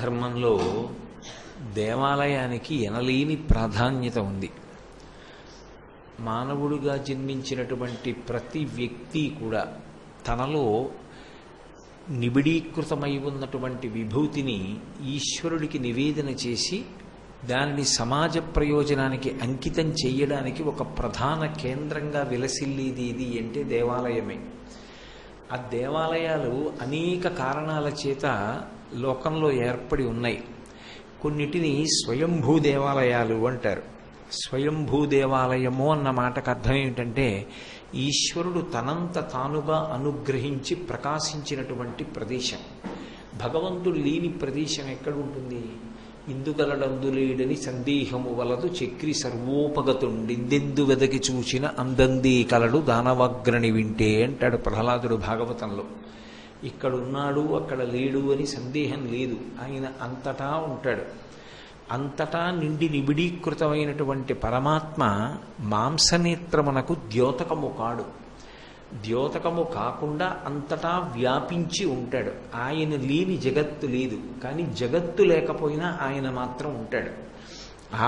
ధర్మంలో దేవాలయానికి ఎనలేని ప్రాధాన్యత ఉంది. మానవుడిగా జన్మించినటువంటి ప్రతి వ్యక్తి కూడా తనలో నిబిడీకృతమై ఉన్నటువంటి విభూతిని ఈశ్వరుడికి నివేదన చేసి దానిని సమాజ ప్రయోజనానికి అంకితం చేయడానికి ఒక ప్రధాన కేంద్రంగా విలసిల్లేది ఇది అంటే దేవాలయమే. ఆ దేవాలయాలు అనేక కారణాల చేత లోకంలో ఏర్పడి ఉన్నాయి. కొన్నిటిని స్వయంభూ దేవాలయాలు అంటారు. స్వయంభూ దేవాలయము అన్న మాటకు అర్థం ఏమిటంటే ఈశ్వరుడు తనంత తానుగా అనుగ్రహించి ప్రకాశించినటువంటి ప్రదేశం. భగవంతుడు లేని ప్రదేశం ఎక్కడుంటుంది? ఇందుగలడందులేడని సందేహము వలదు చక్రి సర్వోపగతుండిందెందు వెదకి చూచిన అందందే కలడు దానవగ్రణి వింటే అంటాడు ప్రహ్లాదుడు భాగవతంలో. ఇక్కడున్నాడు అక్కడ లేడు అని సందేహం లేదు. ఆయన అంతటా ఉంటాడు. అంతటా నిండి నిబిడీకృతమైనటువంటి పరమాత్మ మాంసనేత్రమునకు ద్యోతకము కాడు. ద్యోతకము కాకుండా అంతటా వ్యాపించి ఉంటాడు. ఆయన లేని జగత్తు లేదు, కానీ జగత్తు లేకపోయినా ఆయన మాత్రం ఉంటాడు.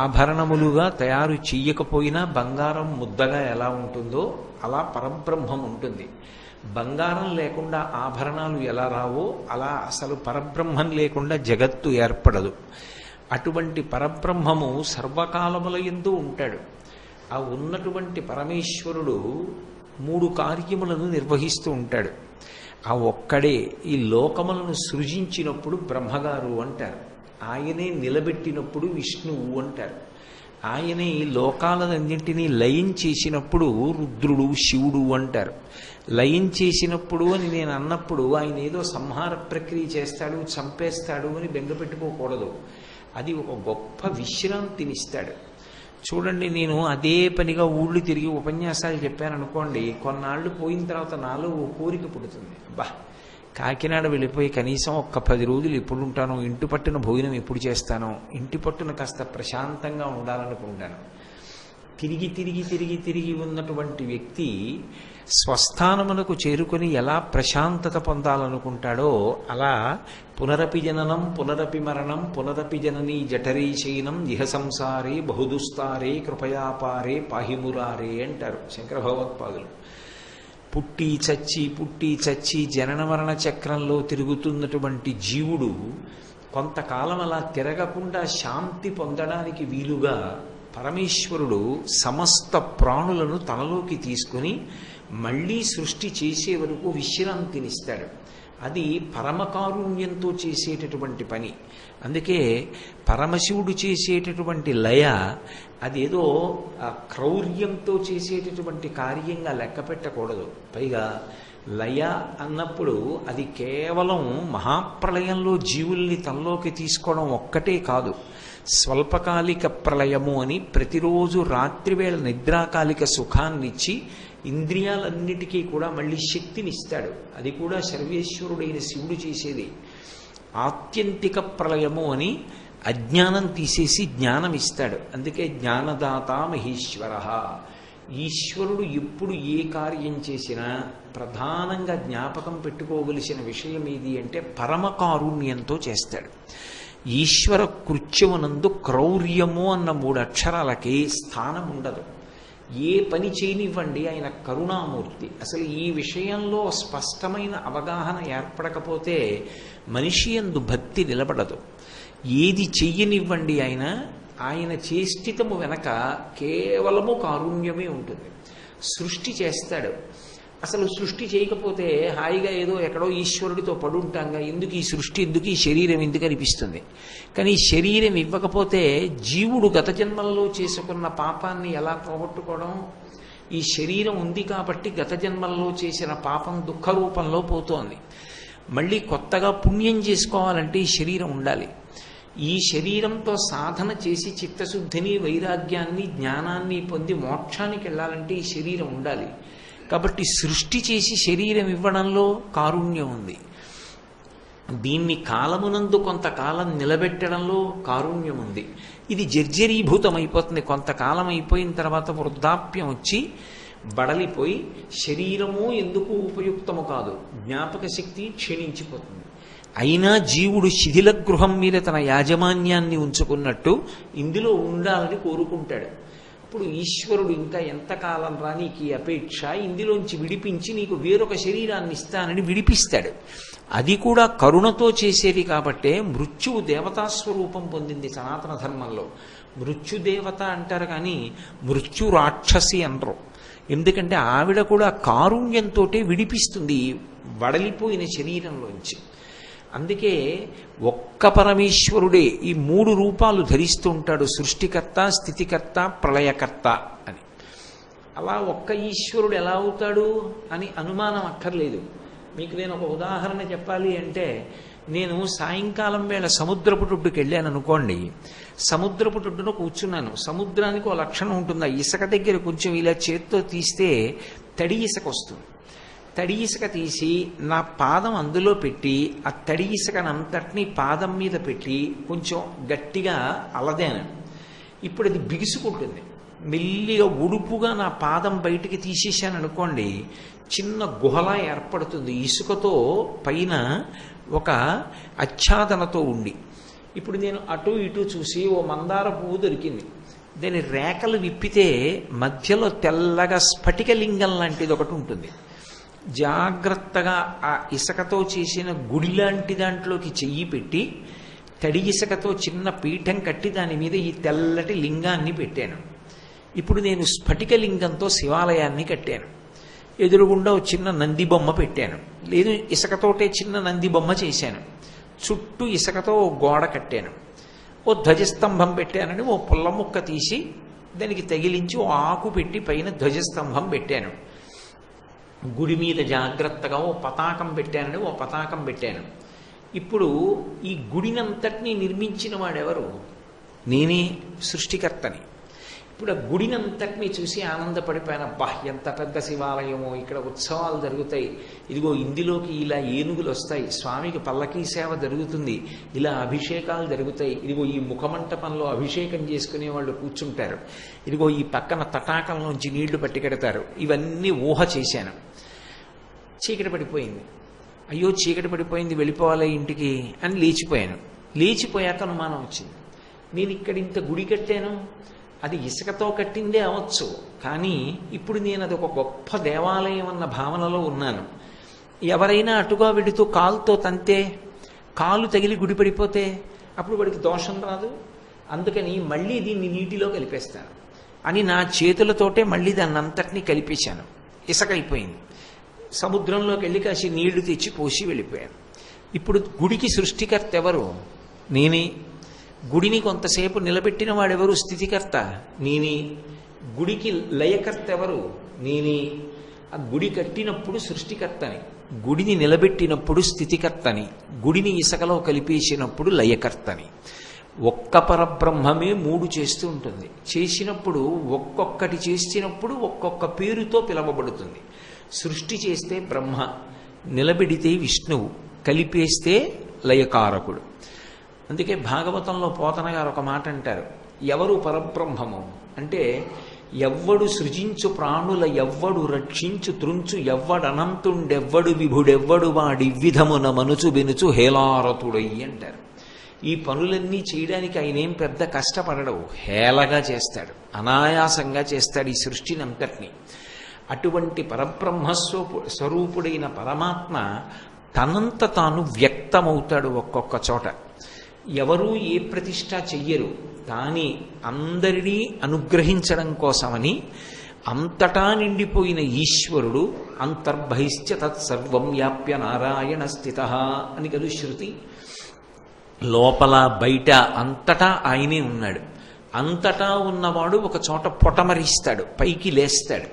ఆభరణములుగా తయారు చెయ్యకపోయినా బంగారం ముద్దగా ఎలా ఉంటుందో అలా పరబ్రహ్మం ఉంటుంది. బంగారం లేకుండా ఆభరణాలు ఎలా రావో అలా అసలు పరబ్రహ్మం లేకుండా జగత్తు ఏర్పడదు. అటువంటి పరబ్రహ్మము సర్వకాలముల యందు ఉంటాడు. ఆ ఉన్నటువంటి పరమేశ్వరుడు 3 కార్యములను నిర్వహిస్తూ ఉంటాడు. ఆ ఒక్కడే ఈ లోకములను సృజించినప్పుడు బ్రహ్మగారు అంటారు. ఆయనే నిలబెట్టినప్పుడు విష్ణువు అంటారు. ఆయనే ఈ లోకాలన్నింటినీ లయం చేసినప్పుడు రుద్రుడు శివుడు అంటారు. లయం చేసినప్పుడు అని నేను అన్నప్పుడు ఆయన ఏదో సంహార ప్రక్రియ చేస్తాడు, చంపేస్తాడు అని బెంగపెట్టుకోకూడదు. అది ఒక గొప్ప విశ్రాంతినిస్తాడు. చూడండి, నేను అదే పనిగా ఊళ్ళు తిరిగి ఉపన్యాసాలు చెప్పాననుకోండి, కొన్నాళ్ళు పోయిన తర్వాత నాలో ఓ కోరిక పుడుతుంది. కాకినాడ వెళ్ళిపోయి కనీసం ఒక్క 10 రోజులు ఎప్పుడు ఉంటానో, ఇంటి పట్టున భోజనం ఎప్పుడు చేస్తానో, ఇంటి పట్టున కాస్త ప్రశాంతంగా ఉండాలనుకుంటాను. తిరిగి తిరిగి తిరిగి తిరిగి ఉన్నటువంటి వ్యక్తి స్వస్థానమునకు చేరుకొని ఎలా ప్రశాంతత పొందాలనుకుంటాడో అలా పునరపి జననం పునరపి మరణం పునరపి జననీ జఠరీ శయనం ఇహ సంసారే బహుదుస్తారే కృపయాపారే పాహిమురారే అంటారు శంకర భగవత్పాదులు. పుట్టి చచ్చి జనన మరణ చక్రంలో తిరుగుతున్నటువంటి జీవుడు కొంతకాలం అలా తిరగకుండా శాంతి పొందడానికి వీలుగా పరమేశ్వరుడు సమస్త ప్రాణులను తనలోకి తీసుకుని మళ్ళీ సృష్టి చేసే వరకు విశ్రాంతినిస్తాడు. అది పరమకారుణ్యంతో చేసేటటువంటి పని. అందుకే పరమశివుడు చేసేటటువంటి లయ అదేదో క్రౌర్యంతో చేసేటటువంటి కార్యంగా లెక్క పెట్టకూడదు. పైగా లయ అన్నప్పుడు అది కేవలం మహాప్రళయంలో జీవుల్ని తనలోకి తీసుకోవడం ఒక్కటే కాదు. స్వల్పకాలిక ప్రళయము అని ప్రతిరోజు రాత్రివేళ నిద్రాకాలిక సుఖాన్నిచ్చి ఇంద్రియాలన్నిటికీ కూడా మళ్ళీ శక్తినిస్తాడు. అది కూడా సర్వేశ్వరుడైన శివుడు చేసేది. ఆత్యంతిక ప్రళయము అని అజ్ఞానం తీసేసి జ్ఞానం ఇస్తాడు. అందుకే జ్ఞానదాత మహేశ్వర. ఈశ్వరుడు ఎప్పుడు ఏ కార్యం చేసినా ప్రధానంగా జ్ఞాపకం పెట్టుకోవలసిన విషయం ఏది అంటే పరమకారుణ్యంతో చేస్తాడు. ఈశ్వర కృత్యమునందు క్రౌర్యము అన్న 3 అక్షరాలకి స్థానం ఉండదు. ఏ పని చేయనివ్వండి, ఆయన కరుణామూర్తి. అసలు ఈ విషయంలో స్పష్టమైన అవగాహన ఏర్పడకపోతే మనిషి యందు భక్తి నిలబడదు. ఏది చెయ్యనివ్వండి, ఆయన చేష్టితము వెనక కేవలము కారుణ్యమే ఉంటుంది. సృష్టి చేస్తాడు. అసలు సృష్టి చేయకపోతే హాయిగా ఏదో ఎక్కడో ఈశ్వరుడితో పడుంటాంగా, ఎందుకు ఈ సృష్టి, ఎందుకు ఈ శరీరం ఎందుకు అనిపిస్తుంది. కానీ శరీరం ఇవ్వకపోతే జీవుడు గత జన్మలలో చేసుకున్న పాపాన్ని ఎలా పోగొట్టుకోవడం? ఈ శరీరం ఉంది కాబట్టి గత జన్మలలో చేసిన పాపం దుఃఖ రూపంలో పోతోంది. మళ్ళీ కొత్తగా పుణ్యం చేసుకోవాలంటే ఈ శరీరం ఉండాలి. ఈ శరీరంతో సాధన చేసి చిత్తశుద్ధిని, వైరాగ్యాన్ని, జ్ఞానాన్ని పొంది మోక్షానికి వెళ్ళాలంటే ఈ శరీరం ఉండాలి. కాబట్టి సృష్టి చేసి శరీరం ఇవ్వడంలో కారుణ్యం ఉంది. దీన్ని కాలమునందు కొంతకాలం నిలబెట్టడంలో కారుణ్యం ఉంది. ఇది జర్జరీభూతం అయిపోతుంది. కొంతకాలం అయిపోయిన తర్వాత వృద్ధాప్యం వచ్చి బడలిపోయి శరీరము ఎందుకు ఉపయుక్తము కాదు, జ్ఞాపక శక్తి క్షీణించిపోతుంది. అయినా జీవుడు శిథిల గృహం మీద తన యాజమాన్యాన్ని ఉంచుకున్నట్టు ఇందులో ఉండాలని కోరుకుంటాడు. అప్పుడు ఈశ్వరుడు ఇంకా ఎంతకాలం రా నీకు ఈ అపేక్ష, ఇందులోంచి విడిపించి నీకు వేరొక శరీరాన్ని ఇస్తానని విడిపిస్తాడు. అది కూడా కరుణతో చేసేది కాబట్టే మృత్యువు దేవతాస్వరూపం పొందింది సనాతన ధర్మంలో. మృత్యుదేవత అంటారు కానీ మృత్యు రాక్షసి అనరు. ఎందుకంటే ఆవిడ కూడా కారుణ్యంతో విడిపిస్తుంది వడలిపోయిన శరీరంలోంచి. అందుకే ఒక్క పరమేశ్వరుడే ఈ 3 రూపాలు ధరిస్తూ ఉంటాడు, సృష్టికర్త, స్థితికర్త, ప్రళయకర్త అని. అలా ఒక్క ఈశ్వరుడు ఎలా అవుతాడు అని అనుమానం అక్కర్లేదు. మీకు నేను ఒక ఉదాహరణ చెప్పాలి అంటే, నేను సాయంకాలం వేళ సముద్రపుటుడ్డుకి వెళ్ళాను అనుకోండి. సముద్రపుటుడ్డును కూర్చున్నాను. సముద్రానికి ఒక లక్షణం ఉంటుంది, ఆ ఇసుక దగ్గర కొంచెం ఇలా చేత్తో తీస్తే తడి ఇసుక వస్తుంది. తడి ఇసుక తీసి నా పాదం అందులో పెట్టి ఆ తడి ఇసుకనంతటినీ పాదం మీద పెట్టి కొంచెం గట్టిగా అలదాను. ఇప్పుడు అది బిగుసుకుంటుంది. మెల్లిగా ఉడుపుగా నా పాదం బయటికి తీసేసాను అనుకోండి, చిన్న గుహలా ఏర్పడుతుంది ఇసుకతో పైన ఒక ఆచ్ఛాదనతో ఉండి. ఇప్పుడు నేను అటు ఇటు చూసి ఓ మందార పువ్వు దొరికింది. దాని రేఖలు విప్పితే మధ్యలో తెల్లగా స్ఫటికలింగం లాంటిది ఒకటి ఉంటుంది. జాగ్రత్తగా ఆ ఇసుకతో చేసిన గుడి లాంటి దాంట్లోకి చెయ్యి పెట్టి తడి ఇసుకతో చిన్న పీఠం కట్టి దాని మీద ఈ తెల్లటి లింగాన్ని పెట్టాను. ఇప్పుడు నేను స్ఫటికలింగంతో శివాలయాన్ని కట్టాను. ఎదురుగుండా ఓ చిన్న నంది బొమ్మ పెట్టాను. లేదు ఇసుకతోటే చిన్న నంది బొమ్మ చేశాను. చుట్టూ ఇసుకతో ఓ గోడ కట్టాను. ఓ ధ్వజస్తంభం పెట్టానని ఓ పుల్ల ముక్క తీసి దానికి తగిలించి ఓ ఆకు పెట్టి పైన ధ్వజస్తంభం పెట్టాను. గుడి మీద జాగ్రత్తగా ఓ పతాకం పెట్టానని ఓ పతాకం పెట్టాను. ఇప్పుడు ఈ గుడినంతటినీ నిర్మించిన వాడెవరు? నేనే, సృష్టికర్తని. ఇప్పుడు ఆ గుడినంతటినీ చూసి ఆనందపడిపోయాను. అబ్బా ఎంత పెద్ద శివాలయమో, ఇక్కడ ఉత్సవాలు జరుగుతాయి, ఇదిగో ఇందులోకి ఇలా ఏనుగులు వస్తాయి, స్వామికి పల్లకీ సేవ జరుగుతుంది, ఇలా అభిషేకాలు జరుగుతాయి, ఇదిగో ఈ ముఖమంటపంలో అభిషేకం చేసుకునే వాళ్ళు కూర్చుంటారు, ఇదిగో ఈ పక్కన తటాకంలోంచి నీళ్లు పట్టికెడతారు. ఇవన్నీ ఊహ చేశాను. చీకటి పడిపోయింది. అయ్యో చీకటి పడిపోయింది, వెళ్ళిపోవాలి ఇంటికి అని లేచిపోయాను. లేచిపోయాక అనుమానం వచ్చింది, నేను ఇక్కడ ఇంత గుడి కట్టాను, అది ఇసుకతో కట్టిందే అవచ్చు, కానీ ఇప్పుడు నేను అది ఒక గొప్ప దేవాలయం అన్న భావనలో ఉన్నాను. ఎవరైనా అటుగా వెడుతూ కాలుతో తంతే, కాలు తగిలి గుడి పడిపోతే అప్పుడు వాడికి దోషం రాదు. అందుకని మళ్ళీ దీన్ని నీటిలో కలిపేస్తాను అని నా చేతులతోటే మళ్ళీ దాన్ని అంతటినీ కలిపేశాను. ఇసుక అయిపోయింది. సముద్రంలోకి వెళ్ళి కాసి నీళ్లు తెచ్చి పోసి వెళ్ళిపోయాను. ఇప్పుడు గుడికి సృష్టికర్త ఎవరు? నేనే. గుడిని కొంతసేపు నిలబెట్టిన వాడెవరు? స్థితికర్త నేనే. గుడికి లయకర్త ఎవరు? నేనే. ఆ గుడి కట్టినప్పుడు సృష్టికర్తని, గుడిని నిలబెట్టినప్పుడు స్థితికర్తని, గుడిని ఇసుకలో కలిపేసినప్పుడు లయకర్తని. ఒక్క పరబ్రహ్మమే 3 చేస్తూ ఉంటుంది. చేసినప్పుడు ఒక్కొక్కటి చేసినప్పుడు ఒక్కొక్క పేరుతో పిలవబడుతుంది. సృష్టి చేస్తే బ్రహ్మ, నిలబెడితే విష్ణువు, కలిపేస్తే లయకారకుడు. అందుకే భాగవతంలో పోతన గారు ఒక మాట అంటారు, ఎవరు పరబ్రహ్మము అంటే, ఎవ్వడు సృజించు ప్రాణుల ఎవ్వడు రక్షించు త్రుంచు ఎవ్వడనంతుండెవ్వడు విభుడెవ్వడు వాడివ్విధమున మనుచు బెనుచు హేలారతుడై అంటారు. ఈ పనులన్నీ చేయడానికి ఆయనేం పెద్ద కష్టపడడు, హేళగా చేస్తాడు, అనాయాసంగా చేస్తాడు ఈ సృష్టిని అంతటినీ. అటువంటి పరబ్రహ్మ స్వరూపుడైన పరమాత్మ తనంత తాను వ్యక్తమవుతాడు ఒక్కొక్క చోట. ఎవరూ ఏ ప్రతిష్ట చెయ్యరు, కానీ అందరినీ అనుగ్రహించడం కోసమని అంతటా నిండిపోయిన ఈశ్వరుడు అంతర్బహిశ్చ తత్సర్వం వ్యాప్య నారాయణ స్థితః అని కలు శృతి. లోపల బయట అంతటా ఆయనే ఉన్నాడు. అంతటా ఉన్నవాడు ఒక చోట పొటమరిస్తాడు, పైకి లేస్తాడు.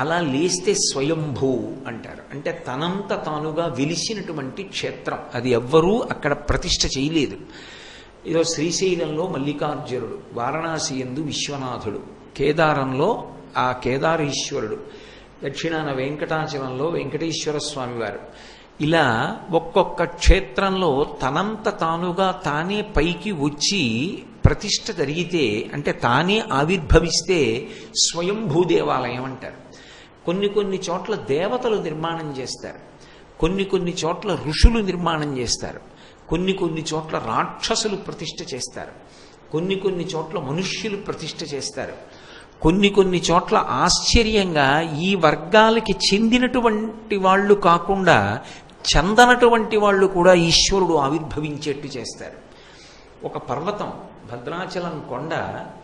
అలా లేస్తే స్వయంభూ అంటారు. అంటే తనంత తానుగా వెలిసినటువంటి క్షేత్రం. అది ఎవ్వరూ అక్కడ ప్రతిష్ఠ చేయలేదు. ఏదో శ్రీశైలంలో మల్లికార్జునుడు, వారణాసి యందు విశ్వనాథుడు, కేదారంలో ఆ కేదారేశ్వరుడు, దక్షిణాన వెంకటాచలంలో వెంకటేశ్వర స్వామివారు. ఇలా ఒక్కొక్క క్షేత్రంలో తనంత తానుగా తానే పైకి వచ్చి ప్రతిష్ఠ జరిగితే, అంటే తానే ఆవిర్భవిస్తే స్వయంభూ దేవాలయం అంటారు. కొన్ని చోట్ల దేవతలు నిర్మాణం చేస్తారు, కొన్ని కొన్ని చోట్ల ఋషులు నిర్మాణం చేస్తారు, కొన్ని కొన్ని చోట్ల రాక్షసులు ప్రతిష్ఠ చేస్తారు, కొన్ని కొన్ని చోట్ల మనుష్యులు ప్రతిష్ఠ చేస్తారు, కొన్ని కొన్ని చోట్ల ఆశ్చర్యంగా ఈ వర్గాలకి చెందినటువంటి వాళ్ళు కాకుండా చెందనటువంటి వాళ్ళు కూడా ఈశ్వరుడు ఆవిర్భవించేట్టు చేస్తారు. ఒక పర్వతం, భద్రాచలం కొండ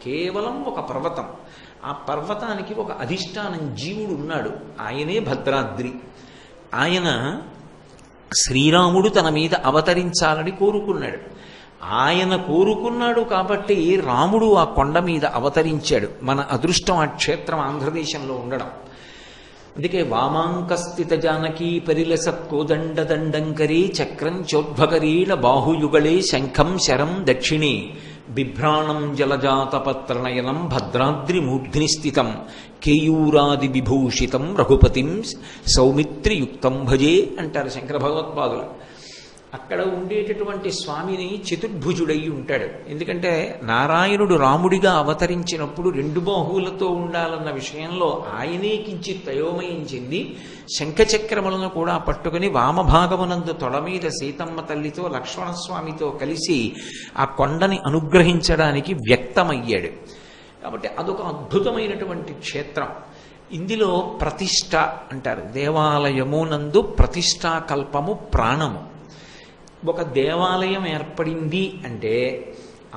కేవలం ఒక పర్వతం. ఆ పర్వతానికి ఒక అధిష్టానం జీవుడు ఉన్నాడు, ఆయనే భద్రాద్రి. ఆయన శ్రీరాముడు తన మీద అవతరించాలని కోరుకున్నాడు. ఆయన కోరుకున్నాడు కాబట్టి రాముడు ఆ కొండ మీద అవతరించాడు. మన అదృష్టం ఆ క్షేత్రం ఆంధ్రదేశంలో ఉండడం. అందుకే వామాంకస్థిత జానకీ పరిలస కోదండ దండంకరీ చక్రం చోద్భకరీణ బాహుయుగళే శంఖం శరం దక్షిణే బిభ్రాణం జలజాతపత్రనయనం భద్రాద్రి మూర్ధ్ని స్థితం కేయూరాది విభూషితం రఘుపతిం సౌమిత్రియుక్తం భజే అంటారు శంకర భగవత్పాదులు. అక్కడ ఉండేటటువంటి స్వామిని చతుర్భుజుడై ఉంటాడు. ఎందుకంటే నారాయణుడు రాముడిగా అవతరించినప్పుడు రెండు బాహువులతో ఉండాలన్న విషయంలో ఆయనే కించిత్ అయోమయం చెంది శంఖచక్రములను కూడా పట్టుకుని వామభాగమునందు తొడ మీద సీతమ్మ తల్లితో లక్ష్మణస్వామితో కలిసి ఆ కొండని అనుగ్రహించడానికి వ్యక్తమయ్యాడు. కాబట్టి అదొక అద్భుతమైనటువంటి క్షేత్రం. ఇందులో ప్రతిష్ఠ అంటారు. దేవాలయమునందు ప్రతిష్టాకల్పము ప్రాణము. ఒక దేవాలయం ఏర్పడింది అంటే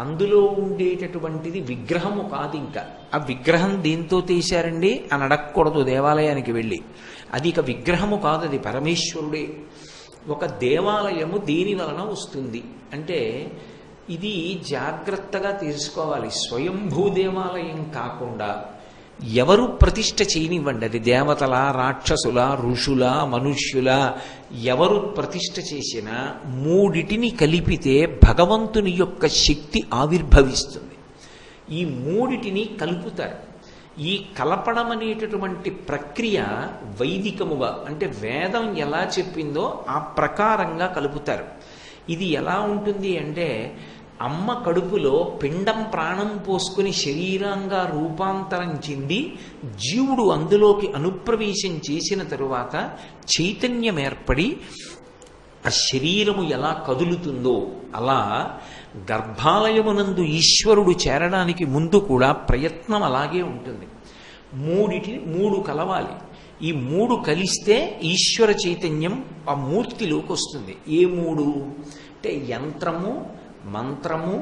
అందులో ఉండేటటువంటిది విగ్రహము కాదు. ఇంకా ఆ విగ్రహం దేంతో తీశారండి అని అడగకూడదు దేవాలయానికి వెళ్ళి. అది ఇక విగ్రహము కాదు, అది పరమేశ్వరుడే. ఒక దేవాలయము దేని వలన వస్తుంది అంటే ఇది జాగ్రత్తగా తెలుసుకోవాలి. స్వయంభూ దేవాలయం కాకుండా ఎవరు ప్రతిష్ఠ చేయనివ్వండి, అది దేవతల, రాక్షసుల, ఋషుల, మనుష్యుల, ఎవరు ప్రతిష్ఠ చేసినా మూడిటిని కలిపితే భగవంతుని యొక్క శక్తి ఆవిర్భవిస్తుంది. ఈ మూడిటిని కలుపుతారు. ఈ కలపడం అనేటటువంటి ప్రక్రియ వైదికముగా, అంటే వేదం ఎలా చెప్పిందో ఆ ప్రకారంగా కలుపుతారు. ఇది ఎలా ఉంటుంది అంటే అమ్మ కడుపులో పిండం ప్రాణం పోసుకుని శరీరంగా రూపాంతరం చెంది జీవుడు అందులోకి అనుప్రవేశం చేసిన తరువాత చైతన్యం ఏర్పడి ఆ శరీరము ఎలా కదులుతుందో అలా గర్భాలయమునందు ఈశ్వరుడు చేరడానికి ముందు కూడా ప్రయత్నం అలాగే ఉంటుంది. మూడు కలవాలి. ఈ మూడు కలిస్తే ఈశ్వర చైతన్యం ఆ మూర్తిలోకి వస్తుంది. ఏ మూడు అంటే యంత్రము, మంత్రము,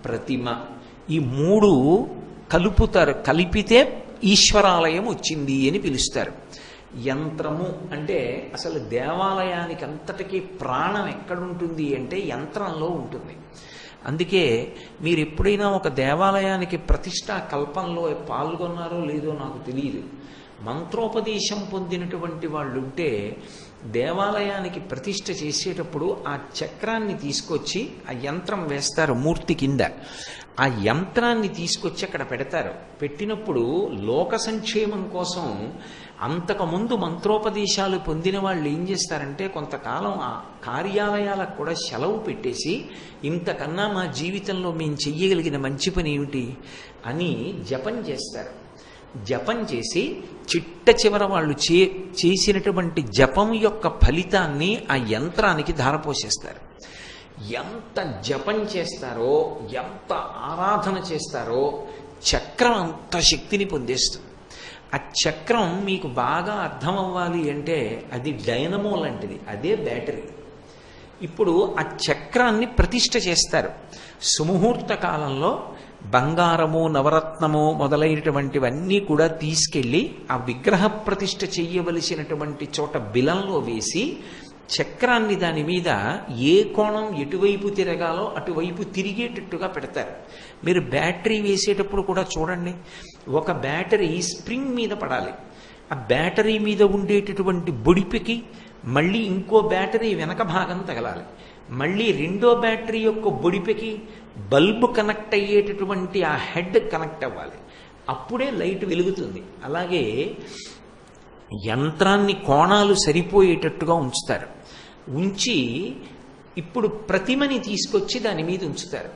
ప్రతిమ, ఈ మూడు కలుపుతారు. కలిపితే ఈశ్వరాలయం వచ్చింది అని పిలుస్తారు. యంత్రము అంటే అసలు దేవాలయానికి అంతటికీ ప్రాణం ఎక్కడుంటుంది అంటే యంత్రంలో ఉంటుంది. అందుకే మీరు ఎప్పుడైనా ఒక దేవాలయానికి ప్రతిష్టా కల్పంలో పాల్గొన్నారో లేదో నాకు తెలియదు, మంత్రోపదేశం పొందినటువంటి వాళ్ళు ఉంటే దేవాలయానికి ప్రతిష్ఠ చేసేటప్పుడు ఆ చక్రాన్ని తీసుకొచ్చి ఆ యంత్రం వేస్తారు మూర్తి కింద. ఆ యంత్రాన్ని తీసుకొచ్చి అక్కడ పెడతారు. పెట్టినప్పుడు లోక సంక్షేమం కోసం అంతకుముందు మంత్రోపదేశాలు పొందిన వాళ్ళు ఏం చేస్తారంటే కొంతకాలం ఆ కార్యాలయాలకు కూడా సెలవు పెట్టేసి ఇంతకన్నా మా జీవితంలో మేము చెయ్యగలిగిన మంచి పని ఏమిటి అని జపం చేస్తారు. జపం చేసి చిట్ట చివర వాళ్ళు చేసినటువంటి జపం యొక్క ఫలితాన్ని ఆ యంత్రానికి ధారపోసేస్తారు. ఎంత జపం చేస్తారో, ఎంత ఆరాధన చేస్తారో చక్రం అంత శక్తిని పొందేస్తుంది. ఆ చక్రం మీకు బాగా అర్థం అవ్వాలి అంటే అది డైనమో లాంటిది, అదే బ్యాటరీ. ఇప్పుడు ఆ చక్రాన్ని ప్రతిష్ఠ చేస్తారు. సుముహూర్త కాలంలో బంగారము, నవరత్నము మొదలైనటువంటివన్నీ కూడా తీసుకెళ్ళి ఆ విగ్రహ ప్రతిష్ఠ చెయ్యవలసినటువంటి చోట బిలంలో వేసి చక్రాన్ని దాని మీద ఏ కోణం ఎటువైపు తిరగాలో అటువైపు తిరిగేటట్టుగా పెడతారు. మీరు బ్యాటరీ వేసేటప్పుడు కూడా చూడండి, ఒక బ్యాటరీ స్ప్రింగ్ మీద పడాలి. ఆ బ్యాటరీ మీద ఉండేటటువంటి బొడిపికి మళ్ళీ ఇంకో బ్యాటరీ వెనక భాగం తగలాలి. మళ్ళీ రెండో బ్యాటరీ యొక్క బొడిపెకి బల్బు కనెక్ట్ అయ్యేటటువంటి ఆ హెడ్ కనెక్ట్ అవ్వాలి. అప్పుడే లైట్ వెలుగుతుంది. అలాగే యంత్రాన్ని కోణాలు సరిపోయేటట్టుగా ఉంచుతారు. ఉంచి ఇప్పుడు ప్రతిమని తీసుకొచ్చి దాని మీద ఉంచుతారు.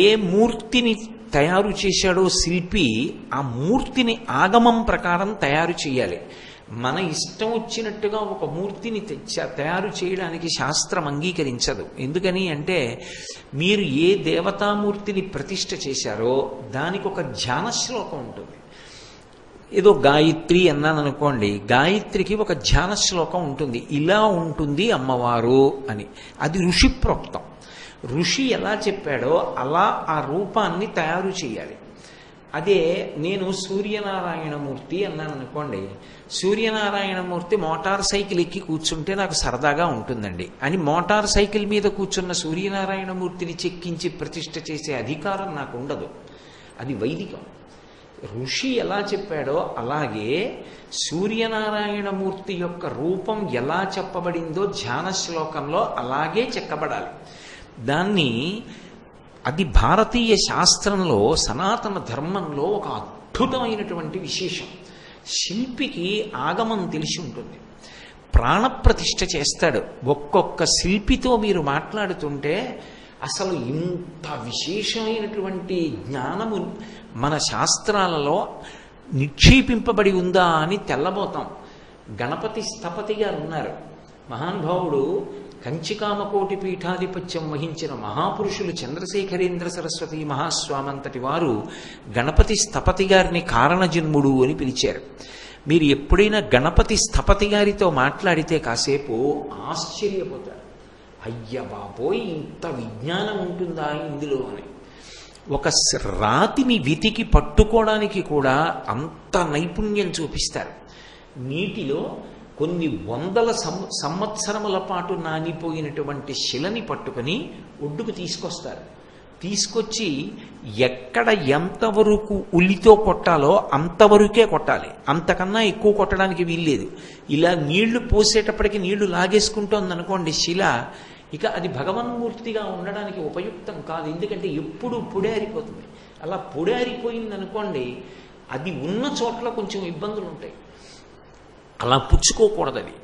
ఏ మూర్తిని తయారు చేశాడో శిల్పి ఆ మూర్తిని ఆగమం ప్రకారం తయారు చేయాలి. మన ఇష్టం వచ్చినట్టుగా ఒక మూర్తిని తయారు చేయడానికి శాస్త్రం అంగీకరించదు. ఎందుకని అంటే మీరు ఏ దేవతామూర్తిని ప్రతిష్ఠ చేశారో దానికి ఒక ధ్యాన శ్లోకం ఉంటుంది. ఏదో గాయత్రి అన్నాను అనుకోండి, గాయత్రికి ఒక ధ్యాన శ్లోకం ఉంటుంది, ఇలా ఉంటుంది అమ్మవారు అని. అది ఋషి ప్రోక్తం. ఋషి ఎలా చెప్పాడో అలా ఆ రూపాన్ని తయారు చేయాలి. అదే నేను సూర్యనారాయణమూర్తి అన్నాను అనుకోండి, సూర్యనారాయణమూర్తి మోటార్ సైకిల్ ఎక్కి కూర్చుంటే నాకు సరదాగా ఉంటుందండి అని మోటార్ సైకిల్ మీద కూర్చున్న సూర్యనారాయణమూర్తిని చెక్కించి ప్రతిష్ఠ చేసే అధికారం నాకు ఉండదు. అది వైదికం. ఋషి ఎలా చెప్పాడో అలాగే సూర్యనారాయణమూర్తి యొక్క రూపం ఎలా చెప్పబడిందో ధ్యాన శ్లోకంలో అలాగే చెక్కబడాలి. దాన్ని అది భారతీయ శాస్త్రంలో సనాతన ధర్మంలో ఒక అద్భుతమైనటువంటి విశేషం. శిల్పికి ఆగమం తెలిసి ఉంటుంది, ప్రాణప్రతిష్ఠ చేస్తాడు. ఒక్కొక్క శిల్పితో మీరు మాట్లాడుతుంటే అసలు ఇంత విశేషమైనటువంటి జ్ఞానము మన శాస్త్రాలలో నిక్షేపింపబడి ఉందా అని తెల్లబోతాం. గణపతి స్థపతి గారు ఉన్నారు, మహానుభావుడు. కంచికామకోటి పీఠాధిపత్యం వహించిన మహాపురుషులు చంద్రశేఖరేంద్ర సరస్వతి మహాస్వామంతటి వారు గణపతి స్థపతి గారిని కారణజన్ముడు అని పిలిచారు. మీరు ఎప్పుడైనా గణపతి స్థపతి గారితో మాట్లాడితే కాసేపు ఆశ్చర్యపోతారు. అయ్య బాబోయ్, ఇంత విజ్ఞానం ఉంటుందా ఇందులో అని. ఒక రాతిని వెతికి పట్టుకోవడానికి కూడా అంత నైపుణ్యం చూపిస్తారు. నీటిలో కొన్ని వందల సంవత్సరముల పాటు నానిపోయినటువంటి శిలని పట్టుకొని ఒడ్డుకు తీసుకొస్తారు. తీసుకొచ్చి ఎక్కడ ఎంతవరకు ఉల్లితో కొట్టాలో అంతవరకే కొట్టాలి, అంతకన్నా ఎక్కువ కొట్టడానికి వీల్లేదు. ఇలా నీళ్లు పోసేటప్పటికి నీళ్లు లాగేసుకుంటోంది అనుకోండి శిల, ఇక అది భగవన్మూర్తిగా ఉండడానికి ఉపయుక్తం కాదు. ఎందుకంటే ఎప్పుడు పొడారిపోతుంది. అలా పొడారిపోయింది అనుకోండి, అది ఉన్న చోట్ల కొంచెం ఇబ్బందులు ఉంటాయి. అలా పుచ్చుకోకూడదు. అది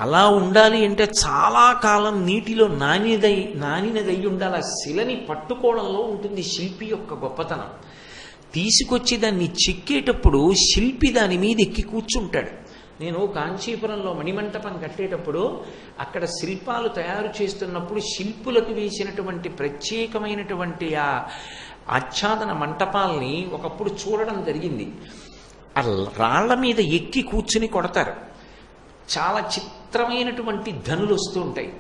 అలా ఉండాలి అంటే చాలా కాలం నీటిలో నానినదై ఉండాలి. ఆ శిలని పట్టుకోవడంలో ఉంటుంది శిల్పి యొక్క గొప్పతనం. తీసుకొచ్చి దాన్ని చెక్కేటప్పుడు శిల్పి దాని మీద ఎక్కి కూర్చుంటాడు. నేను కాంచీపురంలో మణిమంటపం కట్టేటప్పుడు అక్కడ శిల్పాలు తయారు చేస్తున్నప్పుడు శిల్పులకు వేసినటువంటి ప్రత్యేకమైనటువంటి ఆ ఆచ్ఛాదన మంటపాల్ని ఒకప్పుడు చూడడం జరిగింది. ఆ రాళ్ల మీద ఎక్కి కూర్చుని కొడతారు. చాలా చిత్రమైనటువంటి ధనులు వస్తూ ఉంటాయి.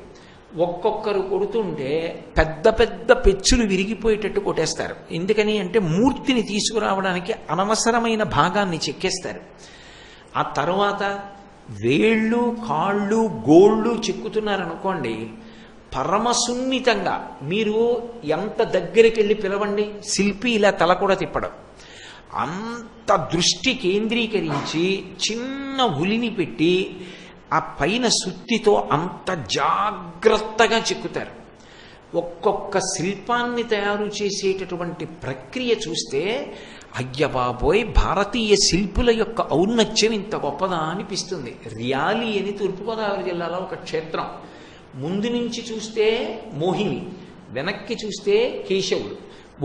ఒక్కొక్కరు కొడుతుంటే పెద్ద పెద్ద పెచ్చులు విరిగిపోయేటట్టు కొట్టేస్తారు. ఎందుకని అంటే మూర్తిని తీసుకురావడానికి అనవసరమైన భాగాన్ని చెక్కేస్తారు. ఆ తర్వాత వేళ్ళు, కాళ్ళు, గోళ్ళు చెక్కుతున్నారనుకోండి, పరమ సున్నితంగా మీరు ఎంత దగ్గరికి వెళ్ళి పిలవండి, శిల్పి ఇలా తల కూడా తిప్పడం. అంత దృష్టి కేంద్రీకరించి చిన్న ఉలిని పెట్టి ఆ పైన సుత్తితో అంత జాగ్రత్తగా చెక్కుతారు. ఒక్కొక్క శిల్పాన్ని తయారు చేసేటటువంటి ప్రక్రియ చూస్తే అయ్య బాబోయ్, భారతీయ శిల్పుల యొక్క ఔన్నత్యం ఇంత గొప్పదా అనిపిస్తుంది. ర్యాలి అని తూర్పుగోదావరి జిల్లాలో ఒక క్షేత్రం. ముందు నుంచి చూస్తే మోహిని, వెనక్కి చూస్తే కేశవుడు.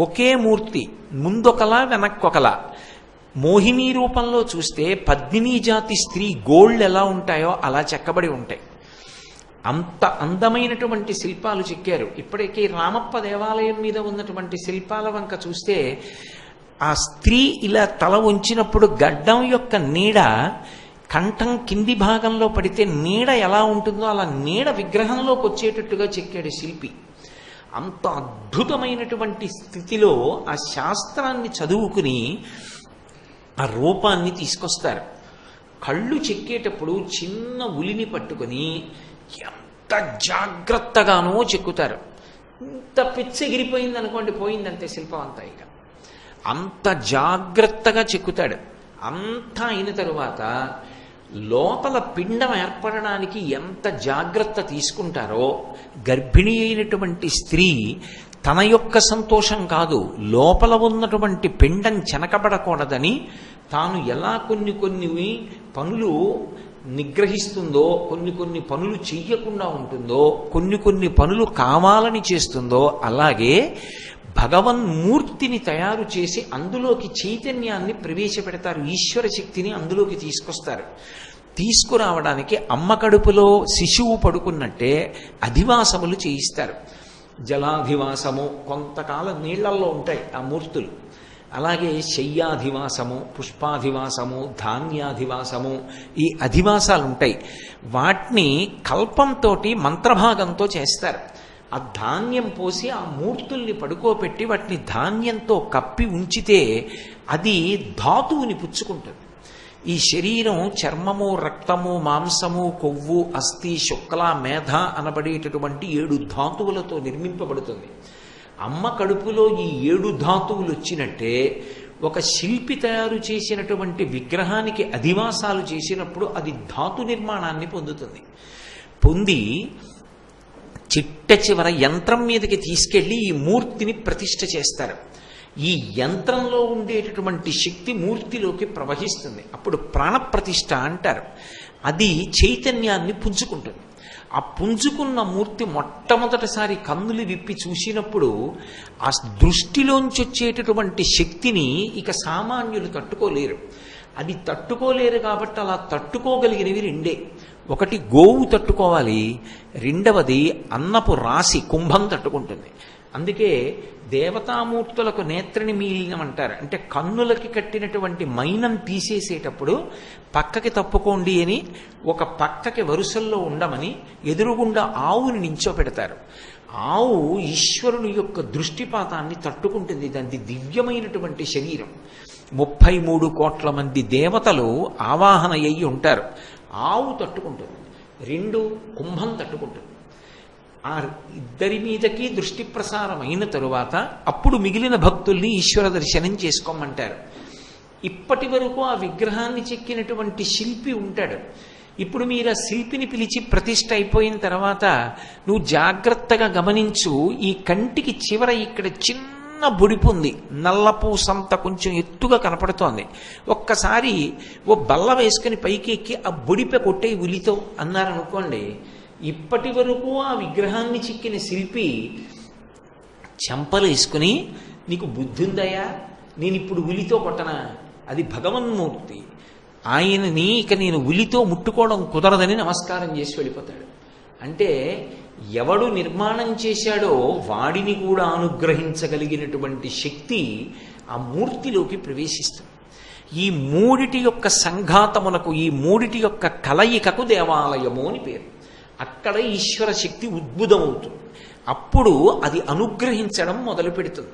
ఒకే మూర్తి, ముందొకలా వెనక్కొకలా. మోహిని రూపంలో చూస్తే పద్మినీ జాతి స్త్రీ గోళ్ళు ఎలా ఉంటాయో అలా చెక్కబడి ఉంటాయి. అంత అందమైనటువంటి శిల్పాలు చెక్కారు. ఇప్పటికీ రామప్ప దేవాలయం మీద ఉన్నటువంటి శిల్పాల వంక చూస్తే ఆ స్త్రీ ఇలా తల ఉంచినప్పుడు గడ్డం యొక్క నీడ కంఠం కింది భాగంలో పడితే నీడ ఎలా ఉంటుందో అలా నీడ విగ్రహంలోకి వచ్చేటట్టుగా చెక్కాడు శిల్పి. అంత అద్భుతమైనటువంటి స్థితిలో ఆ శాస్త్రాన్ని చదువుకుని ఆ రూపాన్ని తీసుకొస్తారు. కళ్ళు చెక్కేటప్పుడు చిన్న ఉలిని పట్టుకొని ఎంత జాగ్రత్తగానో చెక్కుతారు. ఇంత పిచ్చెగిరిపోయింది అనుకోండి, పోయిందంతే శిల్పం అంతా. ఇక అంత జాగ్రత్తగా చెక్కుతాడు. అంతా అయిన తరువాత లోపల పిండం ఏర్పడడానికి ఎంత జాగ్రత్త తీసుకుంటారో, గర్భిణి అయినటువంటి స్త్రీ తన యొక్క సంతోషం కాదు, లోపల ఉన్నటువంటి పిండం చెనకబడకూడదని తాను ఎలా కొన్ని పనులు నిగ్రహిస్తుందో, కొన్ని పనులు చెయ్యకుండా ఉంటుందో, కొన్ని పనులు కావాలని చేస్తుందో, అలాగే భగవన్మూర్తిని తయారు చేసి అందులోకి చైతన్యాన్ని ప్రవేశపెడతారు. ఈశ్వర శక్తిని అందులోకి తీసుకొస్తారు. తీసుకురావడానికి అమ్మ కడుపులో శిశువు పడుకున్నట్టే అధివాసములు చేయిస్తారు. జలాధివాసము, కొంతకాలం నీళ్లల్లో ఉంటాయి ఆ మూర్తులు. అలాగే శయ్యాధివాసము, పుష్పాధివాసము, ధాన్యాధివాసము, ఈ అధివాసాలు ఉంటాయి. వాటిని కల్పంతో మంత్రభాగంతో చేస్తారు. ఆ ధాన్యం పోసి ఆ మూర్తుల్ని పడుకోబెట్టి వాటిని ధాన్యంతో కప్పి ఉంచితే అది ధాతువుని పుచ్చుకుంటుంది. ఈ శరీరం చర్మము, రక్తము, మాంసము, కొవ్వు, అస్థి, శుక్ల, మేధ అనబడేటటువంటి 7 ధాతువులతో నిర్మింపబడుతుంది. అమ్మ కడుపులో ఈ 7 ధాతువులు వచ్చినట్టే ఒక శిల్పి తయారు చేసినటువంటి విగ్రహానికి అధివాసాలు చేసినప్పుడు అది ధాతు నిర్మాణాన్ని పొందుతుంది. పొంది చిట్ట చివర యంత్రం మీదకి తీసుకెళ్లి ఈ మూర్తిని ప్రతిష్ఠ చేస్తారు. ఈ యంత్రంలో ఉండేటటువంటి శక్తి మూర్తిలోకి ప్రవహిస్తుంది. అప్పుడు ప్రాణప్రతిష్ఠ అంటారు. అది చైతన్యాన్ని పుంజుకుంటుంది. ఆ పుంజుకున్న మూర్తి మొట్టమొదటిసారి కన్నులు విప్పి చూసినప్పుడు ఆ దృష్టిలోంచి వచ్చేటటువంటి శక్తిని ఇక సామాన్యులు తట్టుకోలేరు. అది తట్టుకోలేరు కాబట్టి అలా తట్టుకోగలిగినవి 2. ఒకటి గోవు తట్టుకోవాలి, రెండవది అన్నపు రాశి కుంభం తట్టుకుంటుంది. అందుకే దేవతామూర్తులకు నేత్రని మీలినం అంటారు. అంటే కన్నులకి కట్టినటువంటి మైనం తీసేసేటప్పుడు పక్కకి తప్పుకోండి అని ఒక పక్కకి వరుసల్లో ఉండమని ఎదురుగుండా ఆవుని నించోపెడతారు. ఆవు ఈశ్వరుని యొక్క దృష్టిపాతాన్ని తట్టుకుంటుంది. దాని దివ్యమైనటువంటి శరీరం. 33 కోట్ల మంది దేవతలు ఆవాహన అయ్యి ఉంటారు. ఆవు తట్టుకుంటుంది, 2 కుంభం తట్టుకుంటుంది. ఆ ఇద్దరి మీదకి దృష్టి ప్రసారం అయిన తరువాత అప్పుడు మిగిలిన భక్తుల్ని ఈశ్వర దర్శనం చేసుకోమంటారు. ఇప్పటి వరకు ఆ విగ్రహాన్ని చెక్కినటువంటి శిల్పి ఉంటాడు. ఇప్పుడు మీరు ఆ శిల్పిని పిలిచి ప్రతిష్ఠ అయిపోయిన తర్వాత నువ్వు జాగ్రత్తగా గమనించు, ఈ కంటికి చివర ఇక్కడ చిన్న బుడిపు ఉంది, నల్లపూసంత కొంచెం ఎత్తుగా కనపడుతోంది. ఒక్కసారి ఓ బల్ల వేసుకుని పైకి ఎక్కి ఆ బుడిపె కొట్టే ఉలితో అన్నారనుకోండి, ఇప్పటి వరకు ఆ విగ్రహాన్ని చిక్కిన శిల్పి చెంపలు వేసుకుని నీకు బుద్ధి ఉందయా, నేను ఇప్పుడు ఉలితో కొట్టనా, అది భగవన్మూర్తి, ఆయనని ఇక నేను ఉలితో ముట్టుకోవడం కుదరదని నమస్కారం చేసి వెళ్ళిపోతాడు. అంటే ఎవడు నిర్మాణం చేశాడో వాడిని కూడా అనుగ్రహించగలిగినటువంటి శక్తి ఆ మూర్తిలోకి ప్రవేశిస్తుంది. ఈ మూడిటి యొక్క సంఘాతమునకు, ఈ మూడిటి యొక్క కలయికకు దేవాలయము అని పేరు. అక్కడ ఈశ్వర శక్తి ఉద్భుతమవుతుంది. అప్పుడు అది అనుగ్రహించడం మొదలు పెడుతుంది.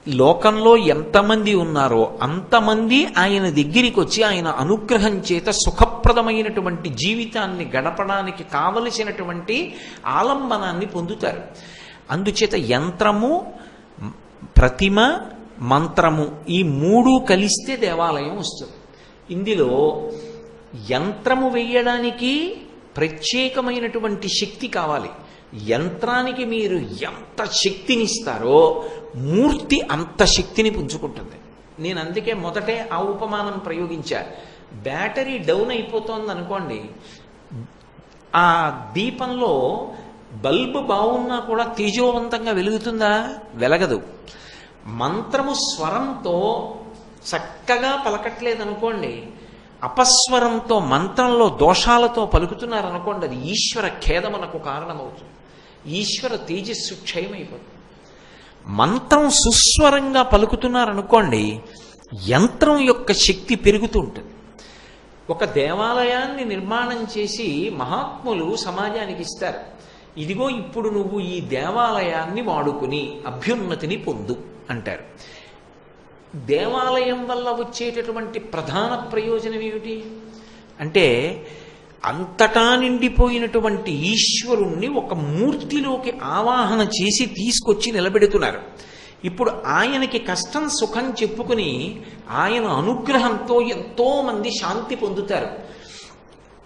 లోకంలో ఎంతమంది ఉన్నారో అంతమంది ఆయన దగ్గరికి వచ్చి ఆయన అనుగ్రహం చేత సుఖప్రదమైనటువంటి జీవితాన్ని గడపడానికి కావలసినటువంటి ఆలంబనాన్ని పొందుతారు. అందుచేత యంత్రము, ప్రతిమ, మంత్రము ఈ 3 కలిస్తే దేవాలయం వస్తుంది. ఇందులో యంత్రము వేయడానికి ప్రత్యేకమైనటువంటి శక్తి కావాలి. యంత్రానికి మీరు ఎంత శక్తినిస్తారో మూర్తి అంత శక్తిని పుంజుకుంటుంది. నేను అందుకే మొదటే ఆ ఉపమానం ప్రయోగించా. బ్యాటరీ డౌన్ అయిపోతోంది అనుకోండి, ఆ దీపంలో బల్బు బాగున్నా కూడా తేజోవంతంగా వెలుగుతుందా? వెలగదు. మంత్రము స్వరంతో చక్కగా పలకట్లేదనుకోండి, అపస్వరంతో మంత్రంలో దోషాలతో పలుకుతున్నారనుకోండి, అది ఈశ్వర ఖేదమునకు కారణమవుతుంది. ఈశ్వర తేజస్సు క్షయమైపోతుంది. మంత్రం సుస్వరంగా పలుకుతున్నారనుకోండి, యంత్రం యొక్క శక్తి పెరుగుతూ ఉంటుంది. ఒక దేవాలయాన్ని నిర్మాణం చేసి మహాత్ములు సమాజానికి ఇస్తారు. ఇదిగో ఇప్పుడు నువ్వు ఈ దేవాలయాన్ని వాడుకుని అభ్యున్నతిని పొందు అంటారు. దేవాలయం వల్ల వచ్చేటటువంటి ప్రధాన ప్రయోజనం ఏమిటి అంటే, అంతటా నిండిపోయినటువంటి ఈశ్వరుణ్ణి ఒక మూర్తిలోకి ఆవాహన చేసి తీసుకొచ్చి నిలబెడుతున్నారు. ఇప్పుడు ఆయనకి కష్టం సుఖం చెప్పుకుని ఆయన అనుగ్రహంతో ఎంతో మంది శాంతి పొందుతారు.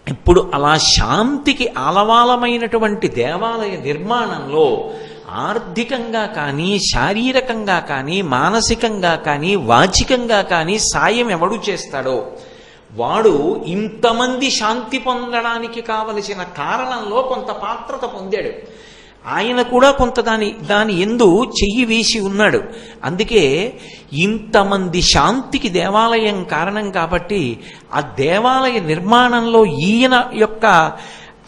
ఇప్పుడు అలా శాంతికి ఆలవాలమైనటువంటి దేవాలయ నిర్మాణంలో ఆర్థికంగా కానీ, శారీరకంగా కానీ, మానసికంగా కానీ, వాచికంగా కానీ సాయం ఎవడు చేస్తాడో వాడు ఇంతమంది శాంతి పొందడానికి కావలసిన కారణంలో కొంత పాత్రత పొందాడు. ఆయన కూడా కొంత దాని ఎందు చెయ్యి వేసి ఉన్నాడు. అందుకే ఇంతమంది శాంతికి దేవాలయం కారణం కాబట్టి ఆ దేవాలయ నిర్మాణంలో ఈయన యొక్క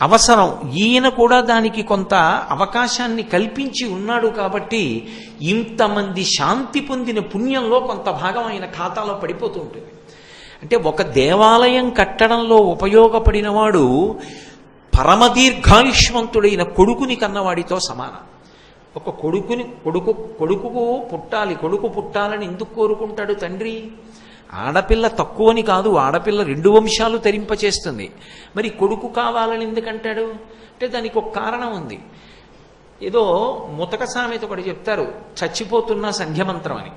అవసరం, ఈయన కూడా దానికి కొంత అవకాశాన్ని కల్పించి ఉన్నాడు కాబట్టి ఇంతమంది శాంతి పొందిన పుణ్యంలో కొంత భాగం ఆయన ఖాతాలో పడిపోతూ ఉంటుంది. అంటే ఒక దేవాలయం కట్టడంలో ఉపయోగపడినవాడు పరమదీర్ఘాయుష్మంతుడైన కొడుకుని కన్నవాడితో సమానం. ఒక కొడుకు పుట్టాలని ఎందుకు కోరుకుంటాడు తండ్రి? ఆడపిల్ల తక్కువని కాదు, ఆడపిల్ల 2 వంశాలు తరింపచేస్తుంది. మరి కొడుకు కావాలని ఎందుకంటాడు అంటే దానికి ఒక కారణం ఉంది. ఏదో ముతక సామెత ఒకటి చెప్తారు, చచ్చిపోతున్న సంధ్యమంత్రం అని.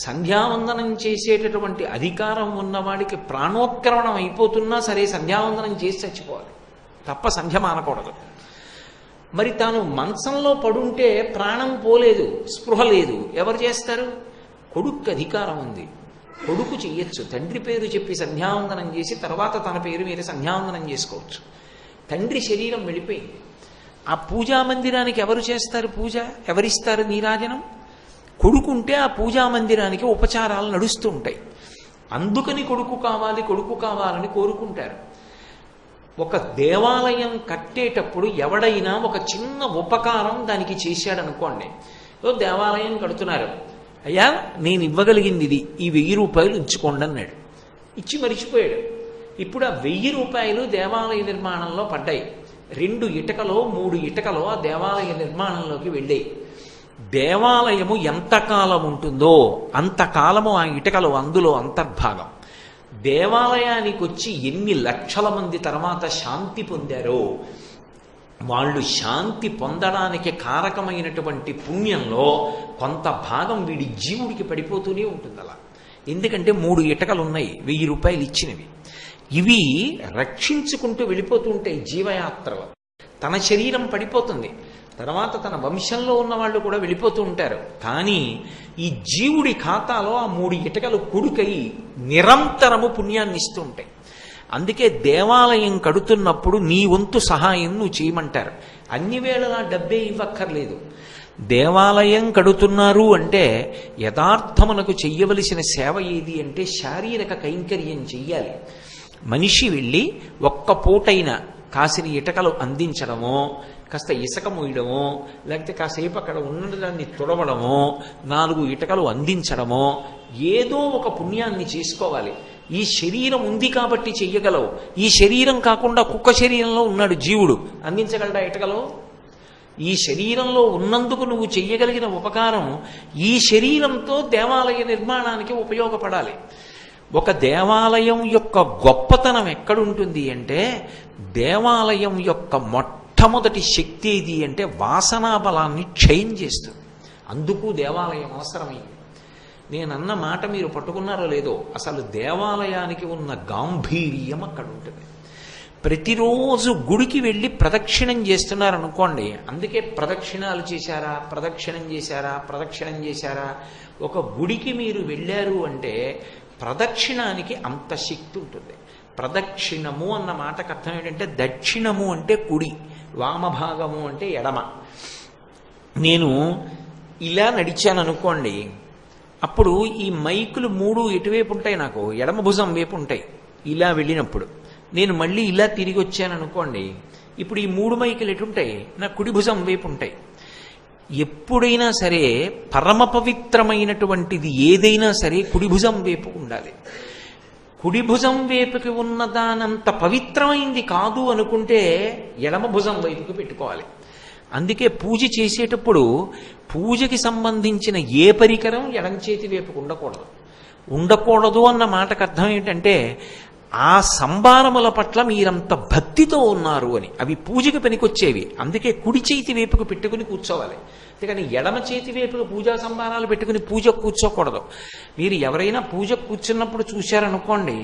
సంధ్యావందనం చేసేటటువంటి అధికారం ఉన్నవాడికి ప్రాణోత్క్రమణం అయిపోతున్నా సరే సంధ్యావందనం చేసి చచ్చిపోవాలి తప్ప సంధ్య మానకూడదు. మరి తాను మంచంలో పడుంటే ప్రాణం పోలేదు, స్పృహ లేదు, ఎవరు చేస్తారు? కొడుకు అధికారం ఉంది, కొడుకు చెయ్యొచ్చు. తండ్రి పేరు చెప్పి సంధ్యావందనం చేసి తర్వాత తన పేరు మీద సంధ్యావందనం చేసుకోవచ్చు. తండ్రి శరీరం వెళ్ళిపోయింది. ఆ పూజా మందిరానికి ఎవరు చేస్తారు పూజ? ఎవరిస్తారు నీరాజనం? కొడుకుంటే ఆ పూజా మందిరానికి ఉపచారాలు నడుస్తూ ఉంటాయి. అందుకని కొడుకు కావాలని కోరుకుంటారు. ఒక దేవాలయం కట్టేటప్పుడు ఎవడైనా ఒక చిన్న ఉపకారం దానికి చేశాడనుకోండి. దేవాలయం కడుతున్నారు, అయ్యా నేను ఇవ్వగలిగింది ఇది, ఈ 1000 రూపాయలు ఉంచుకోండి అన్నాడు. ఇచ్చి మరిచిపోయాడు. ఇప్పుడు ఆ 1000 రూపాయలు దేవాలయ నిర్మాణంలో పడ్డాయి. 2 ఇటుకలో 3 ఇటుకలో ఆ దేవాలయ నిర్మాణంలోకి వెళ్ళాయి. దేవాలయము ఎంతకాలం ఉంటుందో అంతకాలము ఆ ఇటుకలు అందులో అంతర్భాగం. దేవాలయానికి వచ్చి ఎన్ని లక్షల మంది తర్వాత శాంతి పొందారో వాళ్ళు శాంతి పొందడానికి కారకమైనటువంటి పుణ్యంలో కొంత భాగం వీడి జీవుడికి పడిపోతూనే ఉంటుంది అలా. ఎందుకంటే 3 ఇటుకలు ఉన్నాయి 1000 రూపాయలు ఇచ్చినవి. ఇవి రక్షించుకుంటూ వెళ్ళిపోతూ ఉంటాయి జీవయాత్రలో. తన శరీరం పడిపోతుంది, తర్వాత తన వంశంలో ఉన్న వాళ్ళు కూడా వెళ్ళిపోతూ ఉంటారు. కానీ ఈ జీవుడి ఖాతాలో ఆ 3 ఇటుకలు కుడుకై నిరంతరము పుణ్యాన్ని ఇస్తూ ఉంటాయి. అందుకే దేవాలయం కడుతున్నప్పుడు నీ వంతు సహాయం నువ్వు చేయమంటారు. అన్ని వేళలా డబ్బే ఇవ్వక్కర్లేదు. దేవాలయం కడుతున్నారు అంటే యథార్థమునకు చెయ్యవలసిన సేవ ఏది అంటే శారీరక కైంకర్యం చెయ్యాలి. మనిషి వెళ్ళి ఒక్క పూటైన కాసిన ఇటకలు అందించడమో, కాస్త ఇసుక మూయడమో, లేకపోతే కాసేపు అక్కడ ఉన్నదాన్ని తుడవడమో, 4 ఇటకలు అందించడమో, ఏదో ఒక పుణ్యాన్ని చేసుకోవాలి. ఈ శరీరం ఉంది కాబట్టి చెయ్యగలవు. ఈ శరీరం కాకుండా కుక్క శరీరంలో ఉన్నాడు జీవుడు, అందించగలడా ఇటకలో? ఈ శరీరంలో ఉన్నందుకు నువ్వు చెయ్యగలిగిన ఉపకారం ఈ శరీరంతో దేవాలయ నిర్మాణానికి ఉపయోగపడాలి. ఒక దేవాలయం యొక్క గొప్పతనం ఎక్కడుంటుంది అంటే, దేవాలయం యొక్క మొట్టమొదటి శక్తి ఏది అంటే వాసనా బలాన్ని క్షయం చేస్తుంది. అందుకు దేవాలయం అవసరమైంది. నేనన్న మాట మీరు పట్టుకున్నారో లేదో, అసలు దేవాలయానికి ఉన్న గాంభీర్యం అక్కడ ఉంటుంది. ప్రతిరోజు గుడికి వెళ్ళి ప్రదక్షిణం చేస్తున్నారనుకోండి, అందుకే ప్రదక్షిణాలు చేశారా, ప్రదక్షిణం చేశారా. ఒక గుడికి మీరు వెళ్ళారు అంటే ప్రదక్షిణానికి అంత శక్తి ఉంటుంది. ప్రదక్షిణము అన్న మాటకు అర్థం ఏంటంటే, దక్షిణము అంటే కుడి, వామభాగము అంటే ఎడమ. నేను ఇలా నడిచాను అనుకోండి, అప్పుడు ఈ మైకులు 3 ఎటువైపు ఉంటాయి, నాకు ఎడమ భుజం వైపు ఉంటాయి. ఇలా వెళ్ళినప్పుడు నేను మళ్ళీ ఇలా తిరిగి వచ్చాను అనుకోండి, ఇప్పుడు ఈ 3 మైకులు ఎటుంటాయి, నా కుడి భుజం వైపు ఉంటాయి. ఎప్పుడైనా సరే పరమ పవిత్రమైనటువంటిది ఏదైనా సరే కుడి భుజం వైపు ఉండాలి. కుడి భుజం వైపుకి ఉన్నదానంత పవిత్రమైంది కాదు అనుకుంటే ఎడమ భుజం వైపుకి పెట్టుకోవాలి. అందుకే పూజ చేసేటప్పుడు పూజకి సంబంధించిన ఏ పరికరం ఎడం చేతి వైపుకు ఉండకూడదు అన్న మాటకు అర్థం ఏంటంటే, ఆ సంభారముల పట్ల మీరంత భక్తితో ఉన్నారు అని. అవి పూజకి పనికొచ్చేవి. అందుకే కుడి చేతి వైపుకు పెట్టుకుని కూర్చోవాలి. అంతేకాని ఎడమ చేతి వైపుకు పూజా సంభారాలు పెట్టుకుని పూజ కూర్చోకూడదు. మీరు ఎవరైనా పూజ కూర్చున్నప్పుడు చూశారనుకోండి,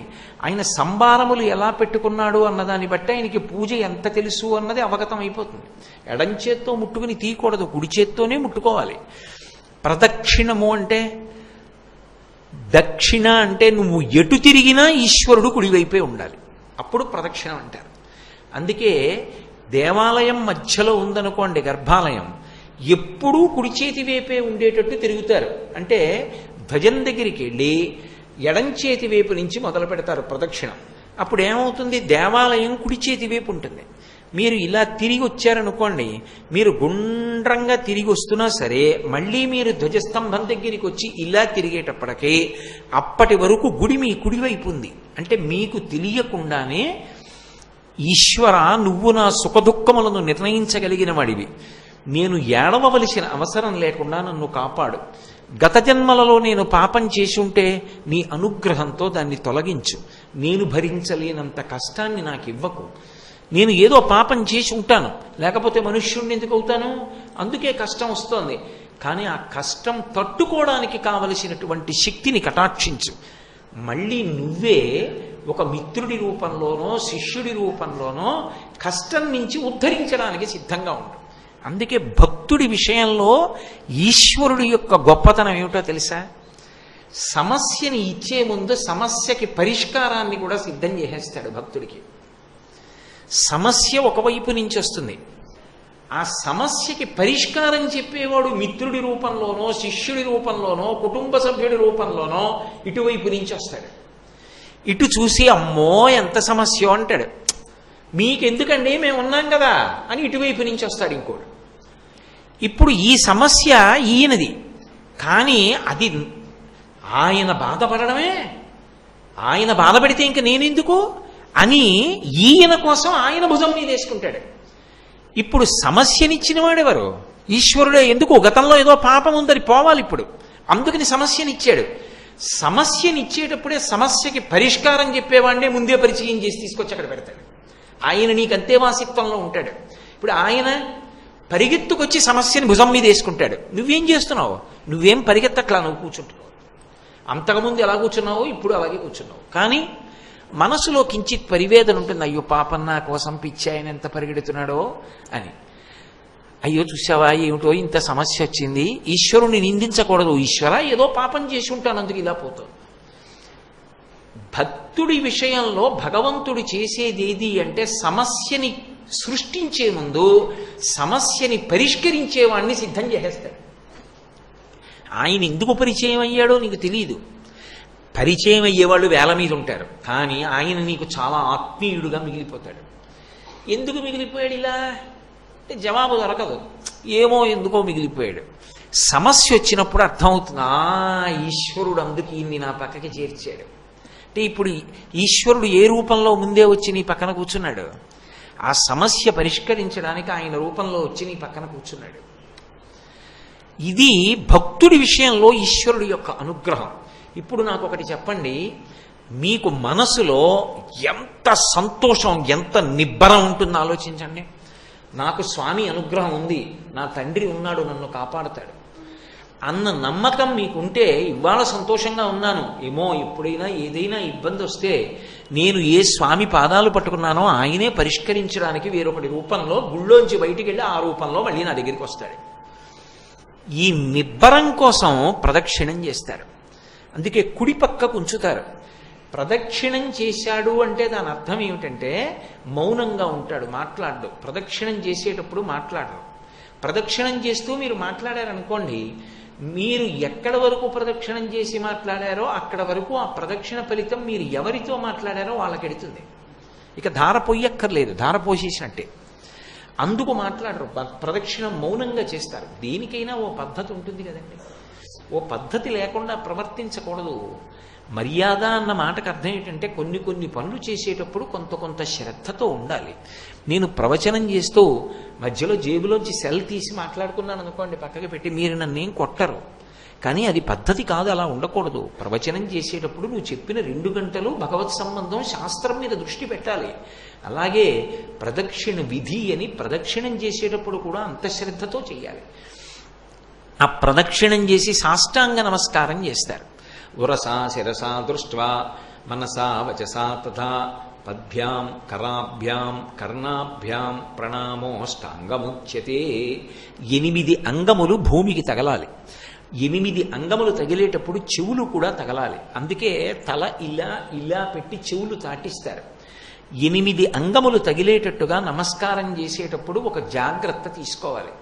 ఆయన సంభారములు ఎలా పెట్టుకున్నాడు అన్నదాన్ని బట్టి ఆయనకి పూజ ఎంత తెలుసు అన్నది అవగతం అయిపోతుంది. ఎడం చేత్తో ముట్టుకుని తీయకూడదు, కుడి చేత్తోనే ముట్టుకోవాలి. ప్రదక్షిణము అంటే, దక్షిణ అంటే నువ్వు ఎటు తిరిగినా ఈశ్వరుడు కుడివైపే ఉండాలి, అప్పుడు ప్రదక్షిణం అంటారు. అందుకే దేవాలయం మధ్యలో ఉందనుకోండి గర్భాలయం, ఎప్పుడూ కుడి చేతి వైపే ఉండేటట్టు తిరుగుతారు. అంటే ధ్వజం దగ్గరికి వెళ్ళి ఎడం చేతి వైపు నుంచి మొదలు పెడతారు ప్రదక్షిణం. అప్పుడు ఏమవుతుంది, దేవాలయం కుడి చేతి వైపు ఉంటుంది. మీరు ఇలా తిరిగి వచ్చారనుకోండి, మీరు గుండ్రంగా తిరిగి వస్తున్నా సరే మళ్ళీ మీరు ధ్వజస్తంభం దగ్గరికి వచ్చి ఇలా తిరిగేటప్పటికీ అప్పటి వరకు గుడి మీ కుడివైపు ఉంది. అంటే మీకు తెలియకుండానే ఈశ్వర నువ్వు నా సుఖదుఖములను నిర్ణయించగలిగిన వాడివి, నేను ఏడవవలసిన అవసరం లేకుండా నన్ను కాపాడు, గత జన్మలలో నేను పాపం చేసి ఉంటే నీ అనుగ్రహంతో దాన్ని తొలగించు, నేను భరించలేనంత కష్టాన్ని నాకు ఇవ్వకు, నేను ఏదో పాపం చేసి ఉంటాను లేకపోతే మనుష్యుణ్ణి ఎందుకు అవుతాను, అందుకే కష్టం వస్తోంది, కానీ ఆ కష్టం తట్టుకోవడానికి కావలసినటువంటి శక్తిని కటాక్షించు, మళ్ళీ నువ్వే ఒక మిత్రుడి రూపంలోనో శిష్యుడి రూపంలోనో కష్టం నుంచి ఉద్ధరించడానికి సిద్ధంగా ఉండు. అందుకే భక్తుడి విషయంలో ఈశ్వరుడి యొక్క గొప్పతనం ఏమిటో తెలుసా, సమస్యని ఇచ్చే ముందు సమస్యకి పరిష్కారాన్ని కూడా సిద్ధం చేసేస్తాడు భక్తుడికి. సమస్య ఒకవైపు నుంచి వస్తుంది, ఆ సమస్యకి పరిష్కారం చెప్పేవాడు మిత్రుడి రూపంలోనో శిష్యుడి రూపంలోనో కుటుంబ సభ్యుడి రూపంలోనో ఇటువైపు నుంచి వస్తాడు. ఇటు చూసి అమ్మో ఎంత సమస్య అంటాడు, మీకెందుకండి మేము ఉన్నాం కదా అని ఇటువైపు నుంచి వస్తాడు ఇంకోడు. ఇప్పుడు ఈ సమస్య ఈయనది, కానీ అది ఆయన బాధపడడమే, ఆయన బాధపడితే ఇంక నేనెందుకు అని ఈయన కోసం ఆయన భుజం మీద వేసుకుంటాడు. ఇప్పుడు సమస్యనిచ్చిన వాడెవరు, ఈశ్వరుడే. ఎందుకు, గతంలో ఏదో పాపం ఉందని పోవాలి ఇప్పుడు, అందుకని సమస్యనిచ్చాడు. సమస్యనిచ్చేటప్పుడే సమస్యకి పరిష్కారం చెప్పేవాడినే ముందే పరిచయం చేసి తీసుకొచ్చి అక్కడ పెడతాడు. ఆయన నీకు అంతేవాసిత్వంలో ఉంటాడు. ఇప్పుడు ఆయన పరిగెత్తుకొచ్చి సమస్యని భుజం మీద వేసుకుంటాడు. నువ్వేం చేస్తున్నావు, నువ్వేం పరిగెత్తట్లా, నువ్వు కూర్చుంటున్నావు. అంతకుముందు ఎలా కూర్చున్నావు ఇప్పుడు అలాగే కూర్చున్నావు. కానీ మనసులో కించిత్ పరివేదన ఉంటుంది, అయ్యో పాపం నా కోసం పిచ్చి ఆయన ఎంత పరిగెడుతున్నాడో అని. అయ్యో చూసావా ఏమిటో ఇంత సమస్య వచ్చింది, ఈశ్వరుని నిందించకూడదు, ఈశ్వర ఏదో పాపం చేసి ఉంటాను అందుకు ఇలా పోతావు. భక్తుడి విషయంలో భగవంతుడు చేసేది ఏది అంటే సమస్యని సృష్టించే ముందు సమస్యని పరిష్కరించేవాడిని సిద్ధం చేసేస్తాడు. ఆయన ఎందుకు పరిచయం అయ్యాడో నీకు తెలియదు, పరిచయం అయ్యేవాళ్ళు వేల మీద ఉంటారు, కానీ ఆయన నీకు చాలా ఆత్మీయుడుగా మిగిలిపోతాడు. ఎందుకు మిగిలిపోయాడు ఇలా అంటే జవాబు దొరకదు, ఏమో ఎందుకో మిగిలిపోయాడు. సమస్య వచ్చినప్పుడు అర్థమవుతుంది, ఈశ్వరుడు అందుకు ఈయన్ని నా పక్కకి చేర్చాడు. అంటే ఇప్పుడు ఈశ్వరుడు ఏ రూపంలో ముందే వచ్చి నీ పక్కన కూర్చున్నాడు, ఆ సమస్య పరిష్కరించడానికి ఆయన రూపంలో వచ్చి నీ పక్కన కూర్చున్నాడు. ఇది భక్తుడి విషయంలో ఈశ్వరుడి యొక్క అనుగ్రహం. ఇప్పుడు నాకు ఒకటి చెప్పండి, మీకు మనసులో ఎంత సంతోషం ఎంత నిబ్బరం ఉంటుందో ఆలోచించండి. నాకు స్వామి అనుగ్రహం ఉంది, నా తండ్రి ఉన్నాడు నన్ను కాపాడతాడు అన్న నమ్మకం మీకుంటే ఇవాళ సంతోషంగా ఉన్నాను, ఏమో ఎప్పుడైనా ఏదైనా ఇబ్బంది వస్తే నేను ఏ స్వామి పాదాలు పట్టుకున్నానో ఆయనే పరిష్కరించడానికి వేరొకటి రూపంలో గుళ్ళోంచి బయటికి వెళ్ళి ఆ రూపంలో మళ్ళీ నా దగ్గరికి వస్తాడు. ఈ నిబ్బరం కోసం ప్రదక్షిణం చేస్తారు. అందుకే కుడి పక్కకు ఉంచుతారు. ప్రదక్షిణం చేశాడు అంటే దాని అర్థం ఏమిటంటే మౌనంగా ఉంటాడు, మాట్లాడు. ప్రదక్షిణం చేసేటప్పుడు మాట్లాడరు. ప్రదక్షిణం చేస్తూ మీరు మాట్లాడారనుకోండి, మీరు ఎక్కడ వరకు ప్రదక్షిణం చేసి మాట్లాడారో అక్కడ వరకు ఆ ప్రదక్షిణ ఫలితం మీరు ఎవరితో మాట్లాడారో వాళ్ళకి ఎడుతుంది. ఇక ధార పోయక్కర్లేదు, ధార పోసేసినట్టే. అందుకు మాట్లాడరు, ప్రదక్షిణం మౌనంగా చేస్తారు. దేనికైనా ఓ పద్ధతి ఉంటుంది కదండి, ఓ పద్ధతి లేకుండా ప్రవర్తించకూడదు. మర్యాద అన్న మాటకు అర్థం ఏంటంటే కొన్ని కొన్ని పనులు చేసేటప్పుడు కొంత శ్రద్ధతో ఉండాలి. నేను ప్రవచనం చేస్తూ మధ్యలో జేబులోంచి సెల్ తీసి మాట్లాడుకున్నాను అనుకోండి, పక్కకి పెట్టి, మీరు నన్నేం కొట్టరు, కానీ అది పద్ధతి కాదు, అలా ఉండకూడదు. ప్రవచనం చేసేటప్పుడు నువ్వు చెప్పిన 2 గంటలు భగవత్ సంబంధం శాస్త్రం మీద దృష్టి పెట్టాలి. అలాగే ప్రదక్షిణ విధి అని ప్రదక్షిణం చేసేటప్పుడు కూడా అంత శ్రద్ధతో చెయ్యాలి. ఆ ప్రదక్షిణం చేసి సాష్టాంగ నమస్కారం చేస్తారు. ఉరసా శిరసా దృష్ట్వా మనసా వచసా తథా పద్భ్యాం కరాభ్యాం కర్ణాభ్యాం ప్రణామోష్టాంగముచ్యతే. 8 అంగములు భూమికి తగలాలి. 8 అంగములు తగిలేటప్పుడు చెవులు కూడా తగలాలి. అందుకే తల ఇలా ఇలా పెట్టి చెవులు తాటిస్తారు. 8 అంగములు తగిలేటట్టుగా నమస్కారం చేసేటప్పుడు ఒక జాగ్రత్త తీసుకోవాలి.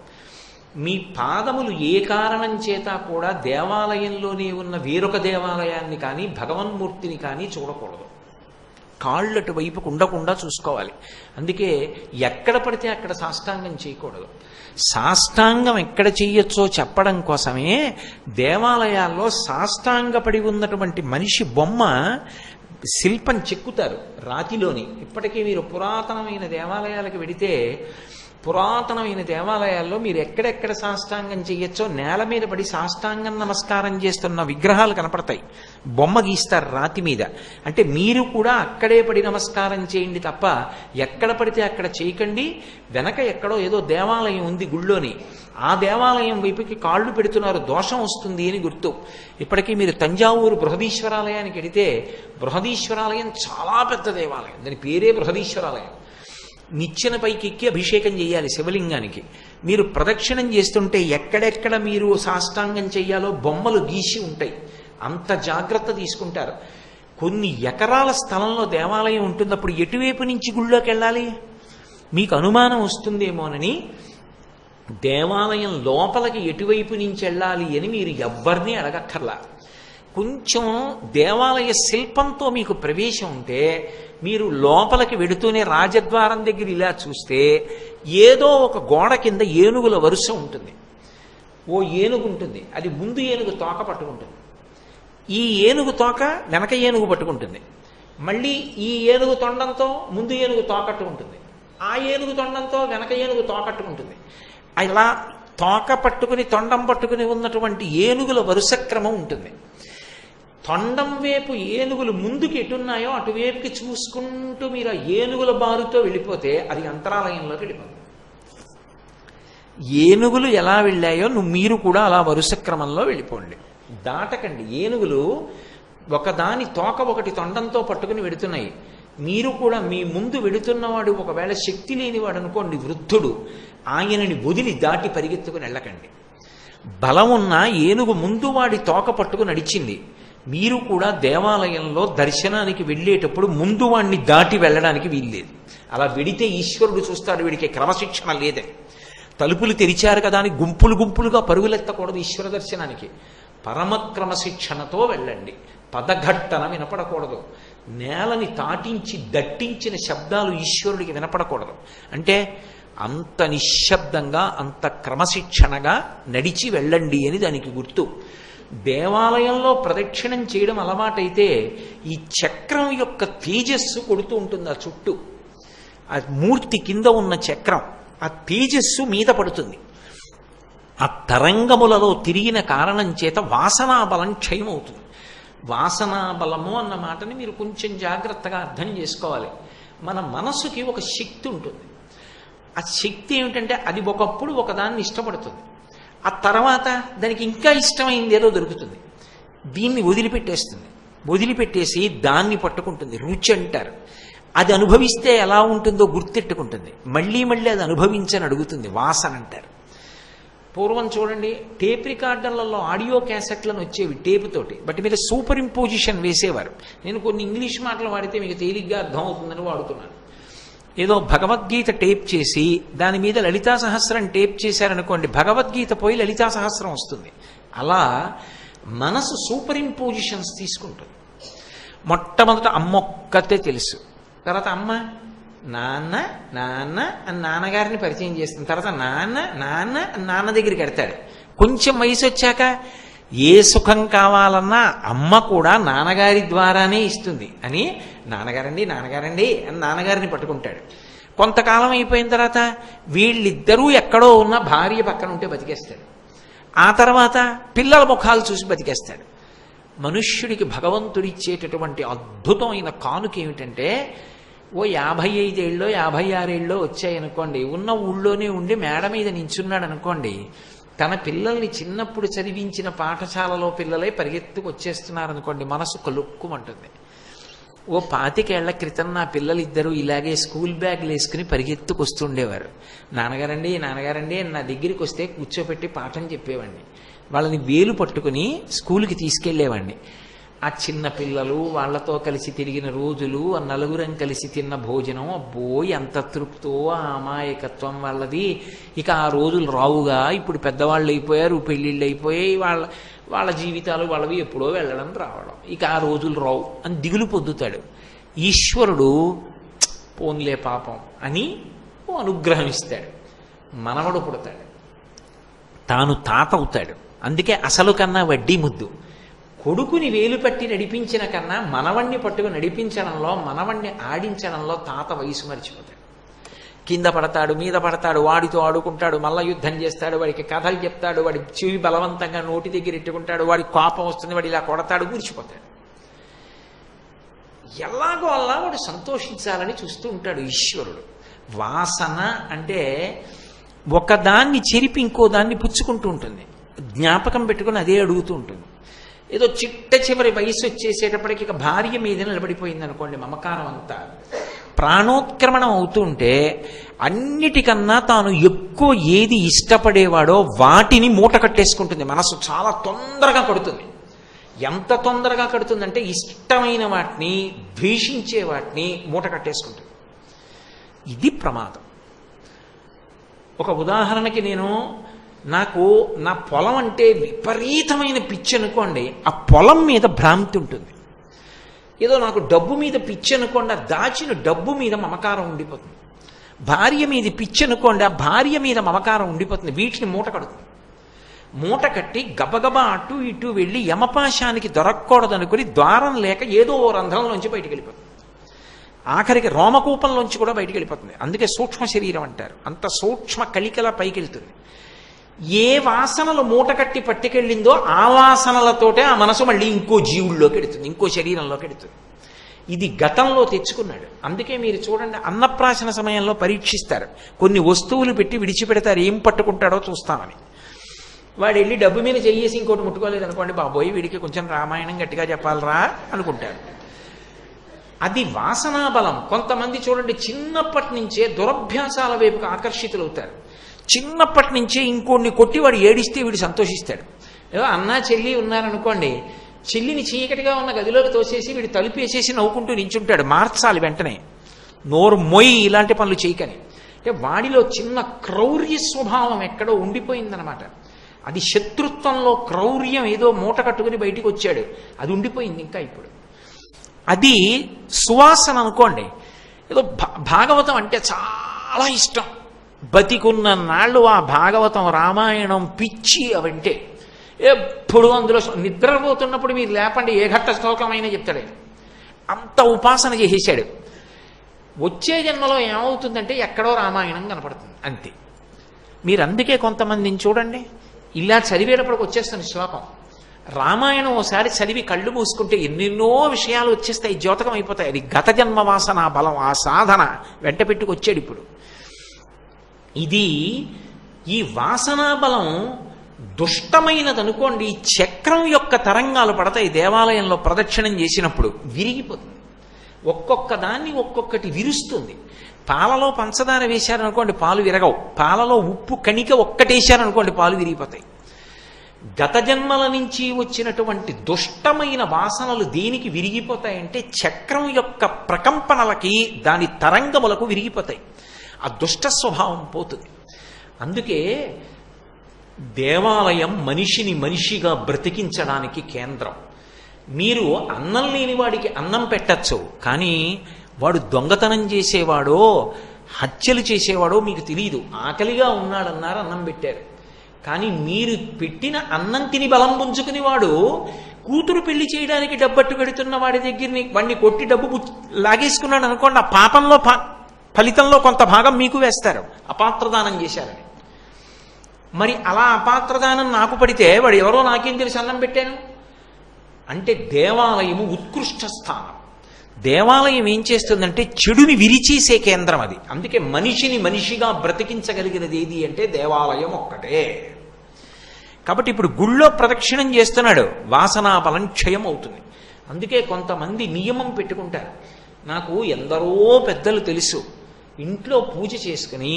మీ పాదములు ఏ కారణం చేత కూడా దేవాలయంలోనే ఉన్న వేరొక దేవాలయాన్ని కానీ భగవన్మూర్తిని కానీ చూడకూడదు. కాళ్ళటు వైపుకు ఉండకుండా చూసుకోవాలి. అందుకే ఎక్కడ పడితే అక్కడ సాష్టాంగం చేయకూడదు. సాష్టాంగం ఎక్కడ చెయ్యొచ్చో చెప్పడం కోసమే దేవాలయాల్లో సాష్టాంగపడి ఉన్నటువంటి మనిషి బొమ్మ శిల్పం చెక్కుతారు రాతిలోని. ఇప్పటికీ మీరు పురాతనమైన దేవాలయాలకు వెడితే పురాతనమైన దేవాలయాల్లో మీరు ఎక్కడెక్కడ సాష్టాంగం చెయ్యొచ్చో నేల మీద పడి సాష్టాంగం నమస్కారం చేస్తున్న విగ్రహాలు కనపడతాయి. బొమ్మ గీస్తారు రాతి మీద. అంటే మీరు కూడా అక్కడే పడి నమస్కారం చేయండి తప్ప ఎక్కడ పడితే అక్కడ చేయకండి. వెనక ఎక్కడో ఏదో దేవాలయం ఉంది గుళ్ళోని, ఆ దేవాలయం వైపుకి కాళ్ళు పెడుతున్నారు, దోషం వస్తుంది అని గుర్తు. ఇప్పటికీ మీరు తంజావూరు బృహదీశ్వరాలయానికి వెడితే బృహదీశ్వరాలయం చాలా పెద్ద దేవాలయం, దాని పేరే బృహదీశ్వరాలయం. నిచ్చెన పైకి ఎక్కి అభిషేకం చేయాలి శివలింగానికి. మీరు ప్రదక్షిణం చేస్తుంటే ఎక్కడెక్కడ మీరు సాష్టాంగం చెయ్యాలో బొమ్మలు గీసి ఉంటాయి. అంత జాగ్రత్త తీసుకుంటారు. కొన్ని ఎకరాల స్థలంలో దేవాలయం ఉంటుంది, అప్పుడు ఎటువైపు నుంచి గుళ్ళోకి వెళ్ళాలి మీకు అనుమానం వస్తుందేమోనని దేవాలయం లోపలికి ఎటువైపు నుంచి వెళ్ళాలి అని మీరు ఎవ్వరినీ అడగక్కర్లా. కొంచెం దేవాలయ శిల్పంతో మీకు ప్రవేశం ఉంటే మీరు లోపలికి వెడుతూనే రాజద్వారం దగ్గర ఇలా చూస్తే ఏదో ఒక గోడ కింద ఏనుగుల వరుస ఉంటుంది. ఓ ఏనుగు ఉంటుంది, అది ముందు ఏనుగు తోక పట్టుకుంటుంది, ఈ ఏనుగు తోక వెనక ఏనుగు పట్టుకుంటుంది, మళ్ళీ ఈ ఏనుగు తొండంతో ముందు ఏనుగు తోకట్టుకుంటుంది, ఆ ఏనుగు తొండంతో వెనక ఏనుగు తోకట్టుకుంటుంది. అలా తోక పట్టుకుని తొండం పట్టుకుని ఉన్నటువంటి ఏనుగుల వరుస క్రమం ఉంటుంది. తొండం వైపు ఏనుగులు ముందుకు ఎటున్నాయో అటువైపుకి చూసుకుంటూ మీరు ఆ ఏనుగుల బారుతో వెళ్ళిపోతే అది అంతరాలయంలోకి వెళ్ళిపోతుంది. ఏనుగులు ఎలా వెళ్ళాయో మీరు కూడా అలా వరుస క్రమంలో వెళ్ళిపోండి, దాటకండి. ఏనుగులు ఒకదాని తోక ఒకటి తొండంతో పట్టుకుని వెడుతున్నాయి. మీరు కూడా మీ ముందు వెడుతున్నవాడు ఒకవేళ శక్తి లేనివాడు అనుకోండి, వృద్ధుడు, ఆయనని వదిలి దాటి పరిగెత్తుకుని వెళ్ళకండి. బలం ఉన్న ఏనుగు ముందు వాడి తోక పట్టుకుని నడిచింది. మీరు కూడా దేవాలయంలో దర్శనానికి వెళ్ళేటప్పుడు ముందు వాడిని దాటి వెళ్ళడానికి వీల్లేదు. అలా వెడితే ఈశ్వరుడు చూస్తాడు, వీడికి క్రమశిక్షణ లేదని. తలుపులు తెరిచారు కదా అని గుంపులు గుంపులుగా పరుగులెత్తకూడదు ఈశ్వర దర్శనానికి. పరమ క్రమశిక్షణతో వెళ్ళండి. పదఘట్టన వినపడకూడదు. నేలని తాటించి దట్టించిన శబ్దాలు ఈశ్వరుడికి వినపడకూడదు. అంటే అంత నిశ్శబ్దంగా అంత క్రమశిక్షణగా నడిచి వెళ్ళండి అని దానికి గుర్తు. దేవాలయంలో ప్రదక్షిణం చేయడం అలవాటైతే ఈ చక్రం యొక్క తేజస్సు కొడుతూ ఉంటుంది ఆ చుట్టూ. ఆ మూర్తి కింద ఉన్న చక్రం ఆ తేజస్సు మీద పడుతుంది. ఆ తరంగములలో తిరిగిన కారణం చేత వాసనాబలం క్షయమవుతుంది. వాసనాబలము అన్న మాటని మీరు కొంచెం జాగ్రత్తగా అర్థం చేసుకోవాలి. మన మనసుకి ఒక శక్తి ఉంటుంది. ఆ శక్తి ఏమిటంటే అది ఒకప్పుడు ఒకదాన్ని ఇష్టపడుతుంది, ఆ తర్వాత దానికి ఇంకా ఇష్టమైంది ఏదో దొరుకుతుంది, దీన్ని వదిలిపెట్టేస్తుంది. వదిలిపెట్టేసి దాన్ని పట్టుకుంటుంది. రుచి అంటారు. అది అనుభవిస్తే ఎలా ఉంటుందో గుర్తెట్టుకుంటుంది. మళ్ళీ మళ్ళీ అది అనుభవించని అడుగుతుంది. వాసన అంటారు. పూర్వం చూడండి, టేప్ రికార్డర్లలో ఆడియో క్యాసెట్లను వచ్చేవి టేపుతోటి, బట్ మీద సూపర్ ఇంపోజిషన్ వేసేవారు. నేను కొన్ని ఇంగ్లీష్ మాటలు వాడితే మీకు తేలిగ్గా అర్థం అవుతుందని వాడుతున్నాను. ఏదో భగవద్గీత టేప్ చేసి దాని మీద లలితా సహస్రం టేప్ చేశారనుకోండి, భగవద్గీత పోయి లలితా సహస్రం వస్తుంది. అలా మనసు సూపర్ ఇంపోజిషన్స్ తీసుకుంటుంది. మొట్టమొదట అమ్మొక్కతే తెలుసు, తర్వాత అమ్మ నాన్న నాన్న అని నాన్నగారిని పరిచయం చేస్తుంది, తర్వాత నాన్న నాన్న అని నాన్న దగ్గరికి వెడతాడు. కొంచెం వయసు వచ్చాక ఏ సుఖం కావాలన్నా అమ్మ కూడా నాన్నగారి ద్వారానే ఇస్తుంది అని నాన్నగారండి నాన్నగారండి అని నాన్నగారిని పట్టుకుంటాడు. కొంతకాలం అయిపోయిన తర్వాత వీళ్ళిద్దరూ ఎక్కడో ఉన్న భార్య పక్కన ఉంటే బతికేస్తాడు. ఆ తర్వాత పిల్లల ముఖాలు చూసి బతికేస్తాడు. మనుష్యుడికి భగవంతుడిచ్చేటటువంటి అద్భుతమైన కానుక ఏమిటంటే, ఓ 55 ఏళ్ళో 56 ఏళ్ళో వచ్చాయనుకోండి, ఉన్న ఊళ్ళోనే ఉండి మేడ మీద నించున్నాడు అనుకోండి, తన పిల్లల్ని చిన్నప్పుడు చదివించిన పాఠశాలలో పిల్లలే పరిగెత్తుకు వచ్చేస్తున్నారనుకోండి, మనసు కలుక్కుమంటుంది. ఓ 25 ఏళ్ల క్రితం నా పిల్లలిద్దరూ ఇలాగే స్కూల్ బ్యాగ్లు వేసుకుని పరిగెత్తుకొస్తుండేవారు. నాన్నగారండి నాన్నగారండి నా దగ్గరికి వస్తే కూర్చోపెట్టి పాఠం చెప్పేవాడిని. వాళ్ళని వేలు పట్టుకుని స్కూల్కి తీసుకెళ్లేవాడిని. ఆ చిన్న పిల్లలు వాళ్ళతో కలిసి తిరిగిన రోజులు, ఆ నలుగురం కలిసి తిన్న భోజనం, అబ్బో ఎంత తృప్తో ఆ అమాయకత్వం వాళ్ళది. ఇక ఆ రోజులు రావుగా, ఇప్పుడు పెద్దవాళ్ళు అయిపోయారు, పెళ్ళిళ్ళు అయిపోయాయి, వాళ్ళ జీవితాలు వాళ్ళవి ఎప్పుడో వెళ్ళడం రావడం, ఇక ఆ రోజులు రావు అని దిగులు పొందుతాడు. ఈశ్వరుడు పోన్లే పాపం అని అనుగ్రహం ఇస్తాడు. మనవడు పుడతాడు, తాను తాత అవుతాడు. అందుకే అసలు కన్నా వడ్డీ ముద్దు. కొడుకుని వేలు పట్టి నడిపించిన కన్నా మనవణ్ణి పట్టుకు నడిపించడంలో, మనవణ్ణి ఆడించడంలో తాత వయసు మరిచిపోతాడు. కింద పడతాడు, మీద పడతాడు, వాడితో ఆడుకుంటాడు, మల్ల యుద్ధం చేస్తాడు, వాడికి కథలు చెప్తాడు, వాడి చెవి బలవంతంగా నోటి దగ్గర ఎట్టుకుంటాడు, వాడి కోపం వస్తుంది, వాడు ఇలా కొడతాడు, కూర్చిపోతాడు. ఎలాగో అలా వాడు సంతోషించాలని చూస్తూ ఉంటాడు ఈశ్వరుడు. వాసన అంటే ఒకదాన్ని చెరిపి ఇంకో దాన్ని పుచ్చుకుంటూ ఉంటుంది, జ్ఞాపకం పెట్టుకుని అదే అడుగుతూ ఉంటుంది. ఏదో చిట్ట చివరి వయసు వచ్చేసేటప్పటికి ఇక భార్య మీద నిలబడిపోయింది అనుకోండి, మమకారం అంతా ప్రాణోత్క్రమణం అవుతుంటే అన్నిటికన్నా తాను ఎక్కువ ఏది ఇష్టపడేవాడో వాటిని మూట కట్టేసుకుంటుంది. మనసు చాలా తొందరగా కడుతుంది. ఎంత తొందరగా కడుతుందంటే ఇష్టమైన వాటిని, ద్వేషించే వాటిని మూట కట్టేసుకుంటుంది. ఇది ప్రమాదం. ఒక ఉదాహరణకి నాకు నా పొలం అంటే విపరీతమైన పిచ్చి అనుకోండి, ఆ పొలం మీద భ్రాంతి ఉంటుంది. ఏదో నాకు డబ్బు మీద పిచ్చి అనుకోండి, ఆ దాచిన డబ్బు మీద మమకారం ఉండిపోతుంది. భార్య మీద పిచ్చి అనుకోండి, ఆ భార్య మీద మమకారం ఉండిపోతుంది. వీటిని మూట కడుతుంది. మూట కట్టి గబగబా అటు ఇటు వెళ్ళి యమపాశానికి దొరకకూడదనుకుని ద్వారం లేక ఏదో ఓ రంధ్రంలోంచి బయటికి వెళ్ళిపోతుంది. ఆఖరికి రోమకూపంలోంచి కూడా బయటికి వెళ్ళిపోతుంది. అందుకే సూక్ష్మ శరీరం అంటారు. అంత సూక్ష్మ కలికల పైకి వెళ్తుంది. ఏ వాసనలు మూట కట్టి పట్టుకెళ్ళిందో ఆ వాసనలతోటే ఆ మనసు మళ్ళీ ఇంకో జీవుల్లోకి ఎడుతుంది, ఇంకో శరీరంలోకి ఎడుతుంది. ఇది గతంలో తెచ్చుకున్నాడు. అందుకే మీరు చూడండి, అన్నప్రాశన సమయంలో పరీక్షిస్తారు. కొన్ని వస్తువులు పెట్టి విడిచిపెడతారు, ఏం పట్టుకుంటాడో చూస్తామని. వాడు వెళ్ళి డబ్బు మీద చెయ్యేసి ఇంకోటి ముట్టుకోలేదు అనుకోండి, బాబోయ్ వీడికి కొంచెం రామాయణం గట్టిగా చెప్పాలరా అనుకుంటాడు. అది వాసనా బలం. కొంతమంది చూడండి, చిన్నప్పటి నుంచే దురభ్యాసాల వైపుకు ఆకర్షితులవుతారు. చిన్నప్పటి నుంచే ఇంకోడిని కొట్టి వాడు ఏడిస్తే వీడు సంతోషిస్తాడు. ఏదో అన్నా చెల్లి ఉన్నారనుకోండి, చెల్లిని చీకటిగా ఉన్న గదిలోకి తోసేసి వీడు తలుపేసేసి నవ్వుకుంటూ నించుంటాడు. మార్చాలి వెంటనే, నోరు మొయ్యి ఇలాంటి పనులు చేయకని. అంటే వాడిలో చిన్న క్రౌర్య స్వభావం ఎక్కడో ఉండిపోయిందనమాట. అది శత్రుత్వంలో క్రౌర్యం ఏదో మూట కట్టుకుని బయటికి వచ్చాడు, అది ఉండిపోయింది ఇంకా ఇప్పుడు. అది సువాసన అనుకోండి. ఏదో భాగవతం అంటే చాలా ఇష్టం, బతికున్న నాళ్ళు ఆ భాగవతం, రామాయణం పిచ్చి అవంటే. ఎప్పుడు అందులో నిద్రపోతున్నప్పుడు మీరు లేపండి, ఏ ఘట్ట శ్లోకమైనా చెప్తాడు. అంత ఉపాసన చేసేసాడు. వచ్చే జన్మలో ఏమవుతుందంటే ఎక్కడో రామాయణం కనపడుతుంది అంతే. మీరు అందుకే కొంతమందిని చూడండి, ఇలా చదివేటప్పటికి వచ్చేస్తుంది శ్లోకం. రామాయణం ఓసారి చదివి కళ్ళు మూసుకుంటే ఎన్నెన్నో విషయాలు వచ్చేస్తాయి, ద్యోతకం అయిపోతాయి. అది గత జన్మ వాసన బలం, ఆ సాధన వెంట పెట్టుకొచ్చాడు ఇప్పుడు. ఇది ఈ వాసనా బలం దుష్టమైనదనుకోండి, చక్రం యొక్క తరంగాలు పడతాయి. దేవాలయంలో ప్రదక్షిణం చేసినప్పుడు విరిగిపోతుంది. ఒక్కొక్క దాన్ని ఒక్కొక్కటి విరుస్తుంది. పాలలో పంచదార వేశారనుకోండి పాలు విరగవు, పాలలో ఉప్పు కణిక ఒక్కటేశారనుకోండి పాలు విరిగిపోతాయి. గత జన్మల నుంచి వచ్చినటువంటి దుష్టమైన వాసనలు దేనికి విరిగిపోతాయంటే చక్రం యొక్క ప్రకంపనలకి, దాని తరంగములకు విరిగిపోతాయి. ఆ దుష్ట స్వభావం పోతుంది. అందుకే దేవాలయం మనిషిని మనిషిగా బ్రతికించడానికి కేంద్రం. మీరు అన్నం లేని వాడికి అన్నం పెట్టచ్చు, కానీ వాడు దొంగతనం చేసేవాడో హత్యలు చేసేవాడో మీకు తెలియదు. ఆకలిగా ఉన్నాడన్నారు, అన్నం పెట్టారు. కానీ మీరు పెట్టిన అన్నం తిని బలం పుంజుకుని వాడు కూతురు పెళ్లి చేయడానికి డబ్బట్టు పెడుతున్న వాడి దగ్గరని వాడిని కొట్టి డబ్బు లాగేసుకున్నాడు అనుకోండి, ఆ పాపంలో ఫలితంలో కొంత భాగం మీకు వేస్తారు, అపాత్రదానం చేశారని. మరి అలా అపాత్రదానం నాకు పడితే వాడు ఎవరో నాకేం తెలిసి అన్నం పెట్టాను అంటే. దేవాలయము ఉత్కృష్ట స్థానం. దేవాలయం ఏం చేస్తుందంటే చెడుని విరిచేసే కేంద్రం అది. అందుకే మనిషిని మనిషిగా బ్రతికించగలిగినది ఏది అంటే దేవాలయం ఒక్కటే. కాబట్టి ఇప్పుడు గుళ్ళో ప్రదక్షిణం చేస్తున్నాడు, వాసనాబలం క్షయం అవుతుంది. అందుకే కొంతమంది నియమం పెట్టుకుంటారు. నాకు ఎందరో పెద్దలు తెలుసు, ఇంట్లో పూజ చేసుకుని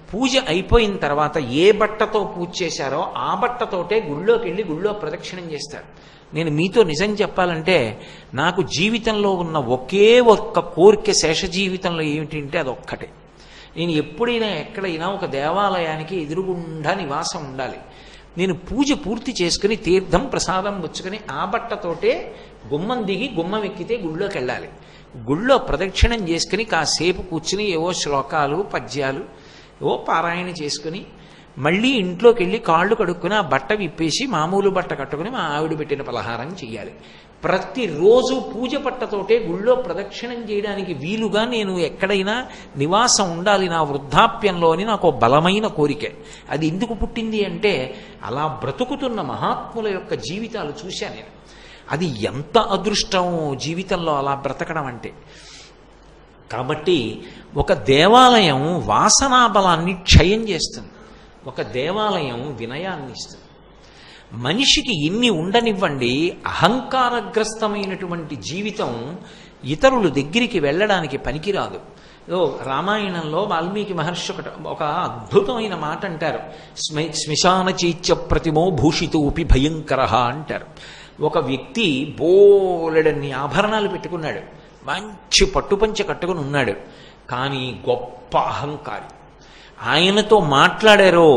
పూజ అయిపోయిన తర్వాత ఏ బట్టతో పూజ చేశారో ఆ బట్టతోటే గుళ్ళోకి వెళ్ళి గుళ్ళో ప్రదక్షిణం చేస్తారు. నేను మీతో నిజం చెప్పాలంటే నాకు జీవితంలో ఉన్న ఒకే ఒక్క కోరిక శేష జీవితంలో ఏమిటంటే అదొక్కటే. నేను ఎప్పుడైనా ఎక్కడైనా ఒక దేవాలయానికి ఎదురుగుండా నివాసం ఉండాలి. నేను పూజ పూర్తి చేసుకుని తీర్థం ప్రసాదం పుచ్చుకొని ఆ బట్టతోటే గుమ్మం దిగి గుమ్మం ఎక్కితే గుళ్ళోకి వెళ్ళాలి. గుళ్ళో ప్రదక్షిణం చేసుకుని కాసేపు కూర్చుని ఏవో శ్లోకాలు పద్యాలు ఏవో పారాయణ చేసుకుని మళ్ళీ ఇంట్లోకి వెళ్ళి కాళ్ళు కడుక్కుని ఆ బట్ట విప్పేసి మామూలు బట్ట కట్టుకుని మా ఆవిడ పెట్టిన పలహారం చెయ్యాలి. ప్రతిరోజు పూజ పట్టతోటే గుళ్ళో ప్రదక్షిణం చేయడానికి వీలుగా నేను ఎక్కడైనా నివాసం ఉండాలి నా వృద్ధాప్యంలో అని నాకు బలమైన కోరిక. అది ఎందుకు పుట్టింది అంటే అలా బ్రతుకుతున్న మహాత్ముల యొక్క జీవితాలు చూశాను నేను. అది ఎంత అదృష్టం జీవితంలో అలా బ్రతకడం అంటే. కాబట్టి ఒక దేవాలయం వాసనా బలాన్ని క్షయం చేస్తుంది, ఒక దేవాలయం వినయాన్ని ఇస్తుంది. మనిషికి ఇన్ని ఉండనివ్వండి, అహంకారగ్రస్తమైనటువంటి జీవితం ఇతరుల దగ్గరికి వెళ్ళడానికి పనికిరాదు. రామాయణంలో వాల్మీకి మహర్షి ఒక అద్భుతమైన మాట అంటారు, శ్మశాన చైత్య ప్రతిమో భూషితోపి భయంకర అంటారు. ఒక వ్యక్తి బోలెడన్ని ఆభరణాలు పెట్టుకున్నాడు, మంచి పట్టుపంచ కట్టుకుని ఉన్నాడు, కానీ గొప్ప అహంకారి. ఆయనతో మాట్లాడారో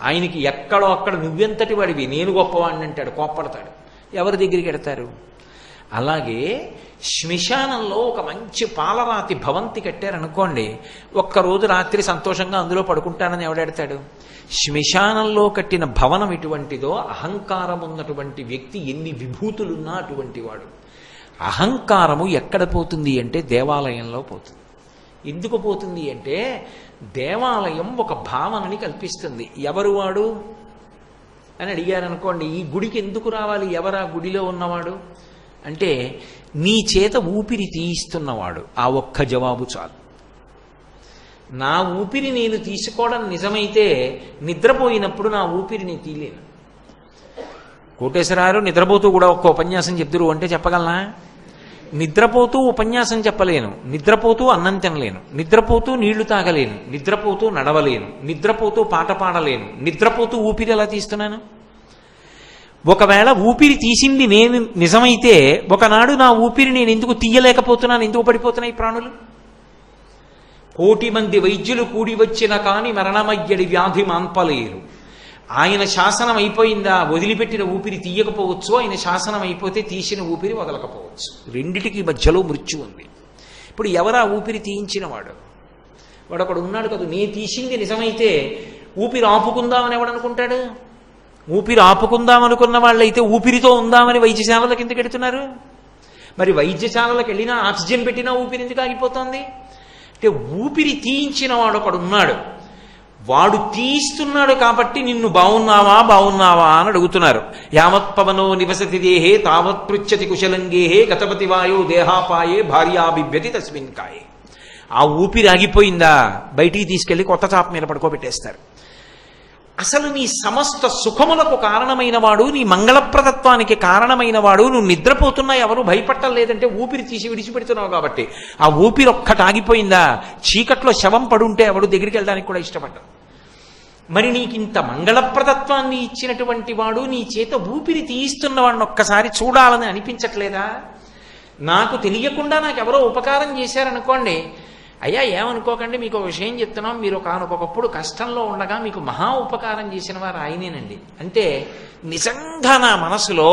ఆయనకి ఎక్కడో అక్కడ నువ్వెంతటి వాడివి నేను గొప్పవాడిని అంటాడు, కోప్పడతాడు. ఎవరి దగ్గరికి వెడతారు? అలాగే శ్మశానంలో ఒక మంచి పాలరాతి భవంతి కట్టారనుకోండి, ఒక్కరోజు రాత్రి సంతోషంగా అందులో పడుకుంటానని ఎవడెడతాడు? శ్మశానంలో కట్టిన భవనం ఎటువంటిదో అహంకారం ఉన్నటువంటి వ్యక్తి ఎన్ని విభూతులున్నా అటువంటి వాడు. అహంకారము ఎక్కడ పోతుంది అంటే దేవాలయంలో పోతుంది. ఎందుకు పోతుంది అంటే దేవాలయం ఒక భావనని కల్పిస్తుంది. ఎవరు వాడు అని అడిగారనుకోండి, ఈ గుడికి ఎందుకు రావాలి, ఎవరా గుడిలో ఉన్నవాడు అంటే నీ చేత ఊపిరి తీయిస్తున్నవాడు. ఆ ఒక్క జవాబు చాలు. నా ఊపిరి నేను తీసుకోవడం నిజమైతే నిద్రపోయినప్పుడు నా ఊపిరిని తీయలేను. కోటేశ్వరారు నిద్రపోతూ కూడా ఒక్క ఉపన్యాసం చెప్తురు అంటే చెప్పగలనా? నిద్రపోతూ ఉపన్యాసం చెప్పలేను, నిద్రపోతూ అన్నం తినలేను, నిద్రపోతూ నీళ్లు తాగలేను, నిద్రపోతూ నడవలేను, నిద్రపోతూ పాట పాడలేను, నిద్రపోతూ ఊపిరి ఎలా తీస్తున్నాను? ఒకవేళ ఊపిరి తీసింది నేను నిజమైతే ఒకనాడు నా ఊపిరి నేను ఎందుకు తీయలేకపోతున్నాను, ఎందుకు పడిపోతున్నాయి ప్రాణులు? 1,000,000 మంది వైద్యులు కూడి వచ్చిన కాని మరణమయ్యడి వ్యాధి మాన్పలేరు. ఆయన శాసనం అయిపోయిందా, వదిలిపెట్టిన ఊపిరి తీయకపోవచ్చు, ఆయన శాసనం అయిపోతే తీసిన ఊపిరి వదలకపోవచ్చు. రెండిటికి మధ్యలో మృత్యు ఉంది. ఇప్పుడు ఎవరా ఊపిరి తీయించిన వాడు? వాడు ఒకడు ఉన్నాడు కదా, నే తీసింది నిజమైతే ఊపిరి ఆపుకుందామని ఎవడనుకుంటాడు? ఊపిరి ఆపుకుందామనుకున్న వాళ్ళైతే ఊపిరితో ఉందామని వైద్యశాలలకు ఎందుకు ఎడుతున్నారు? మరి వైద్యశాలలకు వెళ్ళినా ఆక్సిజన్ పెట్టినా ఊపిరి ఎందుకు ఆగిపోతుంది అంటే ఊపిరి తీయించిన వాడు ఒకడు ఉన్నాడు. వాడు తీస్తున్నాడు కాబట్టి నిన్ను బాగున్నావా అని అడుగుతున్నారు. యావత్పవనో నివసతి దేహే తావత్ పృచ్చతి కుశలంగేహే గతపతి వాయో దేహాపాయే భార్యాభిభ్యతి తస్మిన్ కాయే. ఆ ఊపిరి ఆగిపోయిందా బయటికి తీసుకెళ్లి కొత్త చాప మీద పడుకోబెట్టేస్తారు. అసలు నీ సమస్త సుఖములకు కారణమైన వాడు, నీ మంగళప్రదత్వానికి కారణమైన వాడు, నువ్వు నిద్రపోతున్నా ఎవరు భయపట్టలేదంటే ఊపిరి తీసి విడిచిపెడుతున్నావు కాబట్టి. ఆ ఊపిరి ఒక్కటి ఆగిపోయిందా, చీకట్లో శవం పడుంటే ఎవడు దగ్గరికి వెళ్ళడానికి కూడా ఇష్టపడ్డాడు. మరి నీకింత మంగళప్రదత్వాన్ని ఇచ్చినటువంటి వాడు నీ చేత ఊపిరి తీయిస్తున్న వాడిని ఒక్కసారి చూడాలని అనిపించట్లేదా? నాకు తెలియకుండా నాకెవరో ఉపకారం చేశారనుకోండి, అయ్యా ఏమనుకోకండి, మీకు ఒక విషయం చెప్తున్నాం, మీరు ఒకనొకప్పుడు కష్టంలో ఉండగా మీకు మహా ఉపకారం చేసిన వారు ఆయనేనండి అంటే నిజంగా నా మనసులో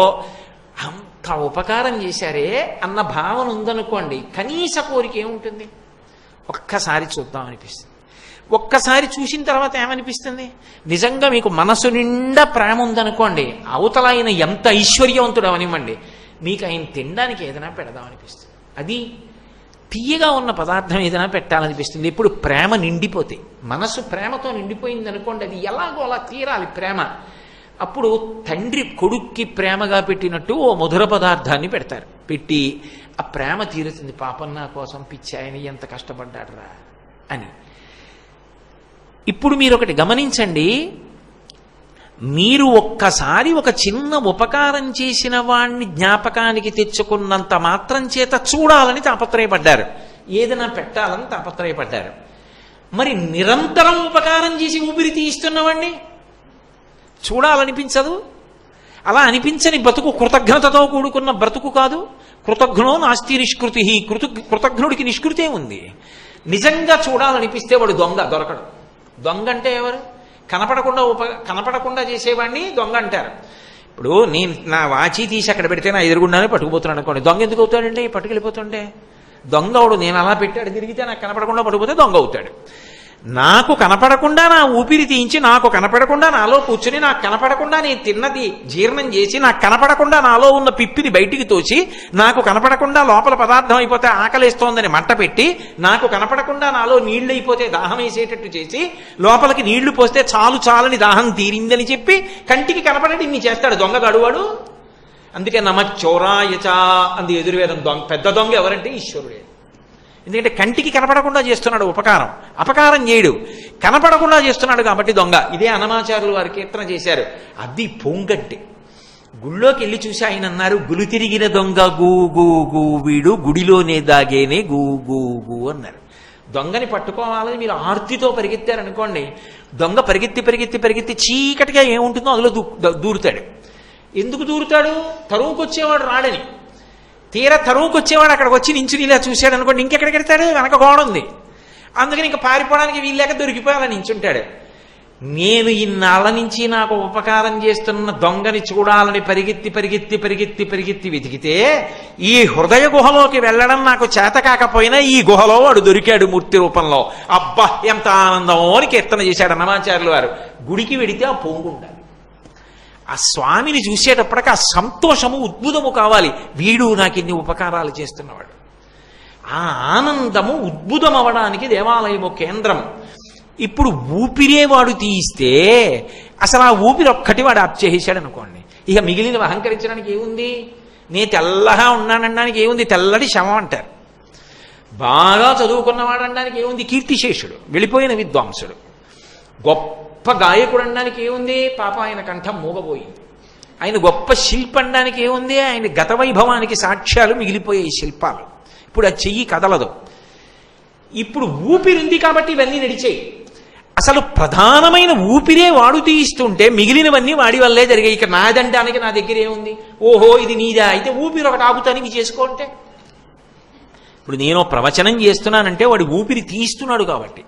అంత ఉపకారం చేశారే అన్న భావన ఉందనుకోండి, కనీస కోరిక ఏముంటుంది? ఒక్కసారి చూద్దాం అనిపిస్తుంది. ఒక్కసారి చూసిన తర్వాత ఏమనిపిస్తుంది? నిజంగా మీకు మనసు నిండా ప్రేమ ఉందనుకోండి, అవతల ఆయన ఎంత ఐశ్వర్యవంతుడు అవనివ్వండి, మీకు ఆయన తినడానికి ఏదైనా పెడదామనిపిస్తుంది. అది తీయగా ఉన్న పదార్థం ఏదైనా పెట్టాలనిపిస్తుంది. ఇప్పుడు ప్రేమ నిండిపోతే, మనసు ప్రేమతో నిండిపోయింది అనుకోండి, అది ఎలాగో అలా తీరాలి ప్రేమ. అప్పుడు తండ్రి కొడుక్కి ప్రేమగా పెట్టినట్టు ఓ మధుర పదార్థాన్ని పెడతారు, పెట్టి ఆ ప్రేమ తీరుతుంది. పాపం నా కోసం పిచ్చాయన ఎంత కష్టపడ్డాడురా అని. ఇప్పుడు మీరు ఒకటి గమనించండి, మీరు ఒక్కసారి ఒక చిన్న ఉపకారం చేసిన వాణ్ణి జ్ఞాపకానికి తెచ్చుకున్నంత మాత్రం చేత చూడాలని తాపత్రయపడ్డారు, ఏదైనా పెట్టాలని తాపత్రయపడ్డారు. మరి నిరంతరం ఉపకారం చేసి ఊపిరి తీస్తున్నవాణ్ణి చూడాలనిపించదు? అలా అనిపించని బ్రతుకు కృతజ్ఞతతో కూడుకున్న బ్రతుకు కాదు. కృతజ్ఞో నాస్తి నిష్కృతి. కృతజ్ఞుడికి నిష్కృతే ఉంది. నిజంగా చూడాలనిపిస్తే వాడు దొంగ దొరకడు. దొంగ అంటే ఎవరు? కనపడకుండా చేసేవాడిని దొంగ అంటారు. ఇప్పుడు నేను నా వాచి తీసి అక్కడ పెడితే నా ఎదురుగుండానే పట్టుకుపోతున్నాడు అనుకోండి, దొంగ ఎందుకు అవుతాడండి? పట్టుకెళ్ళిపోతుంటే దొంగ అవడు. నేను అలా పెట్టాడు తిరిగితే నాకు కనపడకుండా పట్టుకుపోతే దొంగ అవుతాడు. నాకు కనపడకుండా నా ఊపిరి తీయించి, నాకు కనపడకుండా నాలో కూర్చుని, నాకు కనపడకుండా నేను తిన్నది జీర్ణం చేసి, నాకు కనపడకుండా నాలో ఉన్న పిప్పిని బయటికి తోచి, నాకు కనపడకుండా లోపల పదార్థం అయిపోతే ఆకలేస్తోందని మంట పెట్టి, నాకు కనపడకుండా నాలో నీళ్లు అయిపోతే దాహం వేసేటట్టు చేసి, లోపలికి నీళ్లు పోస్తే చాలని దాహం తీరిందని చెప్పి కంటికి కనపడేది ఇన్ని చేస్తాడు దొంగ గడువాడు. అందుకే నమచ్చోరాయచా అంది ఎదుర్వేదం. పెద్ద దొంగ ఎవరంటే ఈశ్వరుడే. ఎందుకంటే కంటికి కనపడకుండా చేస్తున్నాడు ఉపకారం, అపకారం చేయడు. కనపడకుండా చేస్తున్నాడు కాబట్టి దొంగ. ఇదే అన్నమాచార్యులు వారు కీర్తన చేశారు. అది పొంగట్టి గుళ్ళోకి వెళ్ళి చూసి ఆయన అన్నారు, గులు తిరిగిన దొంగ గూ గూ గూ వీడు గుడిలోనే దాగేనే గూ గూ గూ అన్నారు. దొంగని పట్టుకోవాలని మీరు ఆర్తితో పరిగెత్తారనుకోండి, దొంగ పరిగెత్తి చీకటిగా ఏముంటుందో అందులో దూరుతాడు. ఎందుకు దూరుతాడు? తరువుకొచ్చేవాడు రాడని. తీరా తరువుకొచ్చేవాడు అక్కడికి వచ్చి నించుని ఇలా చూశాడు అనుకోండి, ఇంకెక్కడికి వెళ్తాడు? వెనక గోడ ఉంది. అందుకని ఇంకా పారిపోవడానికి వీల్లేక దొరికిపోయి నించుంటాడు. నేను ఇన్నాళ్ళ నుంచి నాకు ఉపకారం చేస్తున్న దొంగని చూడాలని పరిగెత్తి వెతికితే ఈ హృదయ గుహలోకి వెళ్ళడం నాకు చేత కాకపోయినా ఈ గుహలో వాడు దొరికాడు మూర్తి రూపంలో. అబ్బా ఎంత ఆనందమో అని కీర్తన చేశాడు అన్నమాచార్యులు వారు. గుడికి వెడితే ఆ పొంగుండాలి. ఆ స్వామిని చూసేటప్పటికి ఆ సంతోషము ఉద్భుతము కావాలి. వీడు నాకు ఇన్ని ఉపకారాలు చేస్తున్నవాడు. ఆ ఆనందము ఉద్భుతం అవ్వడానికి దేవాలయము కేంద్రం. ఇప్పుడు ఊపిరే వాడు తీయిస్తే అసలు ఆ ఊపిరి ఒక్కటి వాడు ఆప్ చేసేసాడు అనుకోండి, ఇక మిగిలిన అహంకరించడానికి ఏముంది? నేను తెల్లగా ఉన్నానడానికి ఏముంది? తెల్లటి శవం అంటారు. బాగా చదువుకున్నవాడు అనడానికి ఏముంది? కీర్తిశేషుడు, వెళ్ళిపోయిన విద్వాంసుడు. గొప్ప గాయకుడు అనడానికి ఏముంది? పాప ఆయన కంఠం మూగబోయింది. ఆయన గొప్ప శిల్పి అనడానికి ఏముంది? ఆయన గత వైభవానికి సాక్ష్యాలు మిగిలిపోయాయి శిల్పాలు. ఇప్పుడు ఆ చెయ్యి కదలదు. ఇప్పుడు ఊపిరి ఉంది కాబట్టి ఇవన్నీ నడిచాయి. అసలు ప్రధానమైన ఊపిరే వాడు తీయిస్తుంటే మిగిలినవన్నీ వాడి వల్లే జరిగాయి. ఇక నాదంటానికి నా దగ్గర ఏముంది? ఓహో ఇది నీదా, అయితే ఊపిరి ఒకటి ఆపుతానికి చేసుకోంటే. ఇప్పుడు నేను ప్రవచనం చేస్తున్నానంటే వాడు ఊపిరి తీస్తున్నాడు కాబట్టి.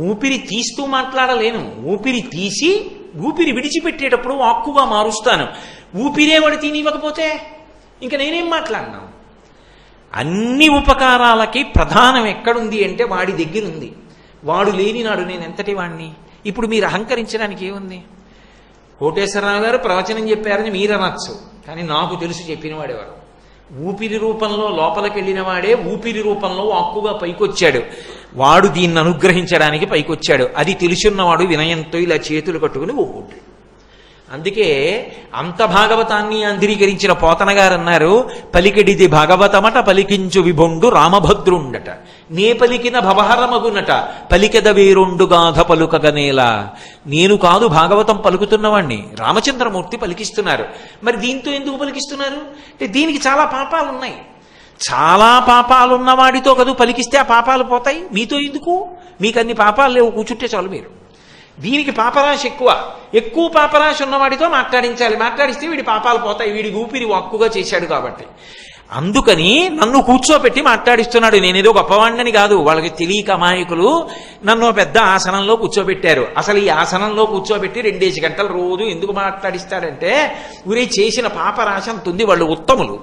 ఊపిరి తీస్తూ మాట్లాడలేను. ఊపిరి తీసి ఊపిరి విడిచిపెట్టేటప్పుడు వాక్కుగా మారుస్తాను. ఊపిరే వాడు తినివ్వకపోతే ఇంకా నేనేం మాట్లాడినా? అన్ని ఉపకారాలకి ప్రధానం ఎక్కడుంది అంటే వాడి దగ్గర ఉంది. వాడు లేని నాడు నేను ఎంతటి వాడిని? ఇప్పుడు మీరు అహంకరించడానికి ఏముంది? కోటేశ్వరరావు గారు ప్రవచనం చెప్పారని మీరు అనొచ్చు, కానీ నాకు తెలుసు చెప్పిన వాడేవాడు. ఊపిరి రూపంలో లోపలికి వెళ్ళిన వాడే ఊపిరి రూపంలో వాక్కుగా పైకొచ్చాడు. వాడు దీన్ని అనుగ్రహించడానికి పైకొచ్చాడు. అది తెలుసున్నవాడు వినయంతో ఇలా చేతులు కట్టుకుని ఒప్పుకుంటాడు. అందుకే అంత భాగవతాన్ని అంధీకరించిన పోతన గారు అన్నారు, పలికిడిది భాగవతమట పలికించు విభొండు రామభద్రుండట, నే పలికిన భవహరమగునట పలికెద వేరొండు గాథ పలుకగనేలా. నేను కాదు భాగవతం పలుకుతున్నవాణ్ణి, రామచంద్రమూర్తి పలికిస్తున్నారు. మరి దీంతో ఎందుకు పలికిస్తున్నారు అంటే దీనికి చాలా పాపాలు ఉన్నాయి. చాలా పాపాలున్న వాడితో కదూ పలికిస్తే ఆ పాపాలు పోతాయి. మీతో ఎందుకు? మీకు అన్ని పాపాలు లేవు, కూర్చుంటే చాలు మీరు. దీనికి పాపరాశి ఎక్కువ పాపరాశి ఉన్నవాడితో మాట్లాడించాలి. మాట్లాడిస్తే వీడి పాపాలు పోతాయి. వీడి ఊపిరి వాక్కుగా చేశాడు కాబట్టి. అందుకని నన్ను కూర్చోబెట్టి మాట్లాడిస్తున్నాడు. నేనేదో గొప్పవాడిని కాదు. వాళ్ళకి తెలియక అమాయకులు నన్ను పెద్ద ఆసనంలో కూర్చోబెట్టారు. అసలు ఈ ఆసనంలో కూర్చోబెట్టి 2 గంటలు రోజు ఎందుకు మాట్లాడిస్తాడంటే, ఊరే చేసిన పాపరాశి అంతుంది. వాళ్ళు ఉత్తములు,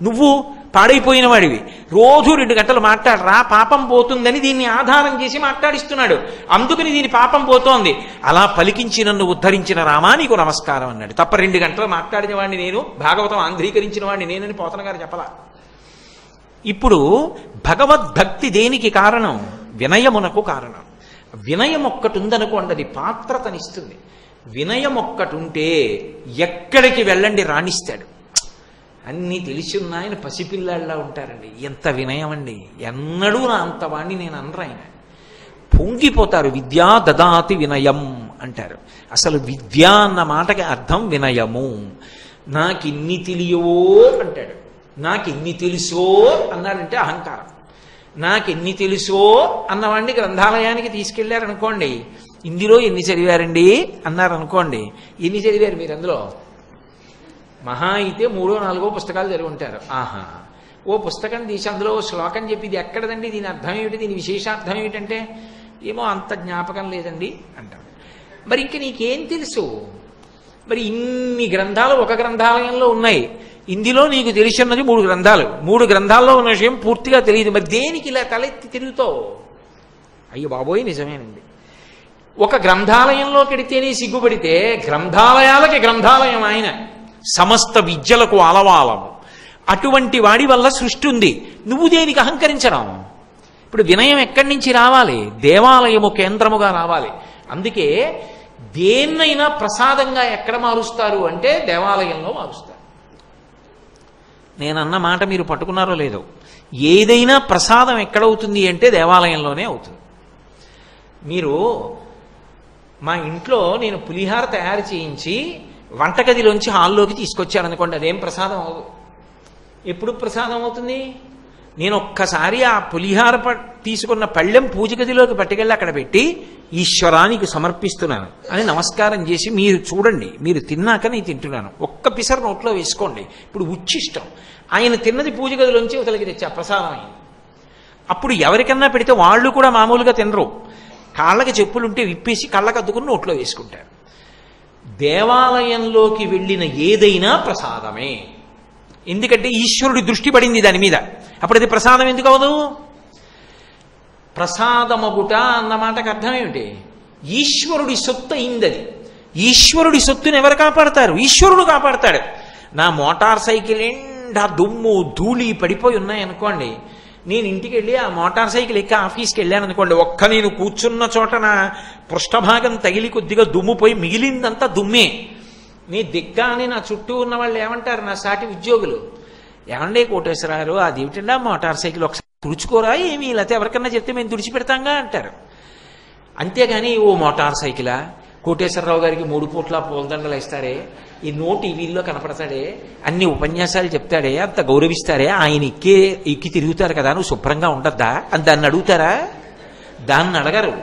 నువ్వు పాడైపోయిన వాడివి. రోజు 2 గంటలు మాట్లాడరా, పాపం పోతుందని దీన్ని ఆధారం చేసి మాట్లాడిస్తున్నాడు. అందుకని దీని పాపం పోతోంది. అలా పలికించి నన్ను ఉద్ధరించిన రామా నీకు నమస్కారం అన్నాడు. తప్ప 2 గంటలు మాట్లాడిన వాడిని నేను, భాగవతం ఆంధ్రీకరించిన వాడిని నేనని పోతన గారు చెప్పలా. ఇప్పుడు భగవద్భక్తి దేనికి కారణం? వినయమునకు కారణం. వినయం ఒక్కటి ఉందనుకోండి, అది పాత్రతనిస్తుంది. వినయం ఒక్కటి ఉంటే ఎక్కడికి వెళ్ళండి రాణిస్తాడు. అన్నీ తెలిసి ఉన్నాయని పసిపిల్లాళ్ళ ఉంటారండి. ఎంత వినయం అండి! ఎన్నడూ నా అంత వాణ్ణి నేను అనరు. ఆయన పొంగిపోతారు. విద్యా దదాతి వినయం అంటారు. అసలు విద్య అన్న మాటకి అర్థం వినయము. నాకిన్ని తెలియవో అంటాడు. నాకెన్ని తెలుసో అన్నాడంటే అహంకారం. నాకెన్ని తెలుసో అన్నవాడిని గ్రంథాలయానికి తీసుకెళ్లారనుకోండి, ఇందులో ఎన్ని చదివారండి అన్నారనుకోండి, ఎన్ని చదివారు మీరు అందులో? మహా అయితే 3-4 పుస్తకాలు చదివి ఉంటారు. ఆహా, ఓ పుస్తకం తీసి అందులో శ్లోకం చెప్పి ఇది ఎక్కడదండి, దీని అర్థం ఏమిటి, దీని విశేషార్థం ఏమిటంటే ఏమో అంత జ్ఞాపకం లేదండి అంటారు. మరి ఇంక నీకేం తెలుసు? మరి ఇన్ని గ్రంథాలు ఒక గ్రంథాలయంలో ఉన్నాయి, ఇందులో నీకు తెలిసినది 3 గ్రంథాలు, 3 గ్రంథాల్లో ఉన్న విషయం పూర్తిగా తెలియదు, మరి దేనికి ఇలా తలెత్తి తిరుగుతావు? అయ్యో బాబోయ్ నిజమేనండి. ఒక గ్రంథాలయంలోకి వెడితేనే సిగ్గుపడితే గ్రంథాలయాలకి గ్రంథాలయం ఆయన, సమస్త విద్యలకు అలవాలము. అటువంటి వాడి వల్ల సృష్టి ఉంది, నువ్వు దేనికి అహంకరించడం? ఇప్పుడు వినయం ఎక్కడి నుంచి రావాలి? దేవాలయము కేంద్రముగా రావాలి. అందుకే దేన్నైనా ప్రసాదంగా ఎక్కడ మారుస్తారు అంటే దేవాలయంలో మారుస్తారు. నేనన్న మాట మీరు పట్టుకున్నారో లేదో, ఏదైనా ప్రసాదం ఎక్కడవుతుంది అంటే దేవాలయంలోనే అవుతుంది. మీరు మా ఇంట్లో నేను పులిహార తయారు చేయించి వంటగదిలోంచి హాల్లోకి తీసుకొచ్చారనుకోండి, అదేం ప్రసాదం అవ్వదు. ఎప్పుడు ప్రసాదం అవుతుంది? నేను ఒక్కసారి ఆ పులిహార తీసుకున్న పళ్ళెం పూజ గదిలోకి పట్టుకెళ్ళి అక్కడ పెట్టి ఈశ్వరానికి సమర్పిస్తున్నాను అని నమస్కారం చేసి మీరు చూడండి, మీరు తిన్నాక నేను తింటున్నాను, ఒక్క పిసర్ నోట్లో వేసుకోండి. ఇప్పుడు ఉచ్చిష్టం, ఆయన తిన్నది పూజ గదిలోంచి అవతలకి తెచ్చా ప్రసాదం అయింది. అప్పుడు ఎవరికన్నా పెడితే వాళ్ళు కూడా మామూలుగా తినరు, కాళ్ళకి చెప్పులుంటే విప్పేసి కళ్ళకు అద్దుకుని నోట్లో వేసుకుంటారు. దేవాలయంలోకి వెళ్ళిన ఏదైనా ప్రసాదమే, ఎందుకంటే ఈశ్వరుడి దృష్టి పడింది దాని మీద. అప్పుడు అది ప్రసాదం ఎందుకు అవదు? ప్రసాదమగుట అన్న మాటకు అర్థం ఏమిటి? ఈశ్వరుడి సొత్తు అయింది అది. ఈశ్వరుడి సొత్తుని ఎవరు కాపాడతారు? ఈశ్వరుడు కాపాడతాడు. నా మోటార్ సైకిల్ ఎండా దుమ్ము ధూళి పడిపోయి ఉన్నాయనుకోండి, నేను ఇంటికి వెళ్ళి ఆ మోటార్ సైకిల్ ఎక్కి ఆఫీస్కి వెళ్ళాను అనుకోండి, ఒక్క నేను కూర్చున్న చోట నా పృష్ఠభాగం తగిలి కొద్దిగా దుమ్ము పోయి మిగిలిందంతా దుమ్మే. నీ దిగ్గా అని నా చుట్టూ ఉన్న వాళ్ళు ఏమంటారు, నా సాటి ఉద్యోగులు, ఏమండే కోటేశ్వరారు అదేమిటండి ఆ మోటార్ సైకిల్ ఒకసారి తుడుచుకోరా ఏమి, లేకపోతే ఎవరికన్నా చెప్తే మేము తుడిచిపెడతాంగా అంటారు. అంతేగాని ఓ మోటార్ సైకిలా, కోటేశ్వరరావు గారికి 3 పూట్ల పూలదండలు ఇస్తారే, ఈ టీవీల్లో కనపడతాడే, అన్ని ఉపన్యాసాలు చెప్తాడే, అంత గౌరవిస్తారే, ఆయన ఎక్కి తిరుగుతారు కదా, నువ్వు శుభ్రంగా ఉండద్దా అని దాన్ని అడుగుతారా? దాన్ని అడగరు.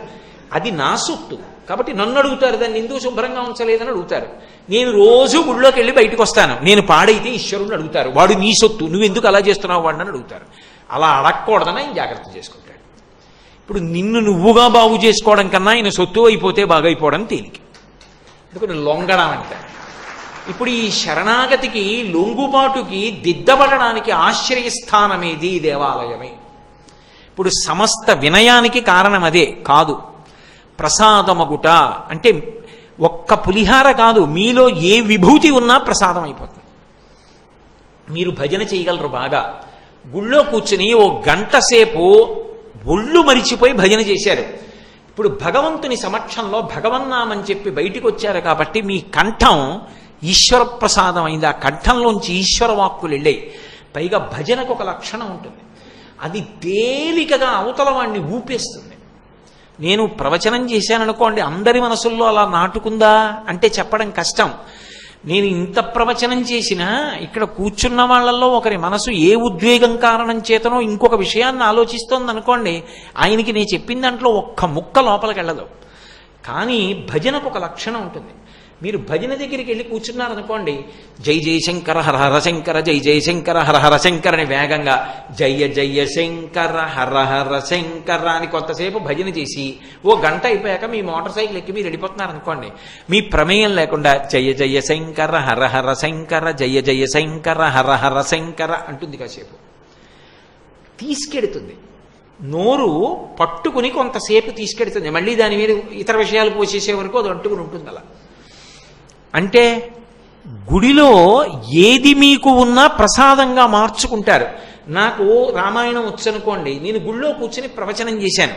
అది నా సొత్తు కాబట్టి నన్ను అడుగుతారు, దాన్ని ఎందుకు శుభ్రంగా ఉంచలేదని అడుగుతారు. నేను రోజు గుళ్ళోకి వెళ్ళి బయటకు వస్తాను, నేను పాడైతే ఈశ్వరుని అడుగుతారు, వాడు నీ సొత్తు నువ్వు ఎందుకు అలా చేస్తున్నావు వాడిని అడుగుతారు. అలా అడగకూడదని ఆయన జాగ్రత్త చేసుకుంటాడు. ఇప్పుడు నిన్ను నువ్వుగా బాగు చేసుకోవడం కన్నా ఆయన సొత్తు అయిపోతే బాగైపోవడం తేలిక, ఎందుకంటే లొంగడం అంటారు. ఇప్పుడు ఈ శరణాగతికి లొంగుబాటుకి దిద్దబడడానికి ఆశ్రయస్థానమేది దేవాలయమే. ఇప్పుడు సమస్త వినయానికి కారణం అదే కాదు. ప్రసాదమగుట అంటే ఒక్క పులిహార కాదు, మీలో ఏ విభూతి ఉన్నా ప్రసాదం అయిపోతుంది. మీరు భజన చేయగలరు బాగా, గుళ్ళో కూర్చుని ఓ గంట సేపు ఒళ్ళు మరిచిపోయి భజన చేశారు. ఇప్పుడు భగవంతుని సమక్షంలో భగవన్నామని చెప్పి బయటికి వచ్చారు కాబట్టి మీ కంఠం ఈశ్వర ప్రసాదం అయింది, ఆ కంఠంలోంచి ఈశ్వర వాక్కులు వెళ్ళాయి. పైగా భజనకు ఒక లక్షణం ఉంటుంది, అది తేలికగా అవతల వాడిని ఊపేస్తుంది. నేను ప్రవచనం చేశాననుకోండి, అందరి మనసుల్లో అలా నాటుకుందా అంటే చెప్పడం కష్టం. నేను ఇంత ప్రవచనం చేసినా ఇక్కడ కూర్చున్న వాళ్ళల్లో ఒకరి మనసు ఏ ఉద్వేగం కారణం చేతనో ఇంకొక విషయాన్ని ఆలోచిస్తోంది అనుకోండి, ఆయనకి నేను చెప్పిన దాంట్లో ఒక్క ముక్క లోపలికి వెళ్ళదు. కానీ భజనకు ఒక లక్షణం ఉంటుంది. మీరు భజన దగ్గరికి వెళ్ళి కూర్చున్నారనుకోండి, జై జయశంకర హర హర శంకర, జై జయశంకర హర హర శంకర అని వేగంగా జయ జయ శంకర హర హర శంకర అని కొంతసేపు భజన చేసి ఓ గంట అయిపోయాక మీ మోటార్ సైకిల్ ఎక్కి మీరు వెళ్ళిపోతున్నారనుకోండి, మీ ప్రమేయం లేకుండా జయ జయ శంకర హర హర శంకర, జయ జయ శంకర హర హర శంకర అంటుంది. కాసేపు తీసుకెడుతుంది, నోరు పట్టుకుని కొంతసేపు తీసుకెడుతుంది, మళ్ళీ దాని మీద ఇతర విషయాలు పోసేసే వరకు అది అంటుకుని ఉంటుంది. అలా అంటే గుడిలో ఏది మీకు ఉన్నా ప్రసాదంగా మార్చుకుంటారు. నాకు రామాయణం వచ్చనుకోండి, నేను గుళ్ళో కూర్చొని ప్రవచనం చేశాను.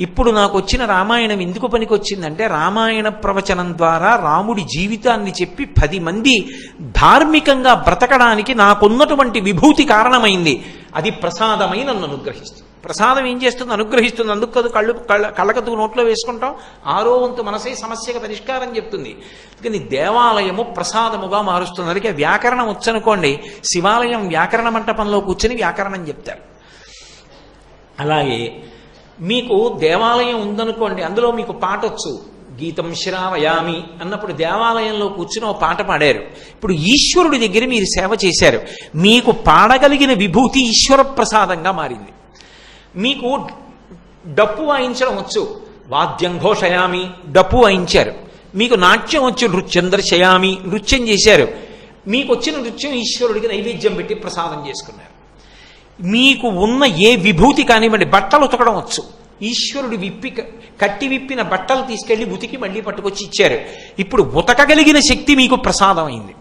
ఇప్పుడు నాకు వచ్చిన రామాయణం ఎందుకు పనికి వచ్చిందంటే, రామాయణ ప్రవచనం ద్వారా రాముడి జీవితాన్ని చెప్పి 10 మంది ధార్మికంగా బ్రతకడానికి నాకున్నటువంటి విభూతి కారణమైంది. అది ప్రసాదమై నన్ను అనుగ్రహిస్తుంది. ప్రసాదం ఏం చేస్తుంది? అనుగ్రహిస్తుంది. అందుకు కదా కళ్ళకద్దు నోట్లో వేసుకుంటాం, 6వ వంతు మనసే సమస్యకు పరిష్కారం చెప్తుంది. కానీ దేవాలయము ప్రసాదముగా మారుస్తుంది. అందుకే వ్యాకరణం వచ్చనుకోండి, శివాలయం వ్యాకరణ మంటపంలో కూర్చొని వ్యాకరణం చెప్తారు. అలాగే మీకు దేవాలయం ఉందనుకోండి, అందులో మీకు పాట వచ్చు, గీతం శ్రావయామి అన్నప్పుడు దేవాలయంలో కూర్చుని ఓ పాట పాడారు. ఇప్పుడు ఈశ్వరుడి దగ్గర మీరు సేవ చేశారు, మీకు పాడగలిగిన విభూతి ఈశ్వర ప్రసాదంగా మారింది. మీకు డప్పు వాయించడం వచ్చు, వాద్యం ఘోషయామి, డప్పు వాయించారు. మీకు నాట్యం వచ్చు, నృత్యం దర్శయామి, నృత్యం చేశారు. మీకు వచ్చిన నృత్యం ఈశ్వరుడికి నైవేద్యం పెట్టి ప్రసాదం చేసుకున్నారు. మీకు ఉన్న ఏ విభూతి కానివ్వండి, బట్టలు ఉతకడం వచ్చు, ఈశ్వరుడు కట్టి విప్పిన బట్టలు తీసుకెళ్లి ఉతికి మళ్ళీ పట్టుకొచ్చి ఇచ్చారు. ఇప్పుడు ఉతకగలిగిన శక్తి మీకు ప్రసాదం అయింది.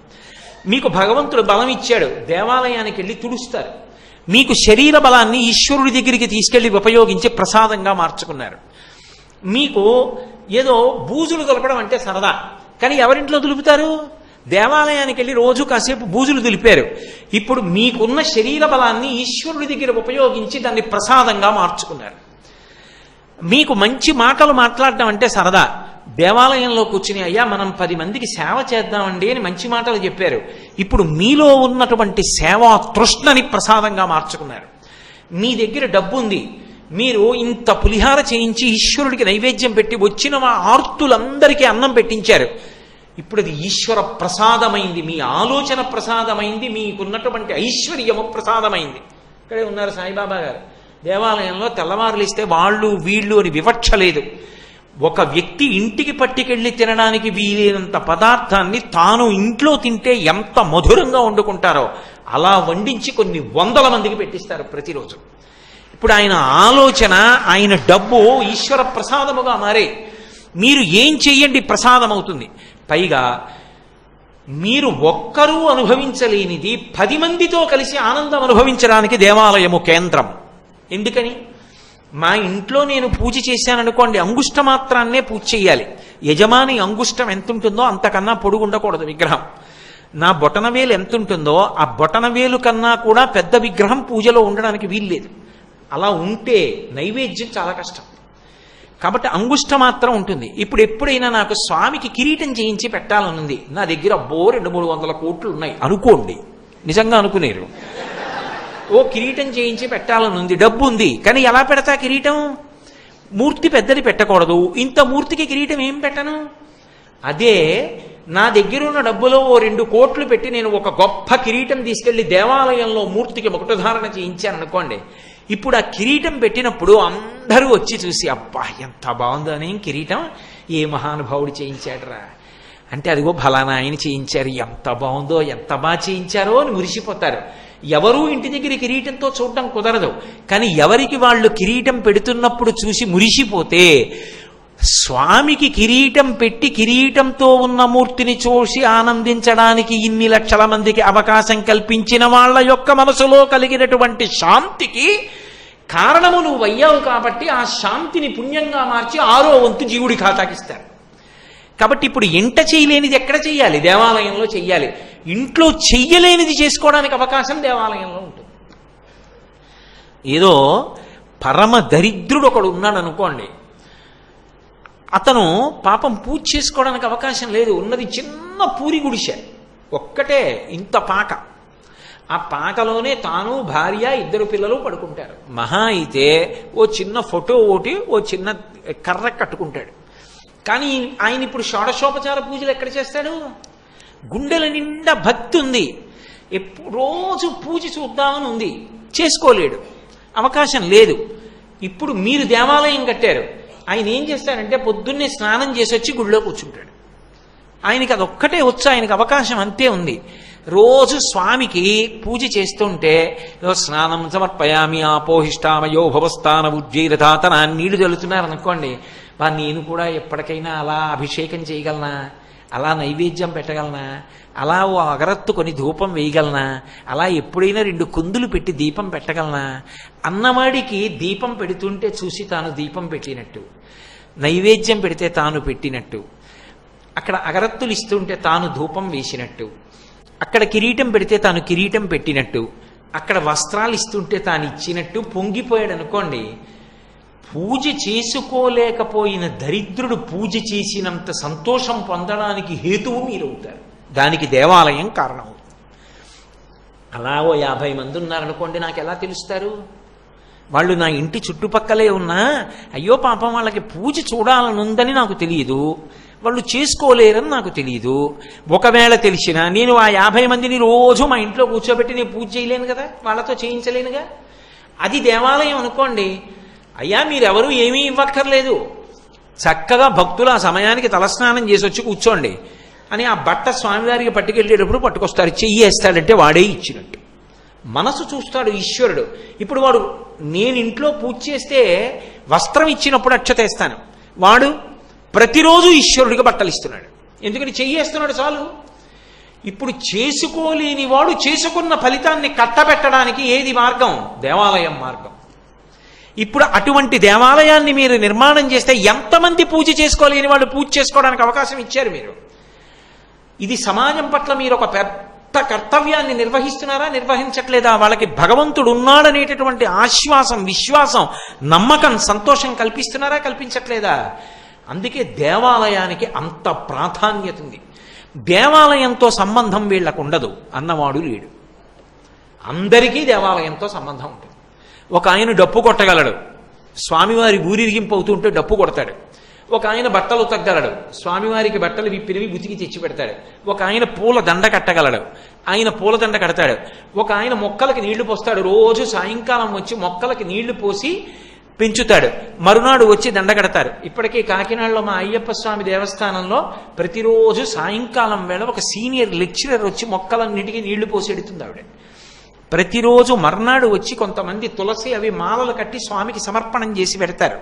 మీకు భగవంతుడు బలం ఇచ్చాడు, దేవాలయానికి వెళ్ళి తుడుస్తారు. మీకు శరీర బలాన్ని ఈశ్వరుడి దగ్గరికి తీసుకెళ్లి ఉపయోగించి ప్రసాదంగా మార్చుకున్నారు. మీకు ఏదో బూజులు దులపడం అంటే సరదా, కానీ ఎవరింట్లో దులుపుతారు? దేవాలయానికి వెళ్ళి రోజు కాసేపు బూజులు దులిపారు. ఇప్పుడు మీకున్న శరీర బలాన్ని ఈశ్వరుడి దగ్గర ఉపయోగించి దాన్ని ప్రసాదంగా మార్చుకున్నారు. మీకు మంచి మాటలు మాట్లాడడం అంటే సరదా, దేవాలయంలో కూర్చుని అయ్యా మనం 10 మందికి సేవ చేద్దామండి అని మంచి మాటలు చెప్పారు. ఇప్పుడు మీలో ఉన్నటువంటి సేవా తృష్ణని ప్రసాదంగా మార్చుకున్నారు. మీ దగ్గర డబ్బు ఉంది, మీరు ఇంత పులిహార చేయించి ఈశ్వరుడికి నైవేద్యం పెట్టి వచ్చిన ఆర్తులందరికీ అన్నం పెట్టించారు. ఇప్పుడు అది ఈశ్వర ప్రసాదమైంది, మీ ఆలోచన ప్రసాదమైంది, మీకున్నటువంటి ఐశ్వర్యము ప్రసాదమైంది. ఇక్కడే ఉన్నారు సాయిబాబా గారు. దేవాలయంలో తెల్లవారులు ఇస్తే వాళ్ళు వీళ్ళు అని వివక్ష లేదు. ఒక వ్యక్తి ఇంటికి పట్టుకెళ్ళి తినడానికి వీలైనంత పదార్థాన్ని తాను ఇంట్లో తింటే ఎంత మధురంగా వండుకుంటారో అలా వండించి కొన్ని 100 మందికి పెట్టిస్తారు ప్రతిరోజు. ఇప్పుడు ఆయన ఆలోచన, ఆయన డబ్బు ఈశ్వర ప్రసాదముగా మారే. మీరు ఏం చెయ్యండి ప్రసాదం అవుతుంది. పైగా మీరు ఒక్కరూ అనుభవించలేనిది 10 మందితో కలిసి ఆనందం అనుభవించడానికి దేవాలయము కేంద్రం. ఎందుకని? మా ఇంట్లో నేను పూజ చేశాననుకోండి, అంగుష్ట మాత్రాన్నే పూజ చేయాలి. యజమాని అంగుష్టం ఎంత ఉంటుందో అంతకన్నా పొడుగు ఉండకూడదు విగ్రహం. నా బొటనవేలు ఎంత ఉంటుందో ఆ బొటనవేలు కన్నా కూడా పెద్ద విగ్రహం పూజలో ఉండడానికి వీల్లేదు. అలా ఉంటే నైవేద్యం చాలా కష్టం. కాబట్టి అంగుష్ట మాత్రం ఉంటుంది. ఇప్పుడు ఎప్పుడైనా నాకు స్వామికి కిరీటం చేయించి పెట్టాలనుంది, నా దగ్గర 200-300 కోట్లు ఉన్నాయి అనుకోండి, నిజంగా అనుకునేరు. ఓ కిరీటం చేయించి పెట్టాలనుంది, డబ్బు ఉంది, కానీ ఎలా పెడతా కిరీటం? మూర్తి పెద్దది పెట్టకూడదు, ఇంత మూర్తికి కిరీటం ఏం పెట్టను? అదే నా దగ్గర ఉన్న డబ్బులో ఓ 2 కోట్లు పెట్టి నేను ఒక గొప్ప కిరీటం తీసుకెళ్లి దేవాలయంలో మూర్తికి ముకుటధారణ చేయించాను అనుకోండి, ఇప్పుడు ఆ కిరీటం పెట్టినప్పుడు అందరూ వచ్చి చూసి అబ్బా ఎంత బాగుందో అని, కిరీటం ఏ మహానుభావుడు చేయించాడరా అంటే, అదిగో ఫలానా ఆయన చేయించారు, ఎంత బాగుందో, ఎంత బాగా చేయించారో అని మురిసిపోతారు. ఎవరూ ఇంటి దగ్గర కిరీటంతో చూడటం కుదరదు, కానీ ఎవరికి వాళ్ళు కిరీటం పెడుతున్నప్పుడు చూసి మురిసిపోతే, స్వామికి కిరీటం పెట్టి కిరీటంతో ఉన్న మూర్తిని చూసి ఆనందించడానికి ఇన్ని లక్షల మందికి అవకాశం కల్పించిన వాళ్ళ యొక్క మనసులో కలిగినటువంటి శాంతికి కారణము నువ్వు అయ్యావు. కాబట్టి ఆ శాంతిని పుణ్యంగా మార్చి 6వ వంతు జీవుడి ఖాతాకిస్తారు. కాబట్టి ఇప్పుడు ఇంట చేయలేనిది ఎక్కడ చెయ్యాలి? దేవాలయంలో చెయ్యాలి. ఇంట్లో చెయ్యలేనిది చేసుకోవడానికి అవకాశం దేవాలయంలో ఉంటుంది. ఏదో పరమ దరిద్రుడు ఒకడు ఉన్నాడు అనుకోండి, అతను పాపం పూజ చేసుకోవడానికి అవకాశం లేదు. ఉన్నది చిన్న పూరి గుడిసె ఒక్కటే, ఇంత పాక. ఆ పాకలోనే తాను, భార్య, 2 పిల్లలు పడుకుంటారు. మహా అయితే ఓ చిన్న ఫోటో ఒకటి, ఓ చిన్న కర్ర కట్టుకుంటాడు. కానీ ఆయన ఇప్పుడు షోడశోపచార పూజలు ఎక్కడ చేస్తాడు? గుండెల నిండా భక్తి ఉంది, రోజు పూజ చూద్దామని ఉంది, చేసుకోలేడు, అవకాశం లేదు. ఇప్పుడు మీరు దేవాలయం కట్టారు, ఆయన ఏం చేస్తాడంటే పొద్దున్నే స్నానం చేసి వచ్చి గుడిలో కూర్చుంటాడు. ఆయనకి అదొక్కటే వచ్చు, ఆయనకి అవకాశం అంతే ఉంది. రోజు స్వామికి పూజ చేస్తుంటే స్నానం సమర్పయామి ఆపోహిష్టామయో భవస్థాన ఉజ్జీరతాతన నీళ్లు చల్లుతున్నారనుకోండి, నేను కూడా ఎప్పటికైనా అలా అభిషేకం చేయగలనా, అలా నైవేద్యం పెట్టగలనా, అలా ఓ అగరత్తు కొని ధూపం వేయగలనా, అలా ఎప్పుడైనా 2 కుందులు పెట్టి దీపం పెట్టగలనా? అన్నవాడికి దీపం పెడుతుంటే చూసి తాను దీపం పెట్టినట్టు, నైవేద్యం పెడితే తాను పెట్టినట్టు, అక్కడ అగరత్తులు ఇస్తుంటే తాను ధూపం వేసినట్టు, అక్కడ కిరీటం పెడితే తాను కిరీటం పెట్టినట్టు, అక్కడ వస్త్రాలు ఇస్తుంటే తాను ఇచ్చినట్టు పొంగిపోయాడు అనుకోండి. పూజ చేసుకోలేకపోయిన దరిద్రుడు పూజ చేసినంత సంతోషం పొందడానికి హేతువు మీరవుతారు. దానికి దేవాలయం కారణం. అలా ఓ 50 మంది ఉన్నారనుకోండి, నాకు ఎలా తెలుస్తారు? వాళ్ళు నా ఇంటి చుట్టుపక్కలే ఉన్నా అయ్యో పాపం వాళ్ళకి పూజ చూడాలనుందని నాకు తెలియదు, వాళ్ళు చేసుకోలేరని నాకు తెలియదు. ఒకవేళ తెలిసినా నేను ఆ 50 మందిని రోజు మా ఇంట్లో కూర్చోబెట్టి నేను పూజ చేయలేను కదా, వాళ్ళతో చేయించలేనుగా. అది దేవాలయం అనుకోండి, అయ్యా మీరెవరూ ఏమీ ఇవ్వక్కర్లేదు, చక్కగా భక్తులు ఆ సమయానికి తలస్నానం చేసి వచ్చి కూర్చోండి అని ఆ బట్ట స్వామివారికి పట్టుకెళ్ళేటప్పుడు పట్టుకొస్తారు, చెయ్యేస్తాడంటే వాడే ఇచ్చినట్టు. మనసు చూస్తాడు ఈశ్వరుడు. ఇప్పుడు వాడు నేను ఇంట్లో పూజ చేస్తే వస్త్రం ఇచ్చినప్పుడు అక్షతేస్తాను, వాడు ప్రతిరోజు ఈశ్వరుడికి బట్టలు ఇస్తున్నాడు, ఎందుకని చెయ్యేస్తున్నాడు చాలు. ఇప్పుడు చేసుకోలేని వాడు చేసుకున్న ఫలితాన్ని కట్టబెట్టడానికి ఏది మార్గం? దేవాలయం మార్గం. ఇప్పుడు అటువంటి దేవాలయాన్ని మీరు నిర్మాణం చేస్తే ఎంతమంది పూజ చేసుకోలేని వాళ్ళు పూజ చేసుకోవడానికి అవకాశం ఇచ్చారు మీరు. ఇది సమాజం పట్ల మీరు ఒక పెద్ద కర్తవ్యాన్ని నిర్వహిస్తున్నారా, నిర్వహించట్లేదా? వాళ్ళకి భగవంతుడు ఉన్నాడనేటటువంటి ఆశ్వాసం, విశ్వాసం, నమ్మకం, సంతోషం కల్పిస్తున్నారా, కల్పించట్లేదా? అందుకే దేవాలయానికి అంత ప్రాధాన్యత ఉంది. దేవాలయంతో సంబంధం వీళ్లకు ఉండదు అన్నవాడు లేడు. అందరికీ దేవాలయంతో సంబంధం ఉంటుంది. ఒక ఆయన డప్పు కొట్టగలడు, స్వామివారి ఊరిరిగింపు అవుతుంటే డప్పు కొడతాడు. ఒక ఆయన బట్టలు ఉతకగలడు, స్వామివారికి బట్టలు విప్పినవి ఉతికి తెచ్చి పెడతాడు. ఒక ఆయన పూల దండ కట్టగలడు, ఆయన పూలదండ కడతాడు. ఒక ఆయన మొక్కలకి నీళ్లు పోస్తాడు, రోజు సాయంకాలం వచ్చి మొక్కలకి నీళ్లు పోసి పెంచుతాడు, మరునాడు వచ్చి దండ కడతారు. ఇప్పటికీ కాకినాడలో మా అయ్యప్ప స్వామి దేవస్థానంలో ప్రతిరోజు సాయంకాలం వేళ ఒక సీనియర్ లెక్చరర్ వచ్చి మొక్కలన్నిటికీ నీళ్లు పోసి ఎడుతుంది ఆవిడ. ప్రతిరోజు మర్నాడు వచ్చి కొంతమంది తులసి అవి మాలలు కట్టి స్వామికి సమర్పణం చేసి పెడతారు.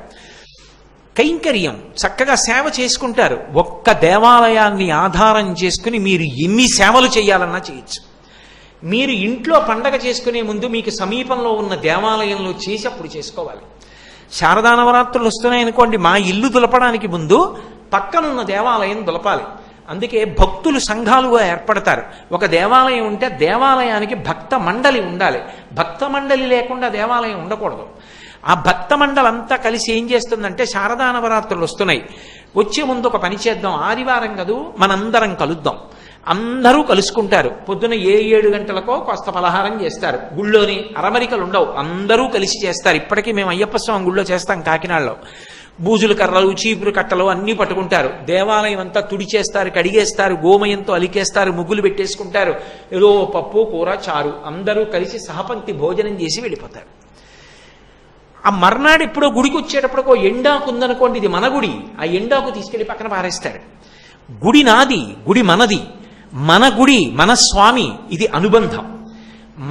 కైంకర్యం చక్కగా సేవ చేసుకుంటారు. ఒక్క దేవాలయాన్ని ఆధారం చేసుకుని మీరు ఎన్ని సేవలు చేయాలన్నా చేయొచ్చు. మీరు ఇంట్లో పండగ చేసుకునే ముందు మీకు సమీపంలో ఉన్న దేవాలయంలో చేసి అప్పుడు చేసుకోవాలి. శారదా నవరాత్రులు వస్తున్నాయనుకోండి, మా ఇల్లు దులపడానికి ముందు పక్కనున్న దేవాలయం దులపాలి. అందుకే భక్తులు సంఘాలుగా ఏర్పడతారు. ఒక దేవాలయం ఉంటే దేవాలయానికి భక్త మండలి ఉండాలి. భక్త మండలి లేకుండా దేవాలయం ఉండకూడదు. ఆ భక్త మండలంతా కలిసి ఏం చేస్తుందంటే, శారదా నవరాత్రులు వస్తున్నాయి, వచ్చే ముందు ఒక పని చేద్దాం, ఆదివారం కదూ మనందరం కలుద్దాం. అందరూ కలుసుకుంటారు. పొద్దున 7 గంటలకో కాస్త పలహారం చేస్తారు. గుళ్ళోని అరమరికలు ఉండవు, అందరూ కలిసి చేస్తారు. ఇప్పటికీ మేము అయ్యప్ప స్వామి గుళ్ళో చేస్తాం కాకినాడలో. బూజుల కర్రలు, చీపురు కట్టలు అన్నీ పట్టుకుంటారు. దేవాలయం అంతా తుడిచేస్తారు, కడిగేస్తారు, గోమయంతో అలికేస్తారు, ముగ్గులు పెట్టేసుకుంటారు. ఏదో పప్పు కూర చారు అందరూ కలిసి సహపంక్తి భోజనం చేసి వెళ్ళిపోతారు. ఆ మర్నాడు ఎప్పుడో గుడికి వచ్చేటప్పుడు ఎండాకు ఉందనుకోండి, ఇది మన గుడి, ఆ ఎండాకు తీసుకెళ్లి పక్కన పారేస్తాడు. గుడి నాది, గుడి మనది, మన గుడి మన స్వామి, ఇది అనుబంధం.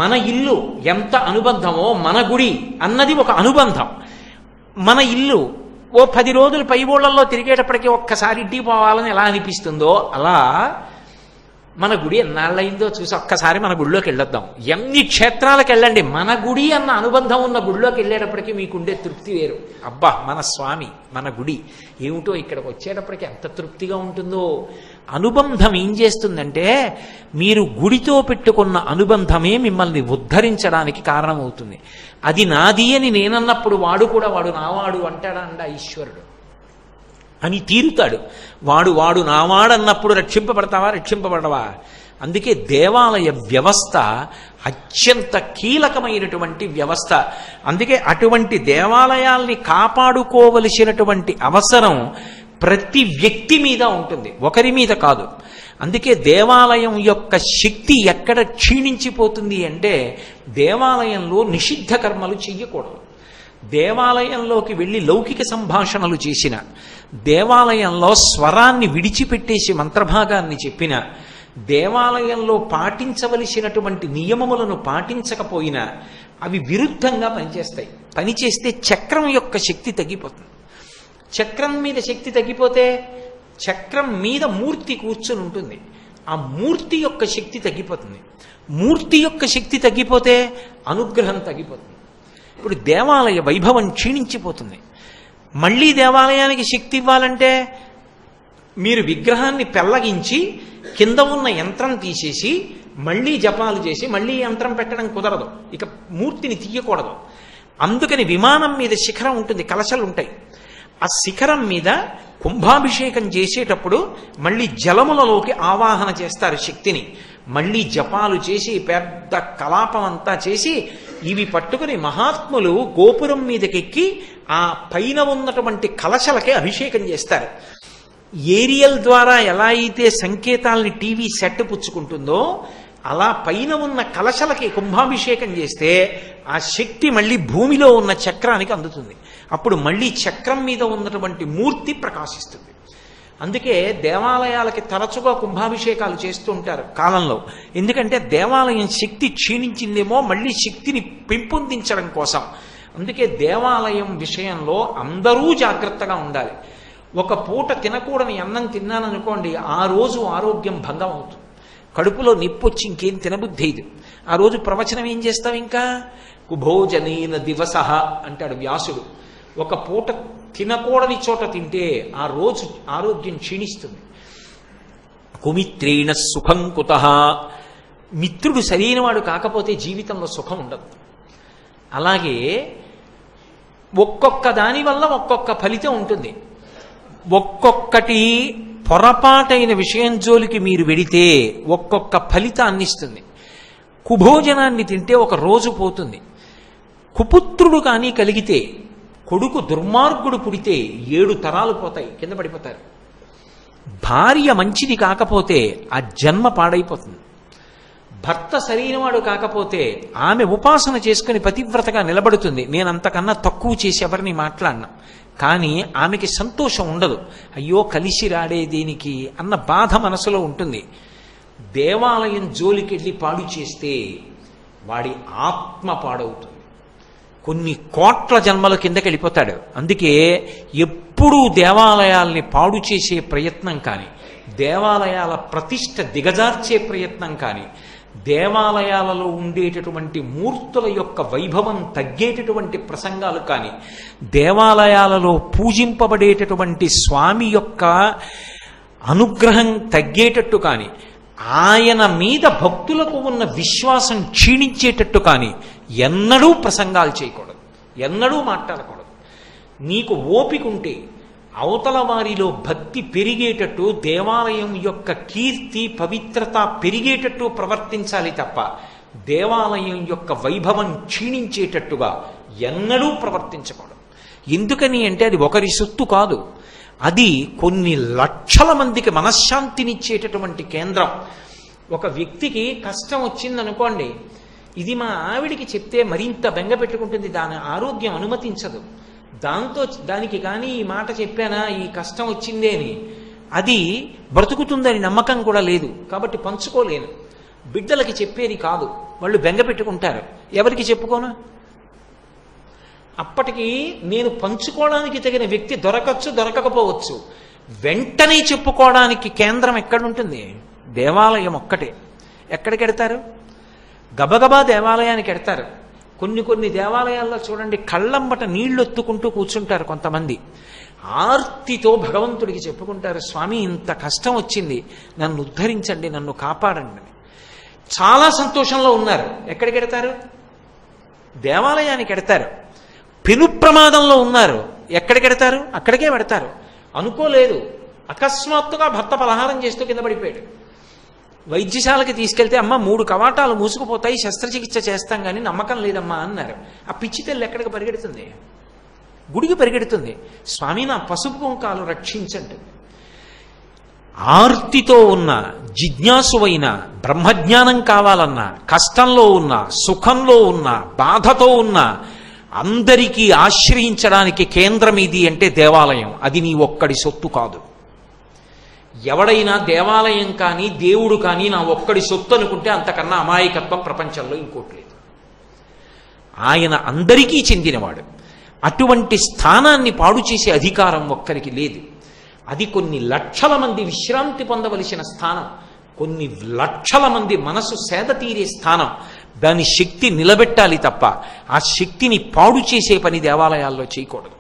మన ఇల్లు ఎంత అనుబంధమో మన గుడి అన్నది ఒక అనుబంధం. మన ఇల్లు ఓ 10 రోజులు పై ఊళ్ళల్లో తిరిగేటప్పటికీ ఒక్కసారి ఇంటికి పోవాలని ఎలా అనిపిస్తుందో అలా మన గుడి ఎన్నాళ్ళయిందో చూసి ఒక్కసారి మన గుడిలోకి వెళ్ళొద్దాం. ఎన్ని క్షేత్రాలకు వెళ్ళండి, మన గుడి అన్న అనుబంధం ఉన్న గుడిలోకి వెళ్ళేటప్పటికీ మీకుండే తృప్తి వేరు. అబ్బా మన స్వామి, మన గుడి ఏమిటో, ఇక్కడికి వచ్చేటప్పటికి ఎంత తృప్తిగా ఉంటుందో. అనుబంధం ఏం చేస్తుందంటే, మీరు గుడితో పెట్టుకున్న అనుబంధమే మిమ్మల్ని ఉద్ధరించడానికి కారణమవుతుంది. అది నాది అని నేనన్నప్పుడు వాడు కూడా వాడు నావాడు అంటాడా అండ ఈశ్వరుడు అని తీరుతాడు. వాడు నావాడన్నప్పుడు రక్షింపబడతావా, రక్షింపబడవా? అందుకే దేవాలయ వ్యవస్థ అత్యంత కీలకమైనటువంటి వ్యవస్థ. అందుకే అటువంటి దేవాలయాల్ని కాపాడుకోవలసినటువంటి అవసరం ప్రతి వ్యక్తి మీద ఉంటుంది, ఒకరి మీద కాదు. అందుకే దేవాలయం యొక్క శక్తి ఎక్కడ క్షీణించిపోతుంది అంటే, దేవాలయంలో నిషిద్ధ కర్మలు చెయ్యకూడదు. దేవాలయంలోకి వెళ్ళి లౌకిక సంభాషణలు చేసిన, దేవాలయంలో స్వరాన్ని విడిచిపెట్టేసి మంత్రభాగాన్ని చెప్పిన, దేవాలయంలో పాటించవలసినటువంటి నియమములను పాటించకపోయినా అవి విరుద్ధంగా పనిచేస్తాయి. పనిచేస్తే చక్రం యొక్క శక్తి తగ్గిపోతుంది. చక్రం మీద శక్తి తగ్గిపోతే చక్రం మీద మూర్తి కూర్చుని ఉంటుంది, ఆ మూర్తి యొక్క శక్తి తగ్గిపోతుంది. మూర్తి యొక్క శక్తి తగ్గిపోతే అనుగ్రహం తగ్గిపోతుంది. ఇప్పుడు దేవాలయ వైభవం క్షీణించిపోతుంది. మళ్ళీ దేవాలయానికి శక్తి ఇవ్వాలంటే మీరు విగ్రహాన్ని పెళ్లగించి కింద ఉన్న యంత్రం తీసేసి మళ్ళీ జపాలు చేసి మళ్ళీ యంత్రం పెట్టడం కుదరదు. ఇక మూర్తిని తీయకూడదు. అందుకని విమానం మీద శిఖరం ఉంటుంది, కలశలు ఉంటాయి. ఆ శిఖరం మీద కుంభాభిషేకం చేసేటప్పుడు మళ్ళీ జలములలోకి ఆవాహన చేస్తారు శక్తిని. మళ్ళీ జపాలు చేసి పెద్ద కలాపం అంతా చేసి ఇవి పట్టుకుని మహాత్ములు గోపురం మీదకెక్కి ఆ పైన ఉన్నటువంటి కలశలకే అభిషేకం చేస్తారు. ఏరియల్ ద్వారా ఎలా అయితే సంకేతాలని టీవీ సెట్ పుచ్చుకుంటుందో అలా పైన ఉన్న కలశలకి కుంభాభిషేకం చేస్తే ఆ శక్తి మళ్ళీ భూమిలో ఉన్న చక్రానికి అందుతుంది. అప్పుడు మళ్ళీ చక్రం మీద ఉన్నటువంటి మూర్తి ప్రకాశిస్తుంది. అందుకే దేవాలయాలకి తరచుగా కుంభాభిషేకాలు చేస్తూ ఉంటారు కాలంలో. ఎందుకంటే దేవాలయం శక్తి క్షీణించిందేమో, మళ్ళీ శక్తిని పెంపొందించడం కోసం. అందుకే దేవాలయం విషయంలో అందరూ జాగ్రత్తగా ఉండాలి. ఒక పూట తినకూడని అన్నం తిన్నాననుకోండి, ఆ రోజు ఆరోగ్యం భంగం అవుతుంది. కడుపులో నిప్పు వచ్చి ఇంకేం తినబుద్ధి ఇది. ఆ రోజు ప్రవచనం ఏం చేస్తాం? ఇంకా కుభోజనేన దివస అంటాడు వ్యాసుడు. ఒక పూట తినకూడని చోట తింటే ఆ రోజు ఆరోగ్యం క్షీణిస్తుంది. కుమిత్రేణ సుఖం కుతః, మిత్రుడు సరైనవాడు కాకపోతే జీవితంలో సుఖం ఉండదు. అలాగే ఒక్కొక్క దాని వల్ల ఒక్కొక్క ఫలితం ఉంటుంది. ఒక్కొక్కటి పొరపాటైన విషయం జోలికి మీరు వెడితే ఒక్కొక్క ఫలితాన్ని ఇస్తుంది. కుభోజనాన్ని తింటే ఒక రోజు పోతుంది. కుపుత్రుడు కానీ కలిగితే, కొడుకు దుర్మార్గుడు పుడితే 7 తరాలు పోతాయి, కింద పడిపోతారు. భార్య మంచిది కాకపోతే ఆ జన్మ పాడైపోతుంది. భర్త సరైనవాడు కాకపోతే ఆమె ఉపాసన చేసుకుని పతివ్రతగా నిలబడుతుంది. నేను అంతకన్నా తక్కువ చేసి ఎవరిని మాట్లాడినా, కానీ ఆమెకి సంతోషం ఉండదు. అయ్యో కలిసి రాడే దేనికి అన్న బాధ మనసులో ఉంటుంది. దేవాలయం జోలికెళ్ళి పాడు చేస్తే వాడి ఆత్మ పాడవుతుంది. కొన్ని కోట్ల జన్మల కిందకి వెళ్ళిపోతాడు. అందుకే ఎప్పుడూ దేవాలయాల్ని పాడు చేసే ప్రయత్నం కానీ, దేవాలయాల ప్రతిష్ఠ దిగజార్చే ప్రయత్నం కానీ, దేవాలయాలలో ఉండేటటువంటి మూర్తుల యొక్క వైభవం తగ్గేటటువంటి ప్రసంగాలు కానీ, దేవాలయాలలో పూజింపబడేటటువంటి స్వామి యొక్క అనుగ్రహం తగ్గేటట్టు కానీ, ఆయన మీద భక్తులకు ఉన్న విశ్వాసం క్షీణించేటట్టు కానీ ఎన్నడూ ప్రసంగాలు చేయకూడదు, ఎన్నడూ మాట్లాడకూడదు. నీకు ఓపిక ఉంటే అవతల వారిలో భక్తి పెరిగేటట్టు, దేవాలయం యొక్క కీర్తి పవిత్రత పెరిగేటట్టు ప్రవర్తించాలి తప్ప దేవాలయం యొక్క వైభవం క్షీణించేటట్టుగా ఎన్నడూ ప్రవర్తించకూడదు. ఎందుకని అంటే అది ఒకరి సొత్తు కాదు, అది కొన్ని లక్షల మందికి మనశ్శాంతినిచ్చేటటువంటి కేంద్రం. ఒక వ్యక్తికి కష్టం వచ్చిందనుకోండి, ఇది మా ఆవిడికి చెప్తే మరింత బెంగ పెట్టుకుంటుంది, దాని ఆరోగ్యం అనుమతించదు, దానికి కానీ ఈ మాట చెప్పానా ఈ కష్టం వచ్చిందే అని, అది బ్రతుకుతుందని నమ్మకం కూడా లేదు, కాబట్టి పంచుకోలేను. బిడ్డలకి చెప్పేది కాదు, వాళ్ళు బెంగ పెట్టుకుంటారు. ఎవరికి చెప్పుకోను? అప్పటికి నేను పంచుకోవడానికి తగిన వ్యక్తి దొరకచ్చు, దొరకకపోవచ్చు. వెంటనే చెప్పుకోవడానికి కేంద్రం ఎక్కడుంటుంది? దేవాలయం ఒక్కటే. ఎక్కడికి ఎడతారు? గబగబా దేవాలయానికి ఎడతారు. కొన్ని దేవాలయాల్లో చూడండి, కళ్ళంబట నీళ్లు ఎత్తుకుంటూ కూర్చుంటారు కొంతమంది. ఆర్తితో భగవంతుడికి చెప్పుకుంటారు, స్వామి ఇంత కష్టం వచ్చింది, నన్ను ఉద్ధరించండి, నన్ను కాపాడండి. చాలా సంతోషంలో ఉన్నారు. ఎక్కడికి ఎడతారు? దేవాలయానికి ఎడతారు. పెను ప్రమాదంలో ఉన్నారు. ఎక్కడికి ఎడతారు? అక్కడికే పెడతారు. అనుకోలేదు, అకస్మాత్తుగా భర్త పలహారం చేస్తూ కింద పడిపోయాడు. వైద్యశాలకి తీసుకెళ్తే అమ్మ 3 కవాటాలు మూసుకుపోతాయి, శస్త్రచికిత్స చేస్తాం కానీ నమ్మకం లేదమ్మా అన్నారు. ఆ పిచ్చి తెల్లి ఎక్కడికి పరిగెడుతుంది? గుడికి పరిగెడుతుంది. స్వామి నా పసుపు కుంకాలు రక్షించండి. ఆర్తితో ఉన్న, జిజ్ఞాసువైన, బ్రహ్మజ్ఞానం కావాలన్నా, కష్టంలో ఉన్న, సుఖంలో ఉన్న, బాధతో ఉన్న అందరికీ ఆశ్రయించడానికి కేంద్రం ఇది అంటే దేవాలయం. అది నీ ఒక్కడి సొత్తు కాదు. ఎవడైనా దేవాలయం కానీ దేవుడు కానీ నా ఒక్కడి సొత్తు అనుకుంటే అంతకన్నా అమాయకత్వం ప్రపంచంలో ఇంకోటి లేదు. ఆయన అందరికీ చెందినవాడు. అటువంటి స్థానాన్ని పాడు చేసే అధికారం ఒక్కరికి లేదు. అది కొన్ని లక్షల మంది విశ్రాంతి పొందవలసిన స్థానం, కొన్ని లక్షల మంది మనసు సేద తీరే స్థానం. దాని శక్తి నిలబెట్టాలి తప్ప ఆ శక్తిని పాడు చేసే పని దేవాలయాల్లో చేయకూడదు.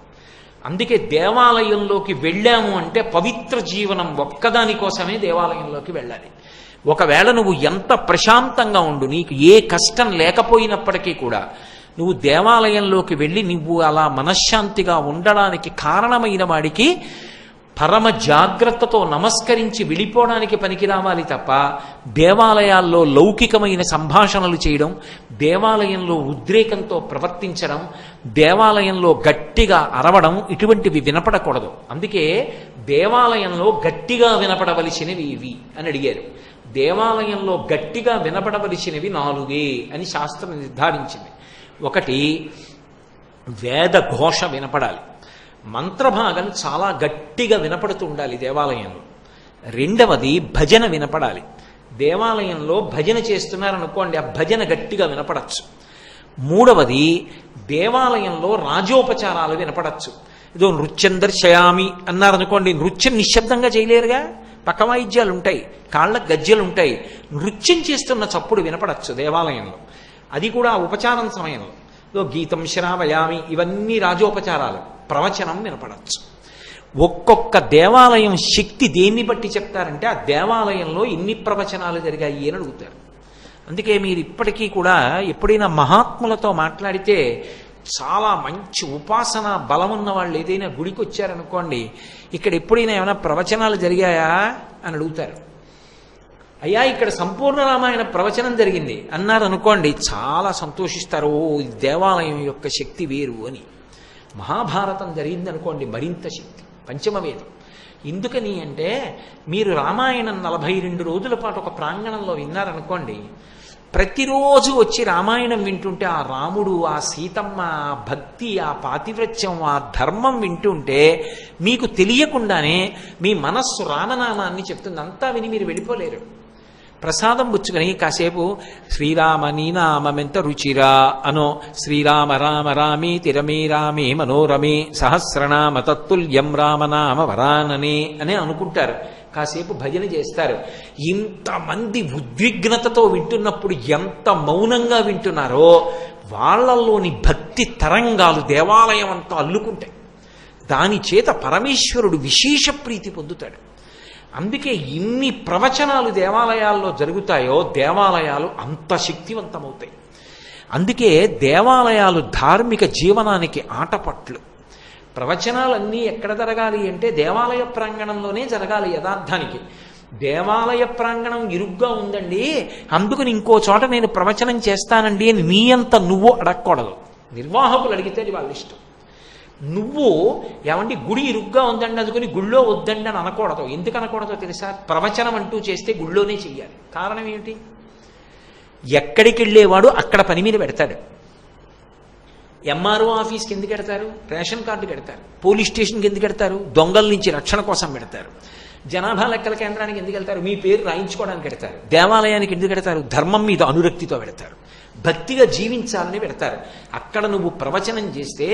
అందుకే దేవాలయంలోకి వెళ్ళాము అంటే పవిత్ర జీవనం ఒక్కదాని కోసమే దేవాలయంలోకి వెళ్ళాలి. ఒకవేళ నువ్వు ఎంత ప్రశాంతంగా ఉండు, నీకు ఏ కష్టం లేకపోయినప్పటికీ కూడా నువ్వు దేవాలయంలోకి వెళ్ళి నువ్వు అలా మనశ్శాంతిగా ఉండడానికి కారణమైన వాడికి పరమ జాగ్రత్తతో నమస్కరించి వెళ్ళిపోవడానికి పనికి రావాలి తప్ప దేవాలయాల్లో లౌకికమైన సంభాషణలు చేయడం, దేవాలయంలో ఉద్రేకంతో ప్రవర్తించడం, దేవాలయంలో గట్టిగా అరవడం ఇటువంటివి వినపడకూడదు. అందుకే దేవాలయంలో గట్టిగా వినపడవలసినవి ఇవి అని అడిగారు. దేవాలయంలో గట్టిగా వినపడవలసినవి 4 అని శాస్త్రం నిర్ధారించింది. ఒకటి, వేద ఘోష వినపడాలి. మంత్రభాగం చాలా గట్టిగా వినపడుతూ ఉండాలి దేవాలయంలో. రెండవది, భజన వినపడాలి. దేవాలయంలో భజన చేస్తున్నారనుకోండి, ఆ భజన గట్టిగా వినపడచ్చు. మూడవది, దేవాలయంలో రాజోపచారాలు వినపడచ్చు. ఏదో నృత్యం దర్శయామి అన్నారనుకోండి, నృత్యం నిశ్శబ్దంగా చేయలేరుగా, పక్క వాయిద్యాలు ఉంటాయి, కాళ్ళ గజ్జెలు ఉంటాయి, నృత్యం చేస్తున్న చప్పుడు వినపడచ్చు దేవాలయంలో. అది కూడా ఉపచారం సమయంలో. ఏదో గీతం శ్రావయామి, ఇవన్నీ రాజోపచారాలు. ప్రవచనం వినపడచ్చు. ఒక్కొక్క దేవాలయం శక్తి దేన్ని బట్టి చెప్తారంటే ఆ దేవాలయంలో ఎన్ని ప్రవచనాలు జరిగాయి అని అడుగుతారు. అందుకే మీరు ఇప్పటికీ కూడా ఎప్పుడైనా మహాత్ములతో మాట్లాడితే, చాలా మంచి ఉపాసన బలం ఉన్న వాళ్ళు ఏదైనా గుడికి వచ్చారనుకోండి, ఇక్కడ ఎప్పుడైనా ఏమైనా ప్రవచనాలు జరిగాయా అని అడుగుతారు. అయ్యా ఇక్కడ సంపూర్ణ రామాయణ ప్రవచనం జరిగింది అన్నారు అనుకోండి, చాలా సంతోషిస్తారు. ఓ, దేవాలయం యొక్క శక్తి వేరు అని. మహాభారతం జరిగింది అనుకోండి, మరింత శక్తి, పంచమవేదం. ఎందుకని అంటే, మీరు రామాయణం 42 రోజుల పాటు ఒక ప్రాంగణంలో విన్నారనుకోండి, ప్రతిరోజు వచ్చి రామాయణం వింటుంటే ఆ రాముడు, ఆ సీతమ్మ, ఆ భక్తి, ఆ పాతివ్రత్యం, ఆ ధర్మం వింటుంటే మీకు తెలియకుండానే మీ మనస్సు రామనామాన్ని చెప్తుంది. అంతా విని మీరు వెళ్ళిపోలేరు. ప్రసాదం పుచ్చుకొని కాసేపు శ్రీరామ నీ నామెంత రుచిరా అనో, శ్రీరామ రామ రామే తిరమే రామే మనోరమే సహస్రనామ తత్తుల్యం రామనామ వరాననే అని అనుకుంటారు. కాసేపు భజన చేస్తారు. ఇంతమంది ఉద్విగ్నతతో వింటున్నప్పుడు ఎంత మౌనంగా వింటున్నారో వాళ్ళల్లోని భక్తి తరంగాలు దేవాలయం అంతా అల్లుకుంటాయి. దాని చేత పరమేశ్వరుడు విశేష ప్రీతి పొందుతాడు. అందుకే ఇన్ని ప్రవచనాలు దేవాలయాల్లో జరుగుతాయో దేవాలయాలు అంత శక్తివంతమవుతాయి. అందుకే దేవాలయాలు ధార్మిక జీవనానికి ఆటపట్లు. ప్రవచనాలన్నీ ఎక్కడ జరగాలి అంటే దేవాలయ ప్రాంగణంలోనే జరగాలి. యథార్థానికి దేవాలయ ప్రాంగణం ఇరుగ్గా ఉందండి, అందుకని ఇంకో చోట నేను ప్రవచనం చేస్తానండి అని నీ అంత నువ్వు అడగకూడదు. నిర్వాహకులు అడిగితే అది వాళ్ళ ఇష్టం. నువ్వు ఏమండి గుడి ఇరుగ్గా ఉందండి అందుకని గుళ్ళో వద్దండి అని అనకూడదు. ఎందుకు అనకూడదో తెలుసా? ప్రవచనం అంటూ చేస్తే గుళ్ళోనే చెయ్యాలి. కారణం ఏమిటి? ఎక్కడికి వెళ్ళేవాడు అక్కడ పని మీద పెడతాడు. ఎంఆర్ఓ ఆఫీస్కి ఎందుకు పెడతారు? రేషన్ కార్డుకి పెడతారు. పోలీస్ స్టేషన్కి ఎందుకు పెడతారు? దొంగల నుంచి రక్షణ కోసం పెడతారు. జనాభా లెక్కల కేంద్రానికి ఎందుకు వెళ్తారు? మీ పేరు రాయించుకోవడానికి పెడతారు. దేవాలయానికి ఎందుకు పెడతారు? ధర్మం మీద అనురక్తితో పెడతారు, భక్తిగా జీవించాలని పెడతారు. అక్కడ నువ్వు ప్రవచనం చేస్తే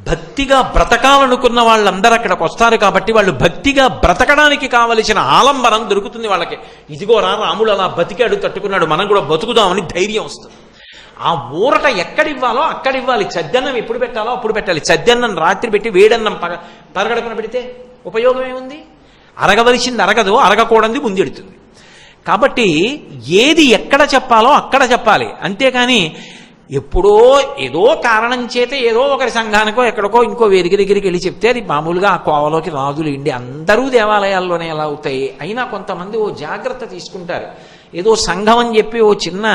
భక్తిగా బ్రతకాలనుకున్న వాళ్ళందరూ అక్కడికి వస్తారు. కాబట్టి వాళ్ళు భక్తిగా బ్రతకడానికి కావలసిన ఆలంబనం దొరుకుతుంది వాళ్ళకి. ఇదిగోరా రాముడు అలా బతికాడు, తట్టుకున్నాడు, మనం కూడా బతుకుదామని ధైర్యం వస్తుంది. ఆ ఊరట ఎక్కడివ్వాలో అక్కడివ్వాలి. చద్దన్నం ఎప్పుడు పెట్టాలో అప్పుడు పెట్టాలి. చద్దన్నం రాత్రి పెట్టి వేడన్నం పరగడుపున పెడితే ఉపయోగం ఏముంది? అరగవలసింది అరగదు, అరగకూడదు ముందెడుతుంది. కాబట్టి ఏది ఎక్కడ చెప్పాలో అక్కడ చెప్పాలి. అంతేకాని ఎప్పుడో ఏదో కారణం చేత ఏదో ఒకరి సంఘానికో ఎక్కడికో ఇంకో వేదిక దగ్గరికి వెళ్ళి చెప్తే అది మామూలుగా ఆ కోవలోకి రాదులేండి. అందరూ దేవాలయాల్లోనే ఎలా అవుతాయి? అయినా కొంతమంది ఓ జాగ్రత్త తీసుకుంటారు. ఏదో సంఘం అని చెప్పి ఓ చిన్న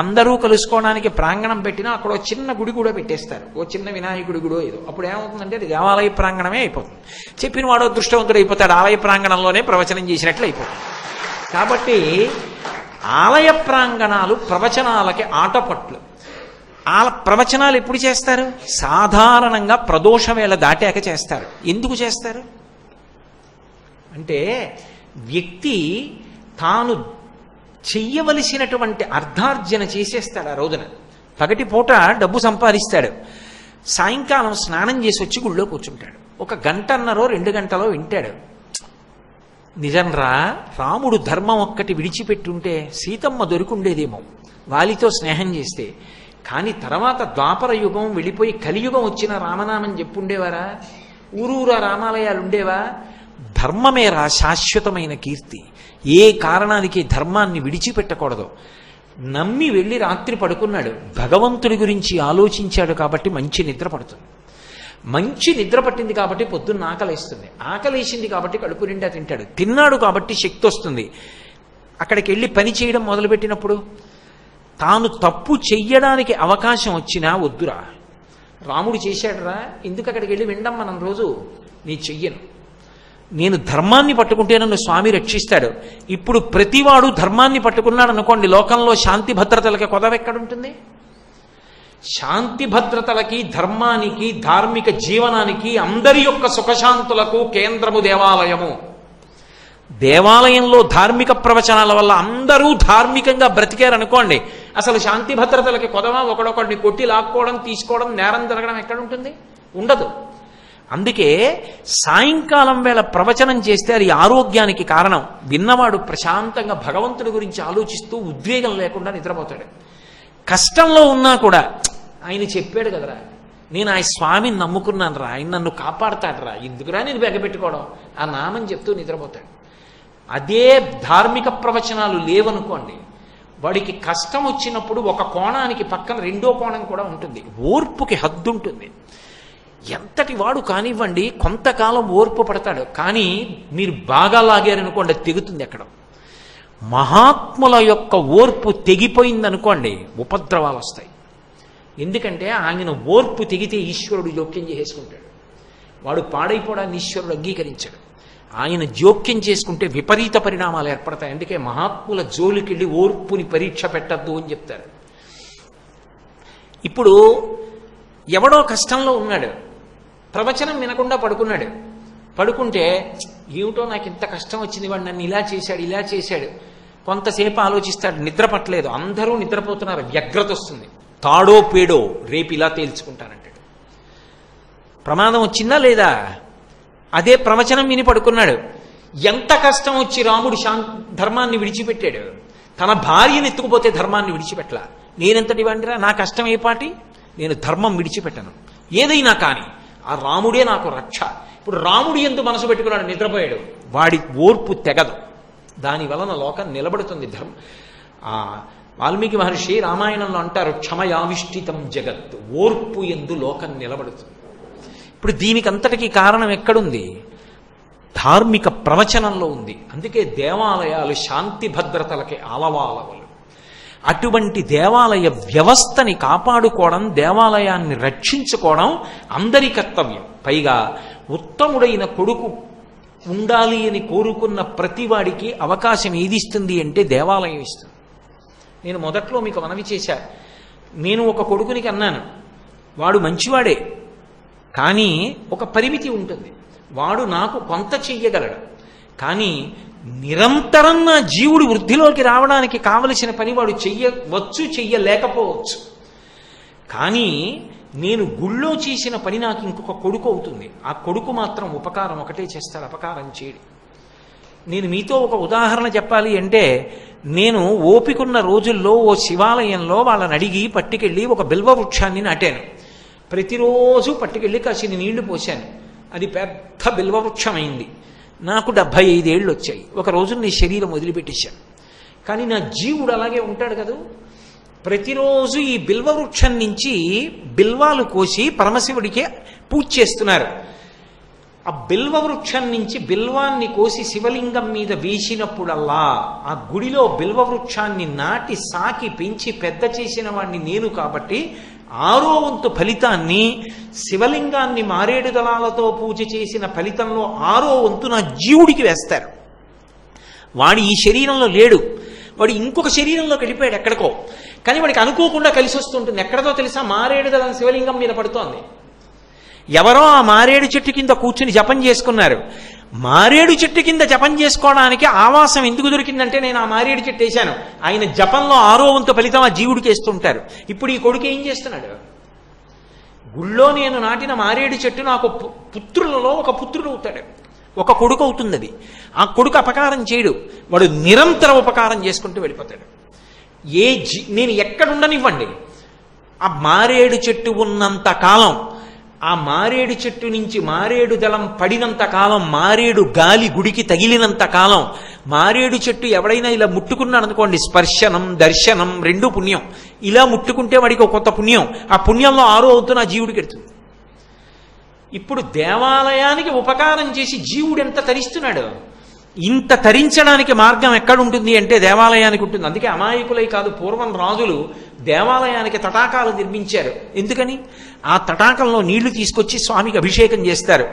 అందరూ కలుసుకోవడానికి ప్రాంగణం పెట్టినా అక్కడ ఓ చిన్న గుడి కూడా పెట్టేస్తారు. ఓ చిన్న వినాయకుడి గుడో ఏదో. అప్పుడు ఏమవుతుందంటే అది దేవాలయ ప్రాంగణమే అయిపోతుంది. చెప్పిన వాడో దృష్టవంతుడు అయిపోతాడు, ఆలయ ప్రాంగణంలోనే ప్రవచనం చేసినట్లు అయిపోతుంది. కాబట్టి ఆలయ ప్రాంగణాలు ప్రవచనాలకి ఆటపట్లు. ప్రవచనాలు ఎప్పుడు చేస్తారు? సాధారణంగా ప్రదోష వేళ దాటాక చేస్తారు. ఎందుకు చేస్తారు అంటే వ్యక్తి తాను చెయ్యవలసినటువంటి అర్ధార్జన చేసేస్తాడు. ఆ రోజున పగటి పూట డబ్బు సంపాదిస్తాడు, సాయంకాలం స్నానం చేసి వచ్చి గుళ్ళో కూర్చుంటాడు. 1 గంటన్నరో 2 గంటలో వింటాడు. నిజంరా రాముడు ధర్మం ఒక్కటి విడిచిపెట్టుంటే సీతమ్మ దొరికుండేదేమో వాలితో స్నేహం చేస్తే. కానీ తర్వాత ద్వాపర యుగం వెళ్ళిపోయి కలియుగం వచ్చిన రామనామం చెప్పుండేవారా? ఊరూరా రామాలయాలు ఉండేవా? ధర్మమేరా శాశ్వతమైన కీర్తి. ఏ కారణానికి ధర్మాన్ని విడిచిపెట్టకూడదు. నమ్మి వెళ్ళి రాత్రి పడుకున్నాడు, భగవంతుడి గురించి ఆలోచించాడు కాబట్టి మంచి నిద్ర పడుతుంది. మంచి నిద్ర పట్టింది కాబట్టి పొద్దున్న ఆకలేస్తుంది, ఆకలేసింది కాబట్టి కడుపు నిండా తింటాడు, తిన్నాడు కాబట్టి శక్తి వస్తుంది. అక్కడికి వెళ్ళి పని చేయడం మొదలుపెట్టినప్పుడు తాను తప్పు చెయ్యడానికి అవకాశం వచ్చినా వద్దురా, రాముడు చేశాడురా, ఎందుకు అక్కడికి వెళ్ళి వినడం మనం రోజు, నీ చెయ్యను, నేను ధర్మాన్ని పట్టుకుంటే నన్ను స్వామి రక్షిస్తాడు. ఇప్పుడు ప్రతివాడు ధర్మాన్ని పట్టుకున్నాడు అనుకోండి, లోకంలో శాంతి భద్రతలకి కొదవెక్కడుంటుంది? శాంతి భద్రతలకి, ధర్మానికి, ధార్మిక జీవనానికి, అందరి యొక్క సుఖశాంతులకు కేంద్రము దేవాలయము. దేవాలయంలో ధార్మిక ప్రవచనాల వల్ల అందరూ ధార్మికంగా బ్రతికారనుకోండి, అసలు శాంతి భద్రతలకి కొదవా? ఒకడొకడిని కొట్టి లాక్కోవడం, తీసుకోవడం, నేరం జరగడం ఎక్కడుంటుంది? ఉండదు. అందుకే సాయంకాలం వేళ ప్రవచనం చేస్తే అది ఆరోగ్యానికి కారణం. విన్నవాడు ప్రశాంతంగా భగవంతుడి గురించి ఆలోచిస్తూ ఉద్వేగం లేకుండా నిద్రపోతాడు. కష్టంలో ఉన్నా కూడా ఆయన చెప్పాడు కదరా, నేను ఆ స్వామిని నమ్ముకున్నాను రా, ఆయన నన్ను కాపాడతాడు రా, ఎందుకురా నేను బెగపెట్టుకోవడం, ఆ నామం చెప్తూ నిద్రపోతాడు. అదే ధార్మిక ప్రవచనాలు లేవనుకోండి, వాడికి కష్టం వచ్చినప్పుడు ఒక కోణానికి పక్కన రెండో కోణం కూడా ఉంటుంది. ఓర్పుకి హద్దు ఉంటుంది. ఎంతటి వాడు కానివ్వండి కొంతకాలం ఓర్పు పడతాడు, కానీ మీరు బాగా లాగారనుకోండి తెగుతుంది ఎక్కడ. మహాత్ముల యొక్క ఓర్పు తెగిపోయిందనుకోండి ఉపద్రవాలు వస్తాయి. ఎందుకంటే ఆయన ఓర్పు తెగితే ఈశ్వరుడు జోక్యం చేసుకుంటాడు. వాడు పాడైపోవడాన్ని ఈశ్వరుడు అంగీకరించాడు. ఆయన జోక్యం చేసుకుంటే విపరీత పరిణామాలు ఏర్పడతాయి. అందుకే మహాత్ముల జోలికెళ్ళి ఓర్పుని పరీక్ష పెట్టద్దు అని చెప్తారు. ఇప్పుడు ఎవడో కష్టంలో ఉన్నాడు, ప్రవచనం వినకుండా పడుకున్నాడు. పడుకుంటే ఏమిటో నాకు ఇంత కష్టం వచ్చింది, వాడు నన్ను ఇలా చేశాడు, ఇలా చేశాడు. కొంతసేపు ఆలోచిస్తాడు, నిద్ర పట్టలేదు, అందరూ నిద్రపోతున్నారు, వ్యగ్రత వస్తుంది. తాడో పేడో రేపు ఇలా తేల్చుకుంటానంటాడు. ప్రమాదం వచ్చిందా లేదా? అదే ప్రవచనం విని పడుకున్నాడు. ఎంత కష్టం వచ్చి రాముడు ధర్మాన్ని విడిచిపెట్టాడు. తన భార్యను ఎత్తుకుపోతే ధర్మాన్ని విడిచిపెట్టలా. నేనెంతటి వాడిరా, నా కష్టం ఏ పాటి, నేను ధర్మం విడిచిపెట్టను, ఏదైనా కానీ ఆ రాముడే నాకు రక్ష. ఇప్పుడు రాముడు ఎందు మనసు పెట్టుకున్నాడు, నిద్రపోయాడు, వాడి ఓర్పు తెగదు. దాని వలన లోకం నిలబడుతుంది. వాల్మీకి మహర్షి రామాయణంలో అంటారు, క్షమయావిష్ఠితం జగత్, ఓర్పు ఎందు లోకం నిలబడుతుంది. ఇప్పుడు దీనికి అంతటికీ కారణం ఎక్కడుంది? ధార్మిక ప్రవచనంలో ఉంది. అందుకే దేవాలయాలు శాంతి భద్రతలకి ఆలవాలవలు. అటువంటి దేవాలయ వ్యవస్థని కాపాడుకోవడం, దేవాలయాన్ని రక్షించుకోవడం అందరి కర్తవ్యం. పైగా ఉత్తముడైన కొడుకు ఉండాలి అని కోరుకున్న ప్రతివాడికి అవకాశం ఏది ఇస్తుంది అంటే దేవాలయం ఇస్తుంది. నేను మొదట్లో మీకు మనవి చేశా, నేను ఒక కొడుకునికి అన్నాను, వాడు మంచివాడే, కానీ ఒక పరిమితి ఉంటుంది. వాడు నాకు కొంత చెయ్యగలడు, కానీ నిరంతరం నా జీవుడు వృద్ధిలోకి రావడానికి కావలసిన పని వాడు చెయ్యవచ్చు, చెయ్యలేకపోవచ్చు. కానీ నేను గుళ్ళో చేసిన పని నాకు ఇంకొక కొడుకు అవుతుంది. ఆ కొడుకు మాత్రం ఉపకారం ఒకటే చేస్తాడు, అపకారం చేయడు. నేను మీతో ఒక ఉదాహరణ చెప్పాలి అంటే, నేను ఓపికన్న రోజుల్లో ఓ శివాలయంలో వాళ్ళని అడిగి పట్టుకెళ్ళి ఒక బిల్వ వృక్షాన్ని నాటాను. ప్రతిరోజు పట్టుకెళ్ళి కాసిన నీళ్లు పోశాను. అది పెద్ద బిల్వవృక్షమైంది. నాకు 75 ఏళ్ళు వచ్చాయి. ఒక రోజు నీ శరీరం వదిలిపెట్టేశాను. కానీ నా జీవుడు అలాగే ఉంటాడు కదా. ప్రతిరోజు ఈ బిల్వవృక్షం నుంచి బిల్వాలు కోసి పరమశివుడికి పూజ చేస్తున్నారు. ఆ బిల్వవృక్షం నుంచి బిల్వాన్ని కోసి శివలింగం మీద వేసినప్పుడల్లా ఆ గుడిలో బిల్వవృక్షాన్ని నాటి సాకి పెంచి పెద్ద చేసిన వాడిని నేను కాబట్టి 6వ వంతు ఫలితాన్ని శివలింగాన్ని మారేడు దళాలతో పూజ చేసిన ఫలితంలో 6వ వంతు నా జీవుడికి వేస్తారు. వాడు ఈ శరీరంలో లేడు, వాడు ఇంకొక శరీరంలోకి వెళ్ళిపోయాడు ఎక్కడికో. కానీ వాడికి అనుకోకుండా కలిసి వస్తుంటుంది. ఎక్కడదో తెలుసా, మారేడు దళం శివలింగం మీద పడుతోంది. ఎవరో ఆ మారేడు చెట్టు కింద కూర్చుని జపం చేసుకున్నారు. మారేడు చెట్టు కింద జపం చేసుకోవడానికి ఆవాసం ఎందుకు దొరికిందంటే నేను ఆ మారేడు చెట్టు వేశాను. ఆయన జపంలో 6వ వంతు ఫలితం ఆ జీవుడికి వేస్తుంటారు. ఇప్పుడు ఈ కొడుకు ఏం చేస్తున్నాడు? గుళ్ళో నేను నాటిన మారేడు చెట్టు నాకు పుత్రులలో ఒక పుత్రుడు అవుతాడు, ఒక కొడుకు అవుతుంది. అది ఆ కొడుకు అపకారం చేయడు, వాడు నిరంతర ఉపకారం చేసుకుంటూ వెళ్ళిపోతాడు. నేను ఎక్కడుండనివ్వండి, ఆ మారేడు చెట్టు ఉన్నంత కాలం, ఆ మారేడు చెట్టు నుంచి మారేడు దళం పడినంత కాలం, మారేడు గాలి గుడికి తగిలినంత కాలం, మారేడు చెట్టు ఎవడైనా ఇలా ముట్టుకున్నాడు అనుకోండి, స్పర్శనం దర్శనం 2 పుణ్యం. ఇలా ముట్టుకుంటే వాడికి ఒక కొత్త పుణ్యం. ఆ పుణ్యంలో 6వ వంతు నా జీవుడికి ఎడుతుంది. ఇప్పుడు దేవాలయానికి ఉపకారం చేసి జీవుడు ఎంత తరిస్తున్నాడు. ఇంత తరించడానికి మార్గం ఎక్కడుంటుంది అంటే దేవాలయానికి ఉంటుంది. అందుకే అమాయకులై కాదు, పూర్వం రాజులు దేవాలయానికి తటాకాలు నిర్మించారు. ఎందుకని? ఆ తటాకంలో నీళ్లు తీసుకొచ్చి స్వామికి అభిషేకం చేస్తారు.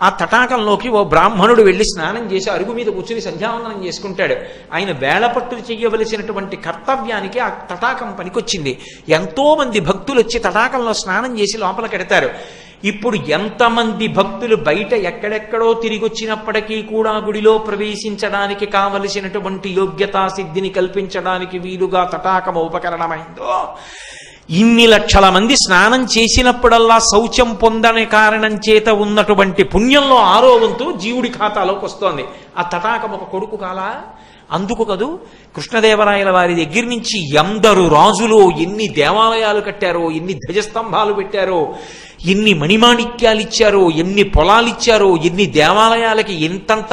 ఆ తటాకంలోకి ఓ బ్రాహ్మణుడు వెళ్ళి స్నానం చేసి అరుగు మీద కూర్చుని సంధ్యావందనం చేసుకుంటాడు. ఆయన వేళపట్టు చెయ్యవలసినటువంటి కర్తవ్యానికి ఆ తటాకం పనికొచ్చింది. ఎంతో మంది భక్తులు వచ్చి తటాకంలో స్నానం చేసి లోపలికెడతారు. ఇప్పుడు ఎంతమంది భక్తులు బయట ఎక్కడెక్కడో తిరిగి వచ్చినప్పటికీ కూడా గుడిలో ప్రవేశించడానికి కావలసినటువంటి యోగ్యతా సిద్ధిని కల్పించడానికి వీలుగా తటాకం ఉపకరణమైందో, ఇన్ని లక్షల మంది స్నానం చేసినప్పుడల్లా శౌచం పొందని కారణం చేత ఉన్నటువంటి పుణ్యంలో 6వ వంతు జీవుడి ఖాతాలోకి వస్తోంది. ఆ తటాకం ఒక కొడుకు కాలా? అందుకు కదూ కృష్ణదేవరాయల వారి దగ్గర నుంచి ఎందరు రాజులు ఎన్ని దేవాలయాలు కట్టారో, ఎన్ని ధ్వజస్తంభాలు పెట్టారో, ఎన్ని మణిమాణిక్యాలు ఇచ్చారో, ఎన్ని పొలాలు ఇచ్చారో, ఎన్ని దేవాలయాలకి ఎంతంత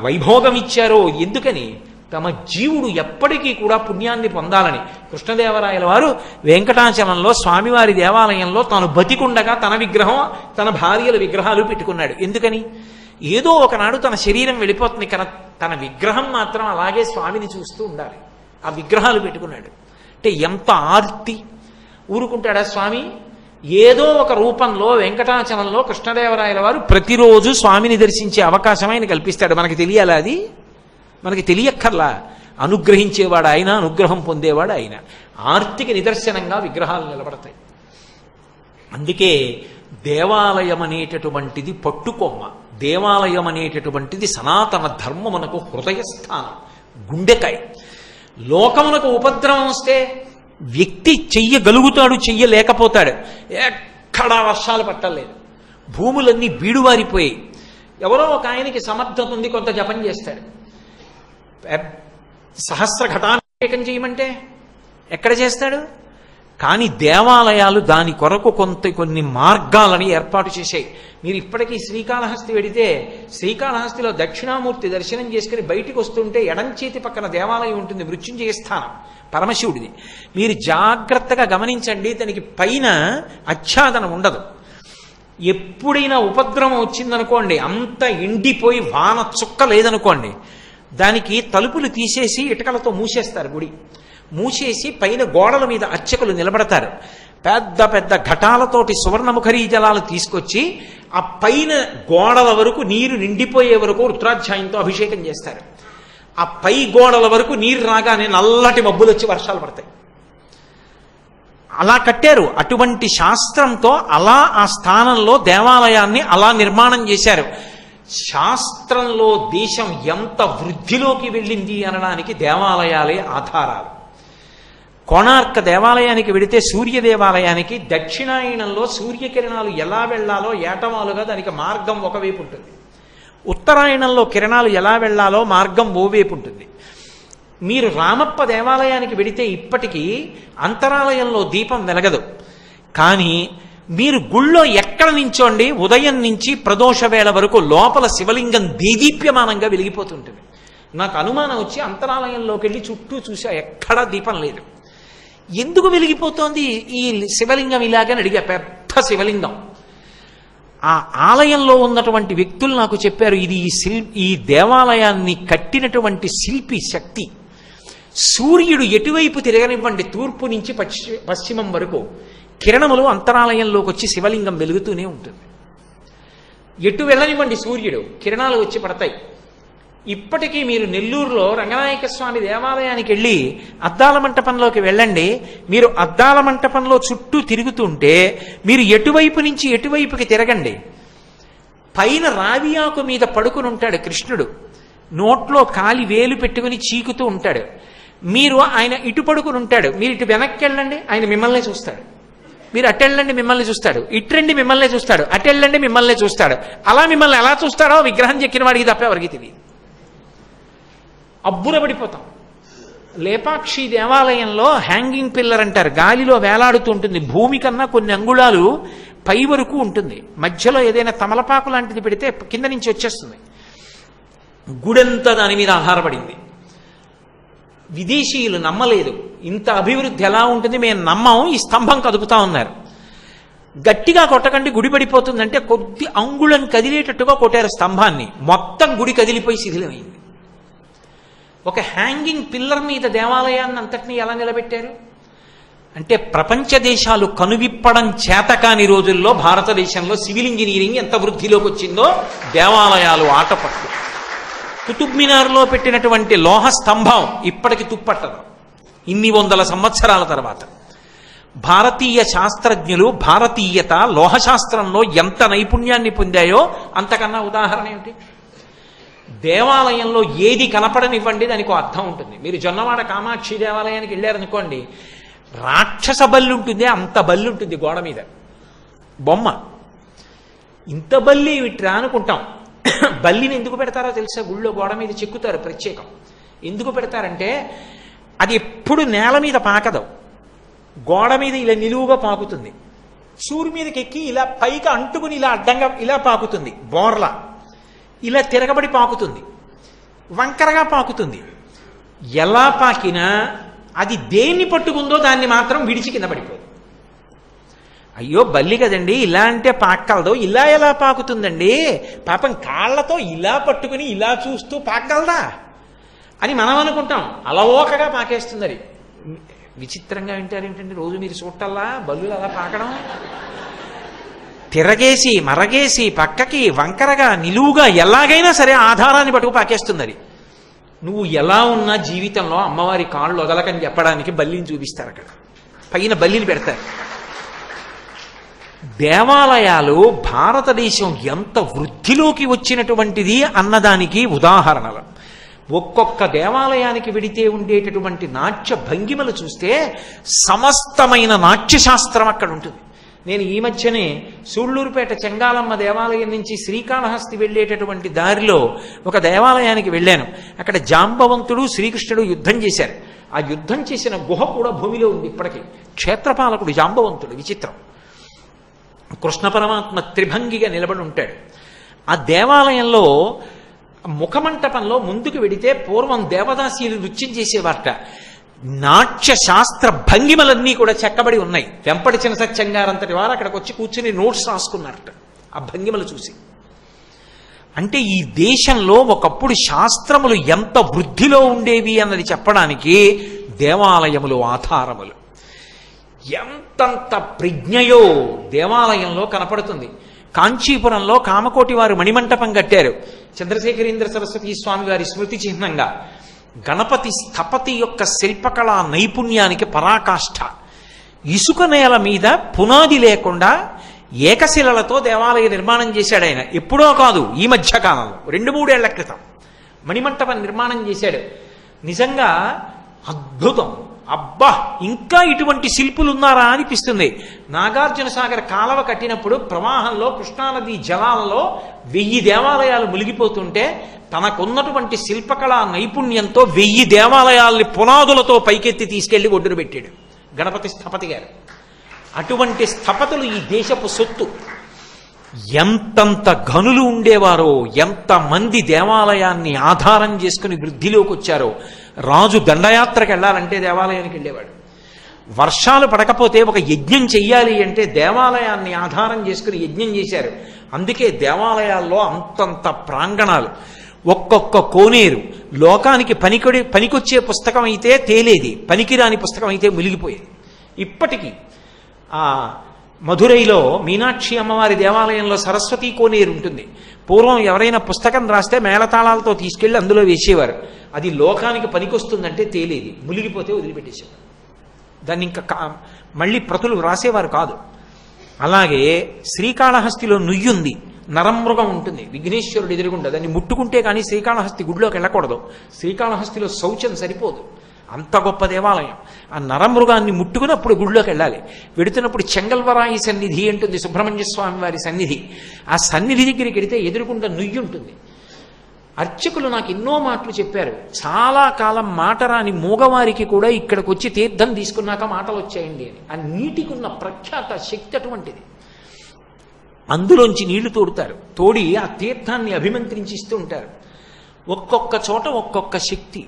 వైభోగం ఇచ్చారో. ఎందుకని? తమ జీవుడు ఎప్పటికీ కూడా పుణ్యాన్ని పొందాలని. కృష్ణదేవరాయల వారు వెంకటాచలంలో స్వామివారి దేవాలయంలో తాను బతికుండగా తన విగ్రహం, తన భార్యల విగ్రహాలు పెట్టుకున్నాడు. ఎందుకని? ఏదో ఒకనాడు తన శరీరం వెళ్ళిపోతుంది కదా, తన విగ్రహం మాత్రం అలాగే స్వామిని చూస్తూ ఉండాలి. ఆ విగ్రహాలు పెట్టుకున్నాడు. అంటే ఎంత ఆర్తి! ఊరుకుంటాడా స్వామి? ఏదో ఒక రూపంలో వెంకటాచలంలో కృష్ణదేవరాయల వారు ప్రతిరోజు స్వామిని దర్శించే అవకాశం ఆయన కల్పిస్తాడు. మనకి తెలియాలా? అది మనకి తెలియక్కర్లా. అనుగ్రహించేవాడు ఆయన, అనుగ్రహం పొందేవాడు ఆయన. ఆర్తికి నిదర్శనంగా విగ్రహాలు నిలబడతాయి. అందుకే దేవాలయం అనేటటువంటిది పట్టుకొమ్మ. దేవాలయం అనేటటువంటిది సనాతన ధర్మమునకు హృదయస్థానం, గుండెకాయ. లోకమునకు ఉపద్రవం వస్తే వ్యక్తి చెయ్యగలుగుతాడు, చెయ్యలేకపోతాడు. ఎక్కడా వర్షాలు పట్టలేదు, భూములన్నీ బీడువారిపోయాయి. ఎవరో ఒక ఆయనకి సమర్థత ఉంది, కొంత జపం చేస్తాడు. సహస్ర ఘటాభిషేకం చేయమంటే ఎక్కడ చేస్తాడు? కానీ దేవాలయాలు దాని కొరకు కొన్ని మార్గాలని ఏర్పాటు చేశాయి. మీరు ఇప్పటికీ శ్రీకాళహస్తి వెడితే శ్రీకాళహస్తిలో దక్షిణామూర్తి దర్శనం చేసుకుని బయటికి వస్తుంటే ఎడం చేతి పక్కన దేవాలయం ఉంటుంది, మృత్యుంజయ స్థానం పరమశివుడిది. మీరు జాగ్రత్తగా గమనించండి, దానికి పైన ఆచ్ఛాదనం ఉండదు. ఎప్పుడైనా ఉపద్రవం వచ్చిందనుకోండి, అంత ఎండిపోయి వాన చుక్క లేదనుకోండి, దానికి తలుపులు తీసేసి ఇటుకలతో మూసేస్తారు. గుడి మూసేసి పైన గోడల మీద అర్చకులు నిలబడతారు. పెద్ద పెద్ద ఘటాలతోటి సువర్ణముఖరీ జలాలు తీసుకొచ్చి ఆ పైన గోడల వరకు నీరు నిండిపోయే వరకు రుద్రాధ్యాయంతో అభిషేకం చేస్తారు. ఆ పై గోడల వరకు నీరు రాగానే నల్లటి మబ్బులు వచ్చి వర్షాలు పడతాయి. అలా కట్టారు. అటువంటి శాస్త్రంతో అలా ఆ స్థానంలో దేవాలయాన్ని అలా నిర్మాణం చేశారు. శాస్త్రంలో దేశం ఎంత వృద్ధిలోకి వెళ్ళింది అనడానికి దేవాలయాలే ఆధారాలు. కోణార్క దేవాలయానికి వెడితే సూర్య దేవాలయానికి దక్షిణాయనంలో సూర్యకిరణాలు ఎలా వెళ్లాలో ఏటవాలుగా దానికి మార్గం ఒకవైపు ఉంటుంది. ఉత్తరాయణంలో కిరణాలు ఎలా వెళ్లాలో మార్గం ఓవైపు ఉంటుంది. మీరు రామప్ప దేవాలయానికి వెడితే ఇప్పటికీ అంతరాలయంలో దీపం వెలగదు. కానీ మీరు గుళ్ళో ఎక్కడ నించోండి, ఉదయం నుంచి ప్రదోష వేళ వరకు లోపల శివలింగం దేదీప్యమానంగా వెలిగిపోతుంటుంది. నాకు అనుమానం వచ్చి అంతరాలయంలోకి వెళ్ళి చుట్టూ చూసా, ఎక్కడా దీపం లేదు. ఎందుకు వెలిగిపోతోంది ఈ శివలింగం ఇలాగని అడిగా. పెద్ద శివలింగం. ఆ ఆలయంలో ఉన్నటువంటి వ్యక్తులు నాకు చెప్పారు, ఇది ఈ దేవాలయాన్ని కట్టినటువంటి శిల్పి శక్తి. సూర్యుడు ఎటువైపు తిరగనివ్వండి, తూర్పు నుంచి పశ్చిమం వరకు కిరణములు అంతరాలయంలోకి వచ్చి శివలింగం వెలుగుతూనే ఉంటుంది. ఎటు వెళ్ళనివ్వండి సూర్యుడు, కిరణాలు వచ్చి పడతాయి. ఇప్పటికీ మీరు నెల్లూరులో రంగనాయక స్వామి దేవాలయానికి వెళ్ళి అద్దాల మంటపంలోకి వెళ్ళండి. మీరు అద్దాల మంటపంలో చుట్టూ తిరుగుతుంటే మీరు ఎటువైపు నుంచి ఎటువైపుకి తిరగండి, పైన రావియాకు మీద పడుకుని ఉంటాడు కృష్ణుడు. నోట్లో కాలి వేలు పెట్టుకుని చీకుతూ ఉంటాడు. మీరు ఆయన ఇటు పడుకుని ఉంటాడు. మీరు ఇటు వెనక్కి వెళ్ళండి, ఆయన మిమ్మల్ని చూస్తాడు. మీరు అటెళ్ళండి, మిమ్మల్ని చూస్తాడు. ఇట్రండి, మిమ్మల్ని చూస్తాడు. అటెళ్ళండి, మిమ్మల్ని చూస్తాడు. అలా మిమ్మల్ని ఎలా చూస్తాడో విగ్రహం చెక్కిన వాడికి తప్ప ఎవరికి తెలియదు. అబ్బురపడిపోతాం. లేపాక్షి దేవాలయంలో హ్యాంగింగ్ పిల్లర్ అంటారు, గాలిలో వేలాడుతూ ఉంటుంది. భూమి కన్నా కొన్ని అంగుళాలు పై వరకు ఉంటుంది. మధ్యలో ఏదైనా తమలపాకు లాంటిది పెడితే కింద నుంచి వచ్చేస్తుంది. గుడంతా దాని మీద ఆధారపడింది. విదేశీయులు నమ్మలేదు, ఇంత అభివృద్ధి ఎలా ఉంటుంది, మేము నమ్మం, ఈ స్తంభం కదుపుతా ఉన్నారు. గట్టిగా కొట్టకండి గుడి పడిపోతుందంటే కొద్ది అంగుళం కదిలేటట్టుగా కొట్టారు స్తంభాన్ని, మొత్తం గుడి కదిలిపోయి శిథిలమైంది. ఒక హ్యాంగింగ్ పిల్లర్ మీద దేవాలయాన్ని అంతటినీ ఎలా నిలబెట్టారు అంటే ప్రపంచ దేశాలు కనువిప్పడం చేతకాని రోజుల్లో భారతదేశంలో సివిల్ ఇంజనీరింగ్ ఎంత వృద్ధిలోకి వచ్చిందో దేవాలయాలు ఆటపట్టు. కుతుబ్ మినార్లో పెట్టినటువంటి లోహ స్తంభం ఇప్పటికి తుప్పట్టదు ఇన్ని వందల సంవత్సరాల తర్వాత. భారతీయ శాస్త్రజ్ఞులు భారతీయత లోహశాస్త్రంలో ఎంత నైపుణ్యాన్ని పొందాయో అంతకన్నా ఉదాహరణ ఏమిటి? దేవాలయంలో ఏది కనపడనివ్వండి దానికి అర్థం ఉంటుంది. మీరు జొన్నవాడ కామాక్షి దేవాలయానికి వెళ్ళారనుకోండి, రాక్షస బల్లి ఉంటుంది, అంత బల్లి ఉంటుంది గోడ మీద బొమ్మ. ఇంత బల్లి ఇట్రా అనుకుంటాం. బల్లిని ఎందుకు పెడతారో తెలుసా? గుళ్ళో గోడ మీద చెక్కుతారు ప్రత్యేకం. ఎందుకు పెడతారంటే అది ఎప్పుడు నేల మీద పాకదు, గోడ మీద ఇలా నిలువుగా పాకుతుంది. సూర్యు మీదకి ఎక్కి ఇలా పైకి అంటుకుని ఇలా అడ్డంగా ఇలా పాకుతుంది, బోర్లా ఇలా తిరగబడి పాకుతుంది, వంకరగా పాకుతుంది. ఎలా పాకినా అది దేన్ని పట్టుకుందో దాన్ని మాత్రం విడిచి కింద పడిపోదు. అయ్యో బల్లి కదండి ఇలా అంటే పాకగలదు, ఇలా ఎలా పాకుతుందండి, పాపం కాళ్లతో ఇలా పట్టుకుని ఇలా చూస్తూ పాకగలదా అని మనం అనుకుంటాం. అలవోకగా పాకేస్తుంది. అది విచిత్రంగా వింటారేంటండి, రోజు మీరు చూడటల్లా బల్లులు అలా పాకడం. తిరగేసి మరగేసి పక్కకి వంకరగా నిలువుగా ఎలాగైనా సరే ఆధారాన్ని పట్టుకు పాకేస్తుంది. అది నువ్వు ఎలా ఉన్నా జీవితంలో అమ్మవారి కాళ్ళు వదలకని చెప్పడానికి బల్లిని చూపిస్తారు. అక్కడ పైన బల్లిని పెడతారు. దేవాలయాలు భారతదేశం ఎంత వృద్ధిలోకి వచ్చినటువంటిది అన్నదానికి ఉదాహరణలు. ఒక్కొక్క దేవాలయానికి వెడితే ఉండేటటువంటి నాట్య భంగిమలు చూస్తే సమస్తమైన నాట్యశాస్త్రం అక్కడ ఉంటుంది. నేను ఈ మధ్యనే సూళ్లూరుపేట చెంగాలమ్మ దేవాలయం నుంచి శ్రీకాళహస్తి వెళ్ళేటటువంటి దారిలో ఒక దేవాలయానికి వెళ్ళాను. అక్కడ జాంబవంతుడు శ్రీకృష్ణుడు యుద్ధం చేశారు. ఆ యుద్ధం చేసిన గుహ కూడా భూమిలో ఉంది ఇప్పటికీ. క్షేత్రపాలకుడు జాంబవంతుడు, విచిత్రం. కృష్ణ పరమాత్మ త్రిభంగిగా నిలబడి ఉంటాడు. ఆ దేవాలయంలో ముఖమంటపంలో ముందుకు వెడితే పూర్వం దేవదాసీలు నృత్యం చేసేవారట. నాట్య శాస్త్ర భంగిమలన్నీ కూడా చెక్కబడి ఉన్నాయి. వెంపటి చిన్న సత్యంగారంతటి వారు అక్కడికి వచ్చి కూర్చుని నోట్స్ రాసుకున్నారట ఆ భంగిమలు చూసి. అంటే ఈ దేశంలో ఒకప్పుడు శాస్త్రములు ఎంత వృద్ధిలో ఉండేవి అన్నది చెప్పడానికి దేవాలయములు ఆధారములు. ఎంతంత ప్రజ్ఞయో దేవాలయంలో కనపడుతుంది. కాంచీపురంలో కామకోటి వారు మణిమంటపం కట్టారు చంద్రశేఖరేంద్ర సరస్వతి స్వామి వారి స్మృతి చిహ్నంగా. గణపతి స్థపతి యొక్క శిల్పకళా నైపుణ్యానికి పరాకాష్ఠ. ఇసుక నేల మీద పునాది లేకుండా ఏకశిలలతో దేవాలయ నిర్మాణం చేశాడు ఆయన. ఎప్పుడో కాదు, ఈ మధ్యకాలంలో 2-3 ఏళ్ల క్రితం మణిమంటపం నిర్మాణం చేశాడు. నిజంగా అద్భుతం. అబ్బా, ఇంకా ఇటువంటి శిల్పులు ఉన్నారా అనిపిస్తుంది. నాగార్జున సాగర్ కాలవ కట్టినప్పుడు ప్రవాహంలో కృష్ణానది జలాలలో 1000 దేవాలయాలు మునిగిపోతుంటే తనకున్నటువంటి శిల్పకళా నైపుణ్యంతో 1000 దేవాలయాల్ని పునాదులతో పైకెత్తి తీసుకెళ్లి ఒడ్డున పెట్టాడు గణపతి స్థపతి గారు. అటువంటి స్థపతులు ఈ దేశపు సొత్తు. ఎంతంత ఘనులు ఉండేవారో, ఎంతమంది దేవాలయాన్ని ఆధారం చేసుకుని వృద్ధిలోకి వచ్చారో. రాజు దండయాత్రకు వెళ్ళాలంటే దేవాలయానికి వెళ్ళేవాడు. వర్షాలు పడకపోతే ఒక యజ్ఞం చెయ్యాలి అంటే దేవాలయాన్ని ఆధారం చేసుకుని యజ్ఞం చేశారు. అందుకే దేవాలయాల్లో అంతంత ప్రాంగణాలు. ఒక్కొక్క కోనేరు లోకానికి పనికొచ్చే పుస్తకం అయితే తేలేది, పనికిరాని పుస్తకం అయితే మునిగిపోయేది. ఇప్పటికీ ఆ మధురైలో మీనాక్షి అమ్మవారి దేవాలయంలో సరస్వతి కోనేరు ఉంటుంది. పూర్వం ఎవరైనా పుస్తకం రాస్తే మేళతాళాలతో తీసుకెళ్లి అందులో వేసేవారు. అది లోకానికి పనికొస్తుందంటే తేలేది, మునిగిపోతే వదిలిపెట్టేసేవారు. దాన్ని ఇంకా మళ్ళీ ప్రతులు రాసేవారు కాదు. అలాగే శ్రీకాళహస్తిలో నుయ్యుంది, నరమృగం ఉంటుంది విఘ్నేశ్వరుడు ఎదురుగుండా. దాన్ని ముట్టుకుంటే కానీ శ్రీకాళహస్తి గుడిలోకి వెళ్ళకూడదు. శ్రీకాళహస్తిలో శౌచం సరిపోదు, అంత గొప్ప దేవాలయం. ఆ నరమృగాన్ని ముట్టుకున్నప్పుడు గుడిలోకి వెళ్ళాలి. వెడుతున్నప్పుడు చెంగల్వరాయి సన్నిధి అంటుంది సుబ్రహ్మణ్య స్వామి వారి సన్నిధి. ఆ సన్నిధి దగ్గరికి వెడితే ఎదురుకుండా నుయ్యి ఉంటుంది. అర్చకులు నాకు ఎన్నో మాటలు చెప్పారు. చాలా కాలం మాట రాని మూగవారికి కూడా ఇక్కడికి వచ్చి తీర్థం తీసుకున్నాక మాటలు వచ్చాయండి అని. ఆ నీటికి ఉన్న ప్రఖ్యాత శక్తి అటువంటిది. అందులోంచి నీళ్లు తోడుతారు, తోడి ఆ తీర్థాన్ని అభిమంత్రించి ఇస్తూ ఉంటారు. ఒక్కొక్క చోట ఒక్కొక్క శక్తి,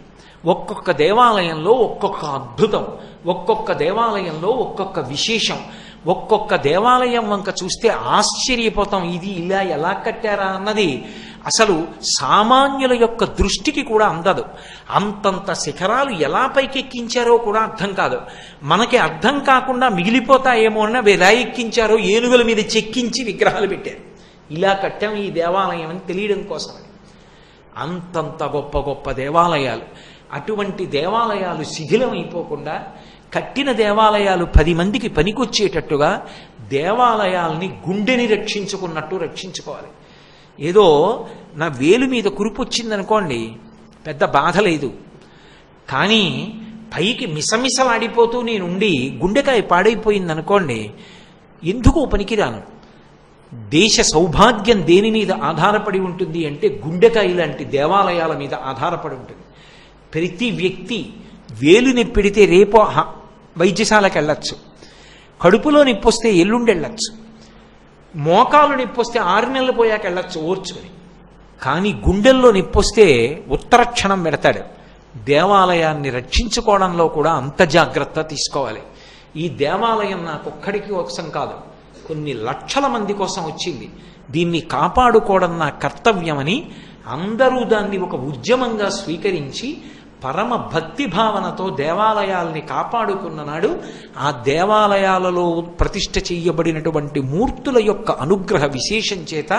ఒక్కొక్క దేవాలయంలో ఒక్కొక్క అద్భుతం, ఒక్కొక్క దేవాలయంలో ఒక్కొక్క విశేషం. ఒక్కొక్క దేవాలయం వంక చూస్తే ఆశ్చర్యపోతాం, ఇది ఇలా ఎలా కట్టారా అన్నది అసలు సామాన్యుల యొక్క దృష్టికి కూడా అందదు. అంతంత శిఖరాలు ఎలా పైకెక్కించారో కూడా అర్థం కాదు. మనకి అర్థం కాకుండా మిగిలిపోతాయేమో అన్న ఎలా ఎక్కించారో ఏనుగుల మీద చెక్కించి విగ్రహాలు పెట్టారు. ఇలా కట్టాం ఈ దేవాలయం అని తెలియడం కోసమని. అంతంత గొప్ప గొప్ప దేవాలయాలు, అటువంటి దేవాలయాలు శిథిలం అయిపోకుండా కట్టిన దేవాలయాలు 10 మందికి పనికొచ్చేటట్టుగా దేవాలయాల్ని గుండెని రక్షించుకున్నట్టు రక్షించుకోవాలి. ఏదో నా వేలు మీద కురుపొచ్చిందనుకోండి, పెద్ద బాధ లేదు. కానీ పైకి మిసమిసలాడిపోతూ నేనుండి గుండెకాయ పాడైపోయిందనుకోండి, ఎందుకు పనికిరాను. దేశ సౌభాగ్యం దేని మీద ఆధారపడి ఉంటుంది అంటే గుండెకాయ లాంటి దేవాలయాల మీద ఆధారపడి ఉంటుంది. ప్రతి వ్యక్తి వేలు నొప్పిడితే రేపో వైద్యశాలకు వెళ్ళచ్చు, కడుపులో నొప్పొస్తే ఎల్లుండి వెళ్ళచ్చు, మోకాలు నొప్పొస్తే 6 నెలలు పోయాక వెళ్ళచ్చు ఓర్చుకుని. కానీ గుండెల్లో నొప్పొస్తే ఉత్తరక్షణం పెడతాడు. దేవాలయాన్ని రక్షించుకోవడంలో కూడా అంత జాగ్రత్త తీసుకోవాలి. ఈ దేవాలయం నాకొక్కడికి కోసం కాదు, కొన్ని లక్షల మంది కోసం వచ్చింది. దీన్ని కాపాడుకోవడం నా కర్తవ్యమని అందరూ దాన్ని ఒక ఉద్యమంగా స్వీకరించి పరమ భక్తి భావనతో దేవాలయాల్ని కాపాడుకున్న నాడు ఆ దేవాలయాలలో ప్రతిష్ఠ చెయ్యబడినటువంటి మూర్తుల యొక్క అనుగ్రహ విశేషం చేత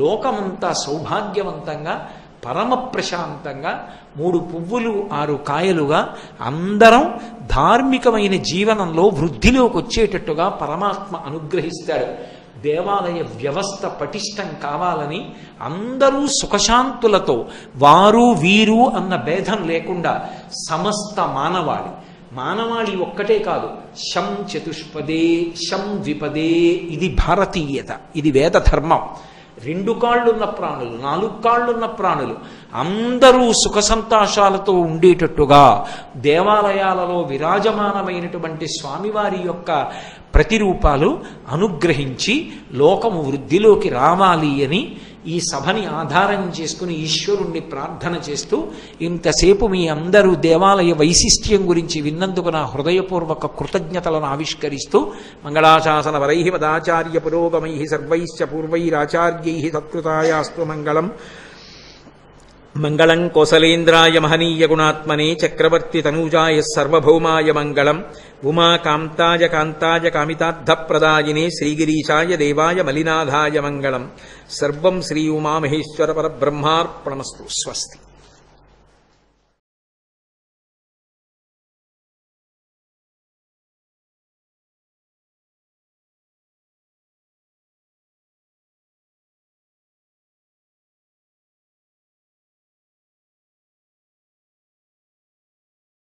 లోకమంతా సౌభాగ్యవంతంగా పరమ ప్రశాంతంగా 3 పువ్వులు 6 కాయలుగా అందరం ధార్మికమైన జీవనంలో వృద్ధిలోకి వచ్చేటట్టుగా పరమాత్మ అనుగ్రహిస్తాడు. దేవాలయ వ్యవస్థ పటిష్టం కావాలని అందరూ సుఖశాంతులతో వారు వీరు అన్న భేదం లేకుండా సమస్త మానవాళి ఒక్కటే కాదు, శం చతుష్పదే శం ద్విపదే, ఇది భారతీయత, ఇది వేద ధర్మం. 2 కాళ్ళున్న ప్రాణులు, 4 కాళ్ళున్న ప్రాణులు అందరూ సుఖ సంతోషాలతో ఉండేటట్టుగా దేవాలయాలలో విరాజమానమైనటువంటి స్వామివారి యొక్క ప్రతిరూపాలు అనుగ్రహించి లోకము వృద్ధిలోకి రావాలి అని ఈ సభని ఆధారం చేసుకుని ఈశ్వరుణ్ణి ప్రార్థన చేస్తూ ఇంతసేపు మీ అందరూ దేవాలయ వైశిష్ట్యం గురించి విన్నందుకు నా హృదయపూర్వక కృతజ్ఞతలను ఆవిష్కరిస్తూ మంగళాశాసన వరైః పదాచార్య పురోగమైః సర్వైశ్చ పూర్వైరాచార్యైః సత్కృతాయాస్తు మంగళం. మంగళం కోసలేంద్రాయ మహనీయ గుణాత్మనే చక్రవర్తి తనూజాయ సర్వభౌమాయ మంగళం. ఉమాకాంతాయ కాంతాయ కామితార్థప్రదాయినే శ్రీగిరీశాయ దేవాయ మలినాథాయ మంగళం. సర్వం శ్రీ ఉమామహేశ్వర పరబ్రహ్మార్పణమస్తు. స్వస్తి.